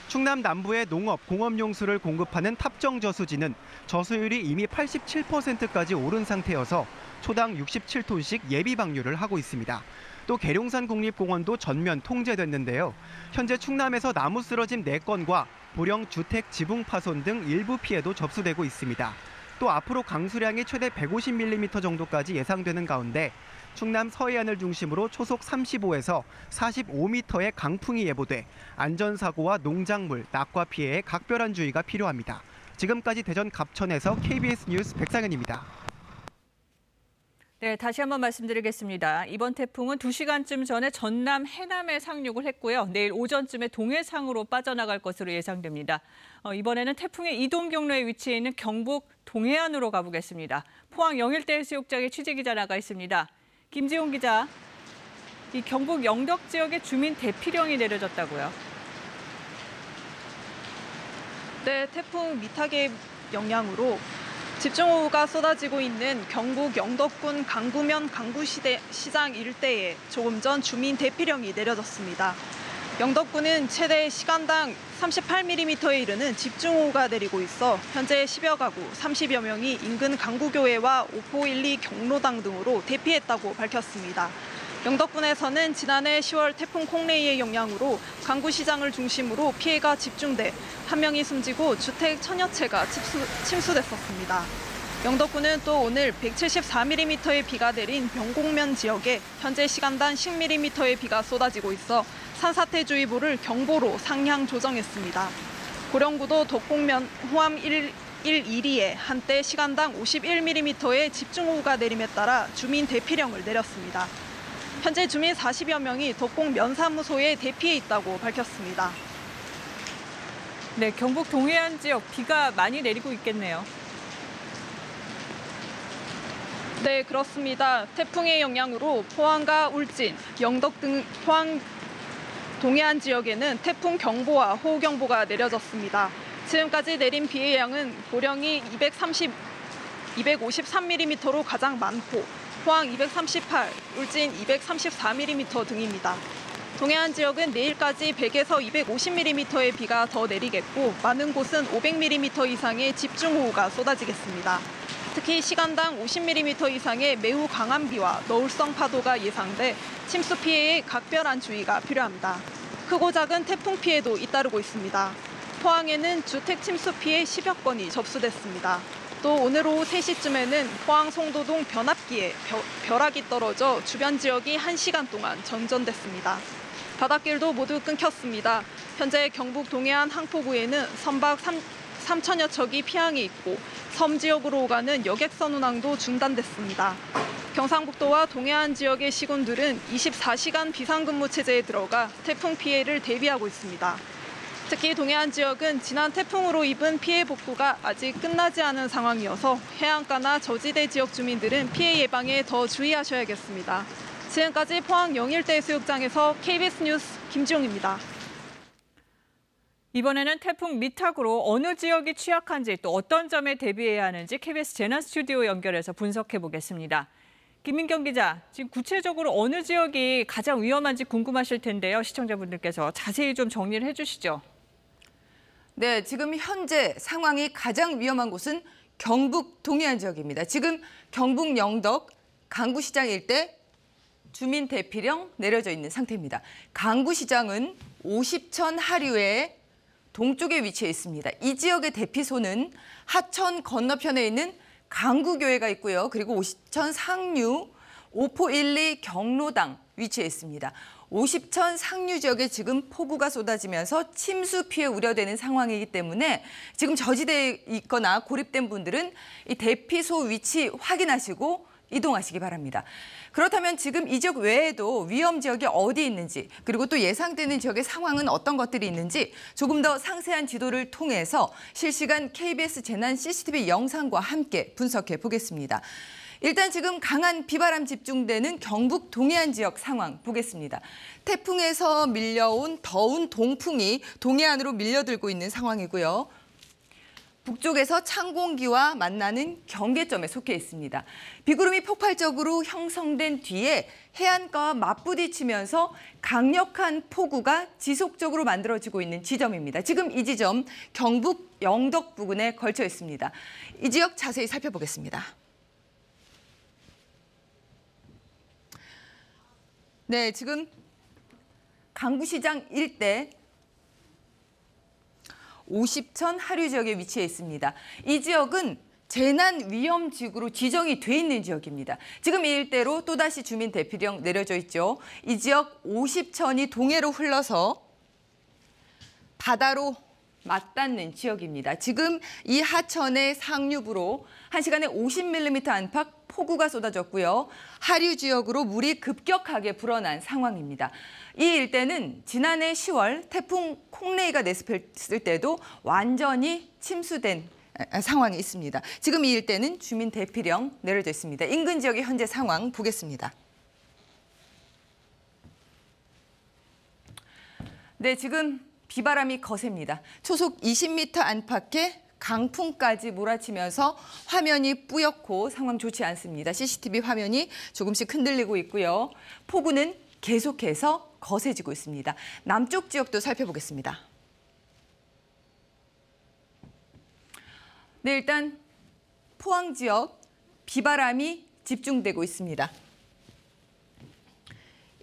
충남 남부의 농업, 공업용수를 공급하는 탑정저수지는 저수율이 이미 87%까지 오른 상태여서 초당 67톤씩 예비 방류를 하고 있습니다. 또 계룡산 국립공원도 전면 통제됐는데요. 현재 충남에서 나무 쓰러짐 4건과 보령 주택 지붕 파손 등 일부 피해도 접수되고 있습니다. 또 앞으로 강수량이 최대 150mm 정도까지 예상되는 가운데 충남 서해안을 중심으로 초속 35에서 45m의 강풍이 예보돼 안전사고와 농작물, 낙과 피해에 각별한 주의가 필요합니다. 지금까지 대전 갑천에서 KBS 뉴스 백상현입니다. 네, 다시 한번 말씀드리겠습니다. 이번 태풍은 2시간쯤 전에 전남 해남에 상륙을 했고요. 내일 오전쯤에 동해상으로 빠져나갈 것으로 예상됩니다. 이번에는 태풍의 이동 경로에 위치해 있는 경북 동해안으로 가보겠습니다. 포항 영일대 해수욕장에 취재기자 나가 있습니다. 김지용 기자, 이 경북 영덕 지역에 주민 대피령이 내려졌다고요? 네, 태풍 미탁의 영향으로 집중호우가 쏟아지고 있는 경북 영덕군 강구면 강구시장 일대에 조금 전 주민 대피령이 내려졌습니다. 영덕군은 최대 시간당 38mm에 이르는 집중호우가 내리고 있어 현재 10여 가구 30여 명이 인근 강구교회와 오포1, 2 경로당 등으로 대피했다고 밝혔습니다. 영덕군에서는 지난해 10월 태풍 콩레이의 영향으로 강구시장을 중심으로 피해가 집중돼 1명이 숨지고 주택 천여 채가 침수됐었습니다. 영덕군은 또 오늘 174mm의 비가 내린 병곡면 지역에 현재 시간당 10mm의 비가 쏟아지고 있어 산사태주의보를 경보로 상향 조정했습니다. 고령구도 덕곡면 호암 112에 한때 시간당 51mm의 집중호우가 내림에 따라 주민 대피령을 내렸습니다. 현재 주민 40여 명이 덕곡 면사무소에 대피해 있다고 밝혔습니다. 네, 경북 동해안 지역 비가 많이 내리고 있겠네요. 네, 그렇습니다. 태풍의 영향으로 포항과 울진, 영덕 등 포항 동해안 지역에는 태풍 경보와 호우 경보가 내려졌습니다. 지금까지 내린 비의 양은 보령이 253mm로 가장 많고 포항 238, 울진 234mm 등입니다. 동해안 지역은 내일까지 100에서 250mm의 비가 더 내리겠고 많은 곳은 500mm 이상의 집중호우가 쏟아지겠습니다. 특히 시간당 50mm 이상의 매우 강한 비와 너울성 파도가 예상돼 침수 피해에 각별한 주의가 필요합니다. 크고 작은 태풍 피해도 잇따르고 있습니다. 포항에는 주택 침수 피해 10여 건이 접수됐습니다. 또 오늘 오후 3시쯤에는 포항 송도동 변압기에 벼락이 떨어져 주변 지역이 1시간 동안 정전됐습니다. 바닷길도 모두 끊겼습니다. 현재 경북 동해안 항포구에는 선박 3천여 척이 피항에 있고 섬 지역으로 오가는 여객선 운항도 중단됐습니다. 경상북도와 동해안 지역의 시군들은 24시간 비상근무 체제에 들어가 태풍 피해를 대비하고 있습니다. 특히 동해안 지역은 지난 태풍으로 입은 피해 복구가 아직 끝나지 않은 상황이어서 해안가나 저지대 지역 주민들은 피해 예방에 더 주의하셔야겠습니다. 지금까지 포항 영일대 해수욕장에서 KBS 뉴스 김지용입니다. 이번에는 태풍 미탁으로 어느 지역이 취약한지 또 어떤 점에 대비해야 하는지 KBS 재난 스튜디오 연결해서 분석해 보겠습니다. 김민경 기자, 지금 구체적으로 어느 지역이 가장 위험한지 궁금하실 텐데요. 시청자분들께서 자세히 좀 정리를 해주시죠. 네, 지금 현재 상황이 가장 위험한 곳은 경북 동해안 지역입니다. 지금 경북 영덕 강구시장 일대 주민 대피령 내려져 있는 상태입니다. 강구시장은 50천 하류의 동쪽에 위치해 있습니다. 이 지역의 대피소는 하천 건너편에 있는 강구교회가 있고요. 그리고 50천 상류 오포1, 2 경로당 위치해 있습니다. 50천 상류 지역에 지금 폭우가 쏟아지면서 침수 피해 우려되는 상황이기 때문에 지금 저지대에 있거나 고립된 분들은 이 대피소 위치 확인하시고 이동하시기 바랍니다. 그렇다면 지금 이 지역 외에도 위험 지역이 어디 있는지 그리고 또 예상되는 지역의 상황은 어떤 것들이 있는지 조금 더 상세한 지도를 통해서 실시간 KBS 재난 CCTV 영상과 함께 분석해 보겠습니다. 일단 지금 강한 비바람 집중되는 경북 동해안 지역 상황 보겠습니다. 태풍에서 밀려온 더운 동풍이 동해안으로 밀려들고 있는 상황이고요. 북쪽에서 찬 공기와 만나는 경계점에 속해 있습니다. 비구름이 폭발적으로 형성된 뒤에 해안가와 맞부딪히면서 강력한 폭우가 지속적으로 만들어지고 있는 지점입니다. 지금 이 지점 경북 영덕 부근에 걸쳐 있습니다. 이 지역 자세히 살펴보겠습니다. 네, 지금 강구시장 일대 50천 하류 지역에 위치해 있습니다. 이 지역은 재난 위험 지구로 지정이 돼 있는 지역입니다. 지금 이 일대로 또다시 주민 대피령 내려져 있죠. 이 지역 50천이 동해로 흘러서 바다로 맞닿는 지역입니다. 지금 이 하천의 상류부로 1시간에 50mm 안팎 폭우가 쏟아졌고요. 하류 지역으로 물이 급격하게 불어난 상황입니다. 이 일대는 지난해 10월 태풍 콩레이가 내습했을 때도 완전히 침수된 상황이 있습니다. 지금 이 일대는 주민 대피령 내려져 있습니다. 인근 지역의 현재 상황 보겠습니다. 네, 지금 비바람이 거셉니다. 초속 20m 안팎의 강풍까지 몰아치면서 화면이 뿌옇고 상황 좋지 않습니다. CCTV 화면이 조금씩 흔들리고 있고요. 폭우는 계속해서 거세지고 있습니다. 남쪽 지역도 살펴보겠습니다. 네, 일단 포항 지역 비바람이 집중되고 있습니다.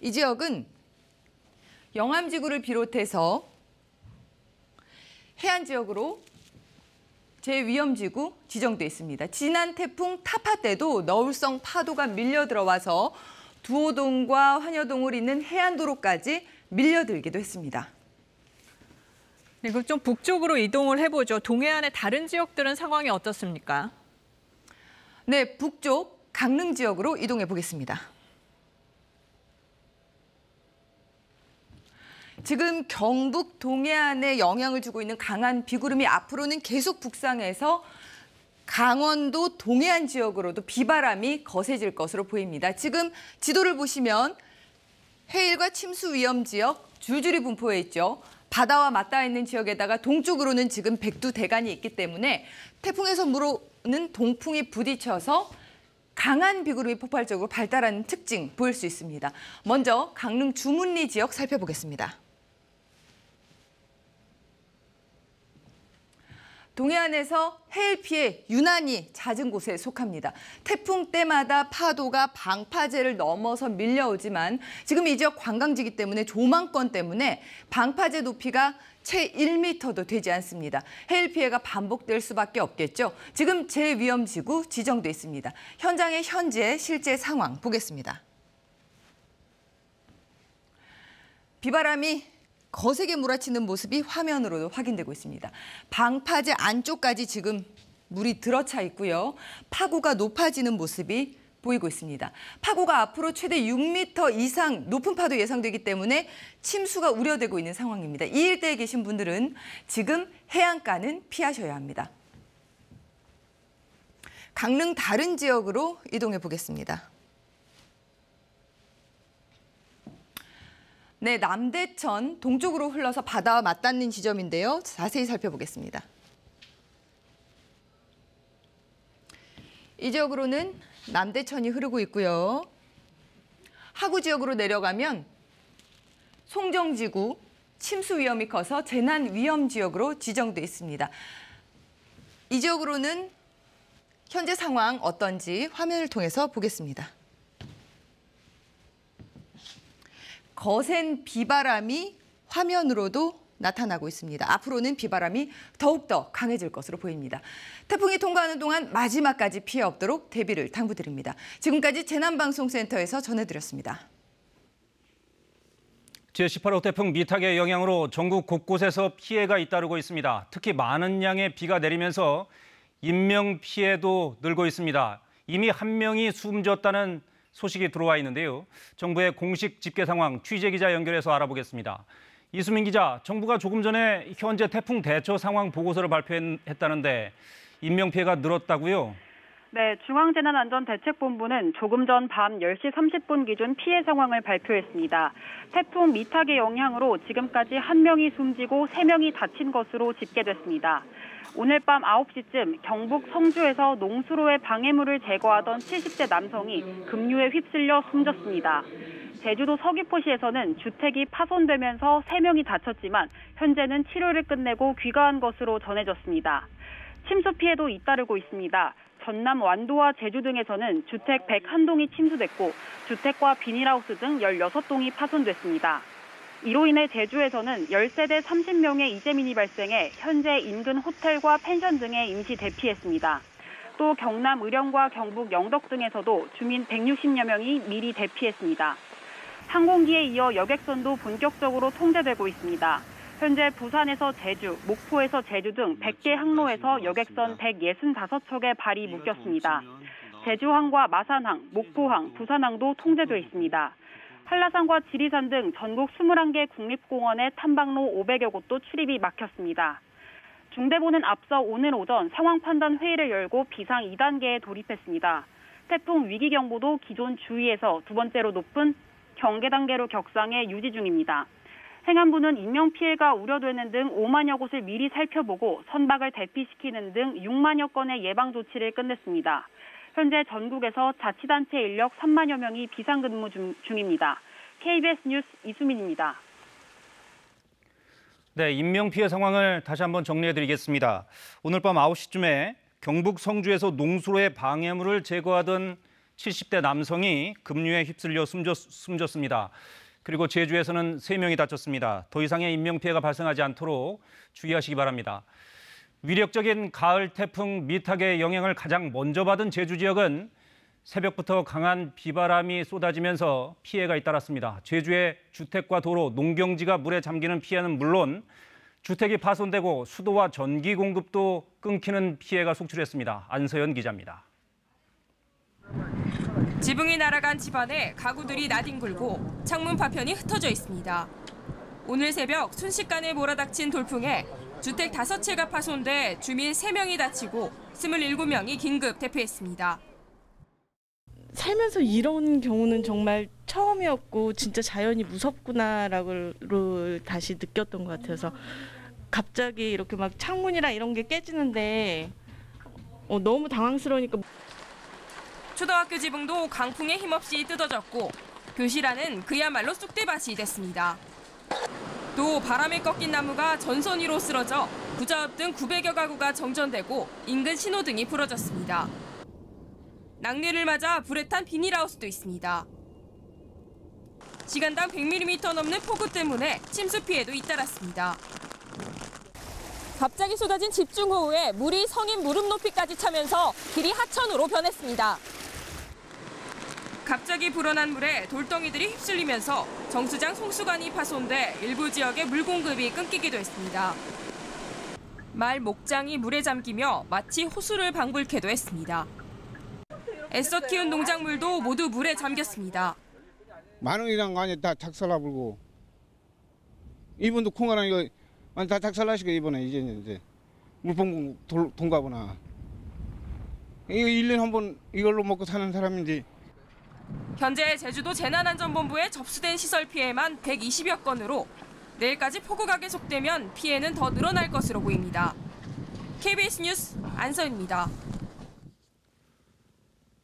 이 지역은 영암지구를 비롯해서 해안 지역으로 제위험지구 지정돼 있습니다. 지난 태풍 타파 때도 너울성 파도가 밀려 들어와서 두호동과 환여동을 잇는 해안도로까지 밀려들기도 했습니다. 네, 그럼 좀 북쪽으로 이동을 해보죠. 동해안의 다른 지역들은 상황이 어떻습니까? 네, 북쪽 강릉 지역으로 이동해 보겠습니다. 지금 경북 동해안에 영향을 주고 있는 강한 비구름이 앞으로는 계속 북상해서 강원도 동해안 지역으로도 비바람이 거세질 것으로 보입니다. 지금 지도를 보시면 해일과 침수 위험 지역 줄줄이 분포해 있죠. 바다와 맞닿아 있는 지역에다가 동쪽으로는 지금 백두대간이 있기 때문에 태풍에서 불어오는 동풍이 부딪혀서 강한 비구름이 폭발적으로 발달하는 특징 보일 수 있습니다. 먼저 강릉 주문리 지역 살펴보겠습니다. 동해안에서 해일 피해 유난히 잦은 곳에 속합니다. 태풍 때마다 파도가 방파제를 넘어서 밀려오지만 지금 이 지역 관광지이기 때문에 조망권 때문에 방파제 높이가 채 1m도 되지 않습니다. 해일 피해가 반복될 수밖에 없겠죠. 지금 제위험지구 지정돼 있습니다. 현장의 현재 실제 상황 보겠습니다. 비바람이 거세게 몰아치는 모습이 화면으로도 확인되고 있습니다. 방파제 안쪽까지 지금 물이 들어차 있고요. 파고가 높아지는 모습이 보이고 있습니다. 파고가 앞으로 최대 6m 이상 높은 파도 예상되기 때문에 침수가 우려되고 있는 상황입니다. 이 일대에 계신 분들은 지금 해안가는 피하셔야 합니다. 강릉 다른 지역으로 이동해 보겠습니다. 네, 남대천 동쪽으로 흘러서 바다와 맞닿는 지점인데요. 자세히 살펴보겠습니다. 이 지역으로는 남대천이 흐르고 있고요. 하구 지역으로 내려가면 송정지구 침수 위험이 커서 재난 위험 지역으로 지정돼 있습니다. 이 지역으로는 현재 상황 어떤지 화면을 통해서 보겠습니다. 거센 비바람이 화면으로도 나타나고 있습니다. 앞으로는 비바람이 더욱더 강해질 것으로 보입니다. 태풍이 통과하는 동안 마지막까지 피해 없도록 대비를 당부드립니다. 지금까지 재난방송센터에서 전해드렸습니다. 제18호 태풍 미탁의 영향으로 전국 곳곳에서 피해가 잇따르고 있습니다. 특히 많은 양의 비가 내리면서 인명피해도 늘고 있습니다. 이미 한 명이 숨졌다는 소식이 들어와 있는데요. 정부의 공식 집계 상황 취재기자 연결해서 알아보겠습니다. 이수민 기자, 정부가 조금 전에 현재 태풍 대처 상황 보고서를 발표했다는데 인명피해가 늘었다고요? 네, 중앙재난안전대책본부는 조금 전 밤 10시 30분 기준 피해 상황을 발표했습니다. 태풍 미탁의 영향으로 지금까지 1명이 숨지고 3명이 다친 것으로 집계됐습니다. 오늘 밤 9시쯤 경북 성주에서 농수로의 방해물을 제거하던 70대 남성이 급류에 휩쓸려 숨졌습니다. 제주도 서귀포시에서는 주택이 파손되면서 3명이 다쳤지만 현재는 치료를 끝내고 귀가한 것으로 전해졌습니다. 침수 피해도 잇따르고 있습니다. 전남 완도와 제주 등에서는 주택 101동이 침수됐고 주택과 비닐하우스 등 16동이 파손됐습니다. 이로 인해 제주에서는 10세대 30명의 이재민이 발생해 현재 인근 호텔과 펜션 등에 임시 대피했습니다. 또 경남 의령과 경북 영덕 등에서도 주민 160여 명이 미리 대피했습니다. 항공기에 이어 여객선도 본격적으로 통제되고 있습니다. 현재 부산에서 제주, 목포에서 제주 등 100개 항로에서 여객선 165척의 발이 묶였습니다. 제주항과 마산항, 목포항, 부산항도 통제돼 있습니다. 한라산과 지리산 등 전국 21개 국립공원의 탐방로 500여 곳도 출입이 막혔습니다. 중대본은 앞서 오늘 오전 상황 판단 회의를 열고 비상 2단계에 돌입했습니다. 태풍 위기경보도 기존 주의에서 두 번째로 높은 경계 단계로 격상해 유지 중입니다. 행안부는 인명피해가 우려되는 등 5만여 곳을 미리 살펴보고 선박을 대피시키는 등 6만여 건의 예방 조치를 끝냈습니다. 현재 전국에서 자치단체 인력 3만여 명이 비상근무 중입니다. KBS 뉴스 이수민입니다. 네, 인명피해 상황을 다시 한번 정리해드리겠습니다. 오늘 밤 9시쯤에 경북 성주에서 농수로의 방해물을 제거하던 70대 남성이 급류에 휩쓸려 숨졌습니다. 그리고 제주에서는 3명이 다쳤습니다. 더 이상의 인명피해가 발생하지 않도록 주의하시기 바랍니다. 위력적인 가을 태풍 미탁의 영향을 가장 먼저 받은 제주 지역은 새벽부터 강한 비바람이 쏟아지면서 피해가 잇따랐습니다. 제주의 주택과 도로, 농경지가 물에 잠기는 피해는 물론 주택이 파손되고 수도와 전기 공급도 끊기는 피해가 속출했습니다. 안서연 기자입니다. 지붕이 날아간 집안에 가구들이 나뒹굴고 창문 파편이 흩어져 있습니다. 오늘 새벽 순식간에 몰아닥친 돌풍에 주택 5채가 파손돼 주민 3명이 다치고 27명이 긴급 대피했습니다. 살면서 이런 경우는 정말 처음이었고 진짜 자연이 무섭구나라고 다시 느꼈던 것 같아서 갑자기 이렇게 막 창문이랑 이런 게 깨지는데 너무 당황스러우니까. 초등학교 지붕도 강풍에 힘없이 뜯어졌고 교실 안은 그야말로 쑥대밭이 됐습니다. 또 바람에 꺾인 나무가 전선 위로 쓰러져 부자업 등 900여 가구가 정전되고 인근 신호등이 부러졌습니다. 낙뢰를 맞아 불에 탄 비닐하우스도 있습니다. 시간당 100mm 넘는 폭우 때문에 침수 피해도 잇따랐습니다. 갑자기 쏟아진 집중호우에 물이 성인 무릎 높이까지 차면서 길이 하천으로 변했습니다. 갑자기 불어난 물에 돌덩이들이 휩쓸리면서 정수장 송수관이 파손돼 일부 지역의 물 공급이 끊기기도 했습니다. 말 목장이 물에 잠기며 마치 호수를 방불케도 했습니다. 애써 키운 농작물도 모두 물에 잠겼습니다. 마늘이랑 많이 다 작살나불고 이분도 콩이랑 이거 많이 다 작살나시고 이번에 이제 물봉 동가구나. 이거 1년에 한 번 이걸로 먹고 사는 사람인지. 현재 제주도 재난안전본부에 접수된 시설 피해만 120여 건으로 내일까지 폭우가 계속되면 피해는 더 늘어날 것으로 보입니다. KBS 뉴스 안서입니다.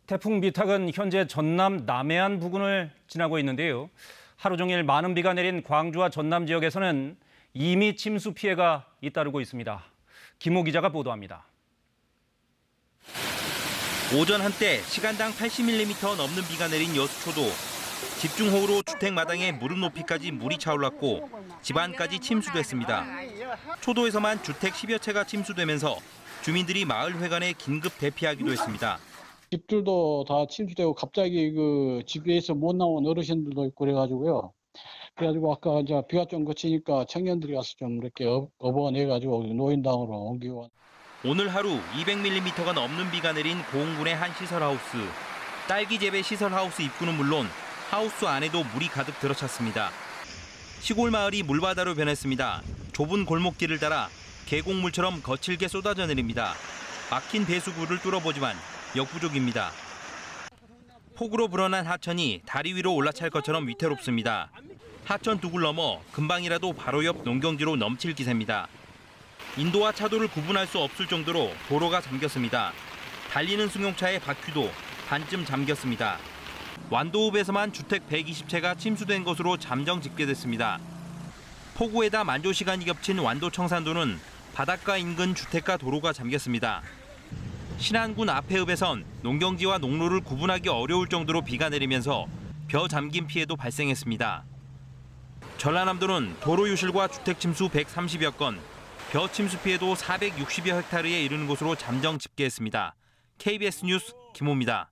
태풍 미탁은 현재 전남 남해안 부근을 지나고 있는데요. 하루 종일 많은 비가 내린 광주와 전남 지역에서는 이미 침수 피해가 잇따르고 있습니다. 김호 기자가 보도합니다. 오전 한때 시간당 80mm 넘는 비가 내린 여수초도 집중호우로 주택 마당에 무릎 높이까지 물이 차올랐고 집안까지 침수됐습니다. 초도에서만 주택 10여 채가 침수되면서 주민들이 마을 회관에 긴급 대피하기도 했습니다. 집들도 다 침수되고 갑자기 그 집에서 못 나온 어르신들도 있고 그래가지고요. 그래가지고 아까 이제 비가 좀 그치니까 청년들이 가서 좀 이렇게 업어내가지고 노인당으로 옮기고. 오늘 하루 200mm가 넘는 비가 내린 고흥군의 한 시설하우스. 딸기 재배 시설하우스 입구는 물론 하우스 안에도 물이 가득 들어찼습니다. 시골 마을이 물바다로 변했습니다. 좁은 골목길을 따라 계곡물처럼 거칠게 쏟아져 내립니다. 막힌 배수구를 뚫어보지만 역부족입니다. 폭우로 불어난 하천이 다리 위로 올라찰 것처럼 위태롭습니다. 하천 둑을 넘어 금방이라도 바로 옆 농경지로 넘칠 기세입니다. 인도와 차도를 구분할 수 없을 정도로 도로가 잠겼습니다. 달리는 승용차의 바퀴도 반쯤 잠겼습니다. 완도읍에서만 주택 120채가 침수된 것으로 잠정 집계됐습니다. 폭우에다 만조 시간이 겹친 완도 청산도는 바닷가 인근 주택가 도로가 잠겼습니다. 신안군 아패읍에선 농경지와 농로를 구분하기 어려울 정도로 비가 내리면서 벼 잠김 피해도 발생했습니다. 전라남도는 도로 유실과 주택 침수 130여 건, 벼 침수 피해도 460여 헥타르에 이르는 곳으로 잠정 집계했습니다. KBS 뉴스 김호입니다.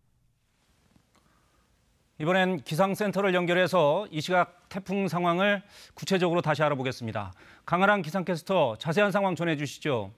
이번엔 기상센터를 연결해서 이 시각 태풍 상황을 구체적으로 다시 알아보겠습니다. 강아랑 기상캐스터 자세한 상황 전해주시죠.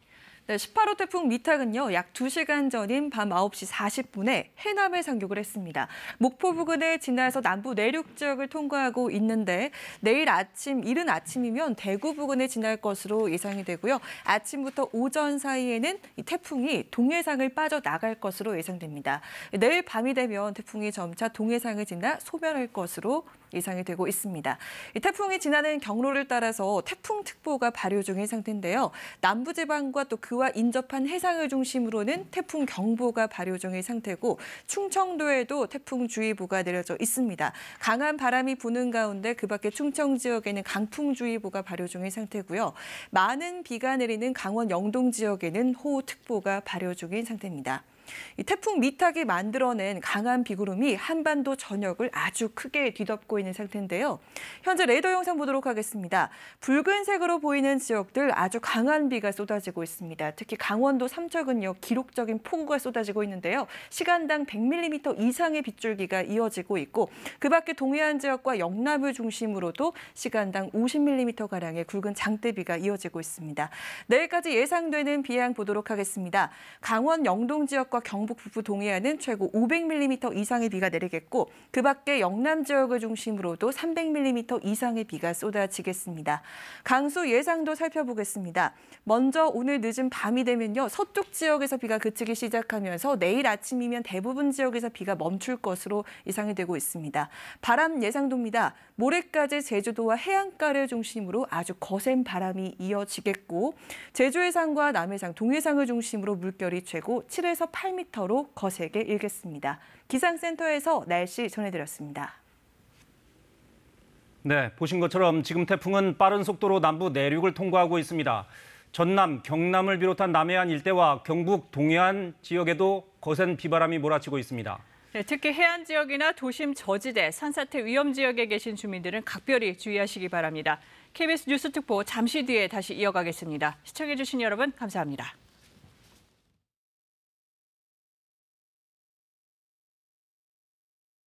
네, 18호 태풍 미탁은요, 약 2시간 전인 밤 9시 40분에 해남에 상륙을 했습니다. 목포 부근에 진화해서 남부 내륙 지역을 통과하고 있는데 내일 아침, 이른 아침이면 대구 부근에 진화할 것으로 예상이 되고요. 아침부터 오전 사이에는 이 태풍이 동해상을 빠져나갈 것으로 예상됩니다. 내일 밤이 되면 태풍이 점차 동해상을 지나 소멸할 것으로 예상이 되고 있습니다. 이 태풍이 지나는 경로를 따라서 태풍특보가 발효 중인 상태인데요. 남부지방과 또 그와 인접한 해상을 중심으로는 태풍경보가 발효 중인 상태고 충청도에도 태풍주의보가 내려져 있습니다. 강한 바람이 부는 가운데 그 밖에 충청 지역에는 강풍주의보가 발효 중인 상태고요. 많은 비가 내리는 강원 영동 지역에는 호우특보가 발효 중인 상태입니다. 이 태풍 미탁이 만들어낸 강한 비구름이 한반도 전역을 아주 크게 뒤덮고 있는 상태인데요. 현재 레이더 영상 보도록 하겠습니다. 붉은색으로 보이는 지역들 아주 강한 비가 쏟아지고 있습니다. 특히 강원도 삼척은요, 기록적인 폭우가 쏟아지고 있는데요. 시간당 100mm 이상의 빗줄기가 이어지고 있고 그 밖에 동해안 지역과 영남을 중심으로도 시간당 50mm가량의 굵은 장대비가 이어지고 있습니다. 내일까지 예상되는 비양 보도록 하겠습니다. 강원 영동 지역 경북 북부 동해안은 최고 500mm 이상의 비가 내리겠고 그 밖에 영남 지역을 중심으로도 300mm 이상의 비가 쏟아지겠습니다. 강수 예상도 살펴보겠습니다. 먼저 오늘 늦은 밤이 되면요. 서쪽 지역에서 비가 그치기 시작하면서 내일 아침이면 대부분 지역에서 비가 멈출 것으로 예상이 되고 있습니다. 바람 예상도입니다. 모레까지 제주도와 해안가를 중심으로 아주 거센 바람이 이어지겠고 제주 해상과 남해상, 동해상을 중심으로 물결이 최고 7에서 8m로 거세게 일겠습니다. 기상센터에서 날씨 전해드렸습니다. 네, 보신 것처럼 지금 태풍은 빠른 속도로 남부 내륙을 통과하고 있습니다. 전남, 경남을 비롯한 남해안 일대와 경북 동해안 지역에도 거센 비바람이 몰아치고 있습니다. 네, 특히 해안 지역이나 도심 저지대, 산사태 위험 지역에 계신 주민들은 각별히 주의하시기 바랍니다. KBS 뉴스 특보 잠시 뒤에 다시 이어가겠습니다. 시청해주신 여러분 감사합니다.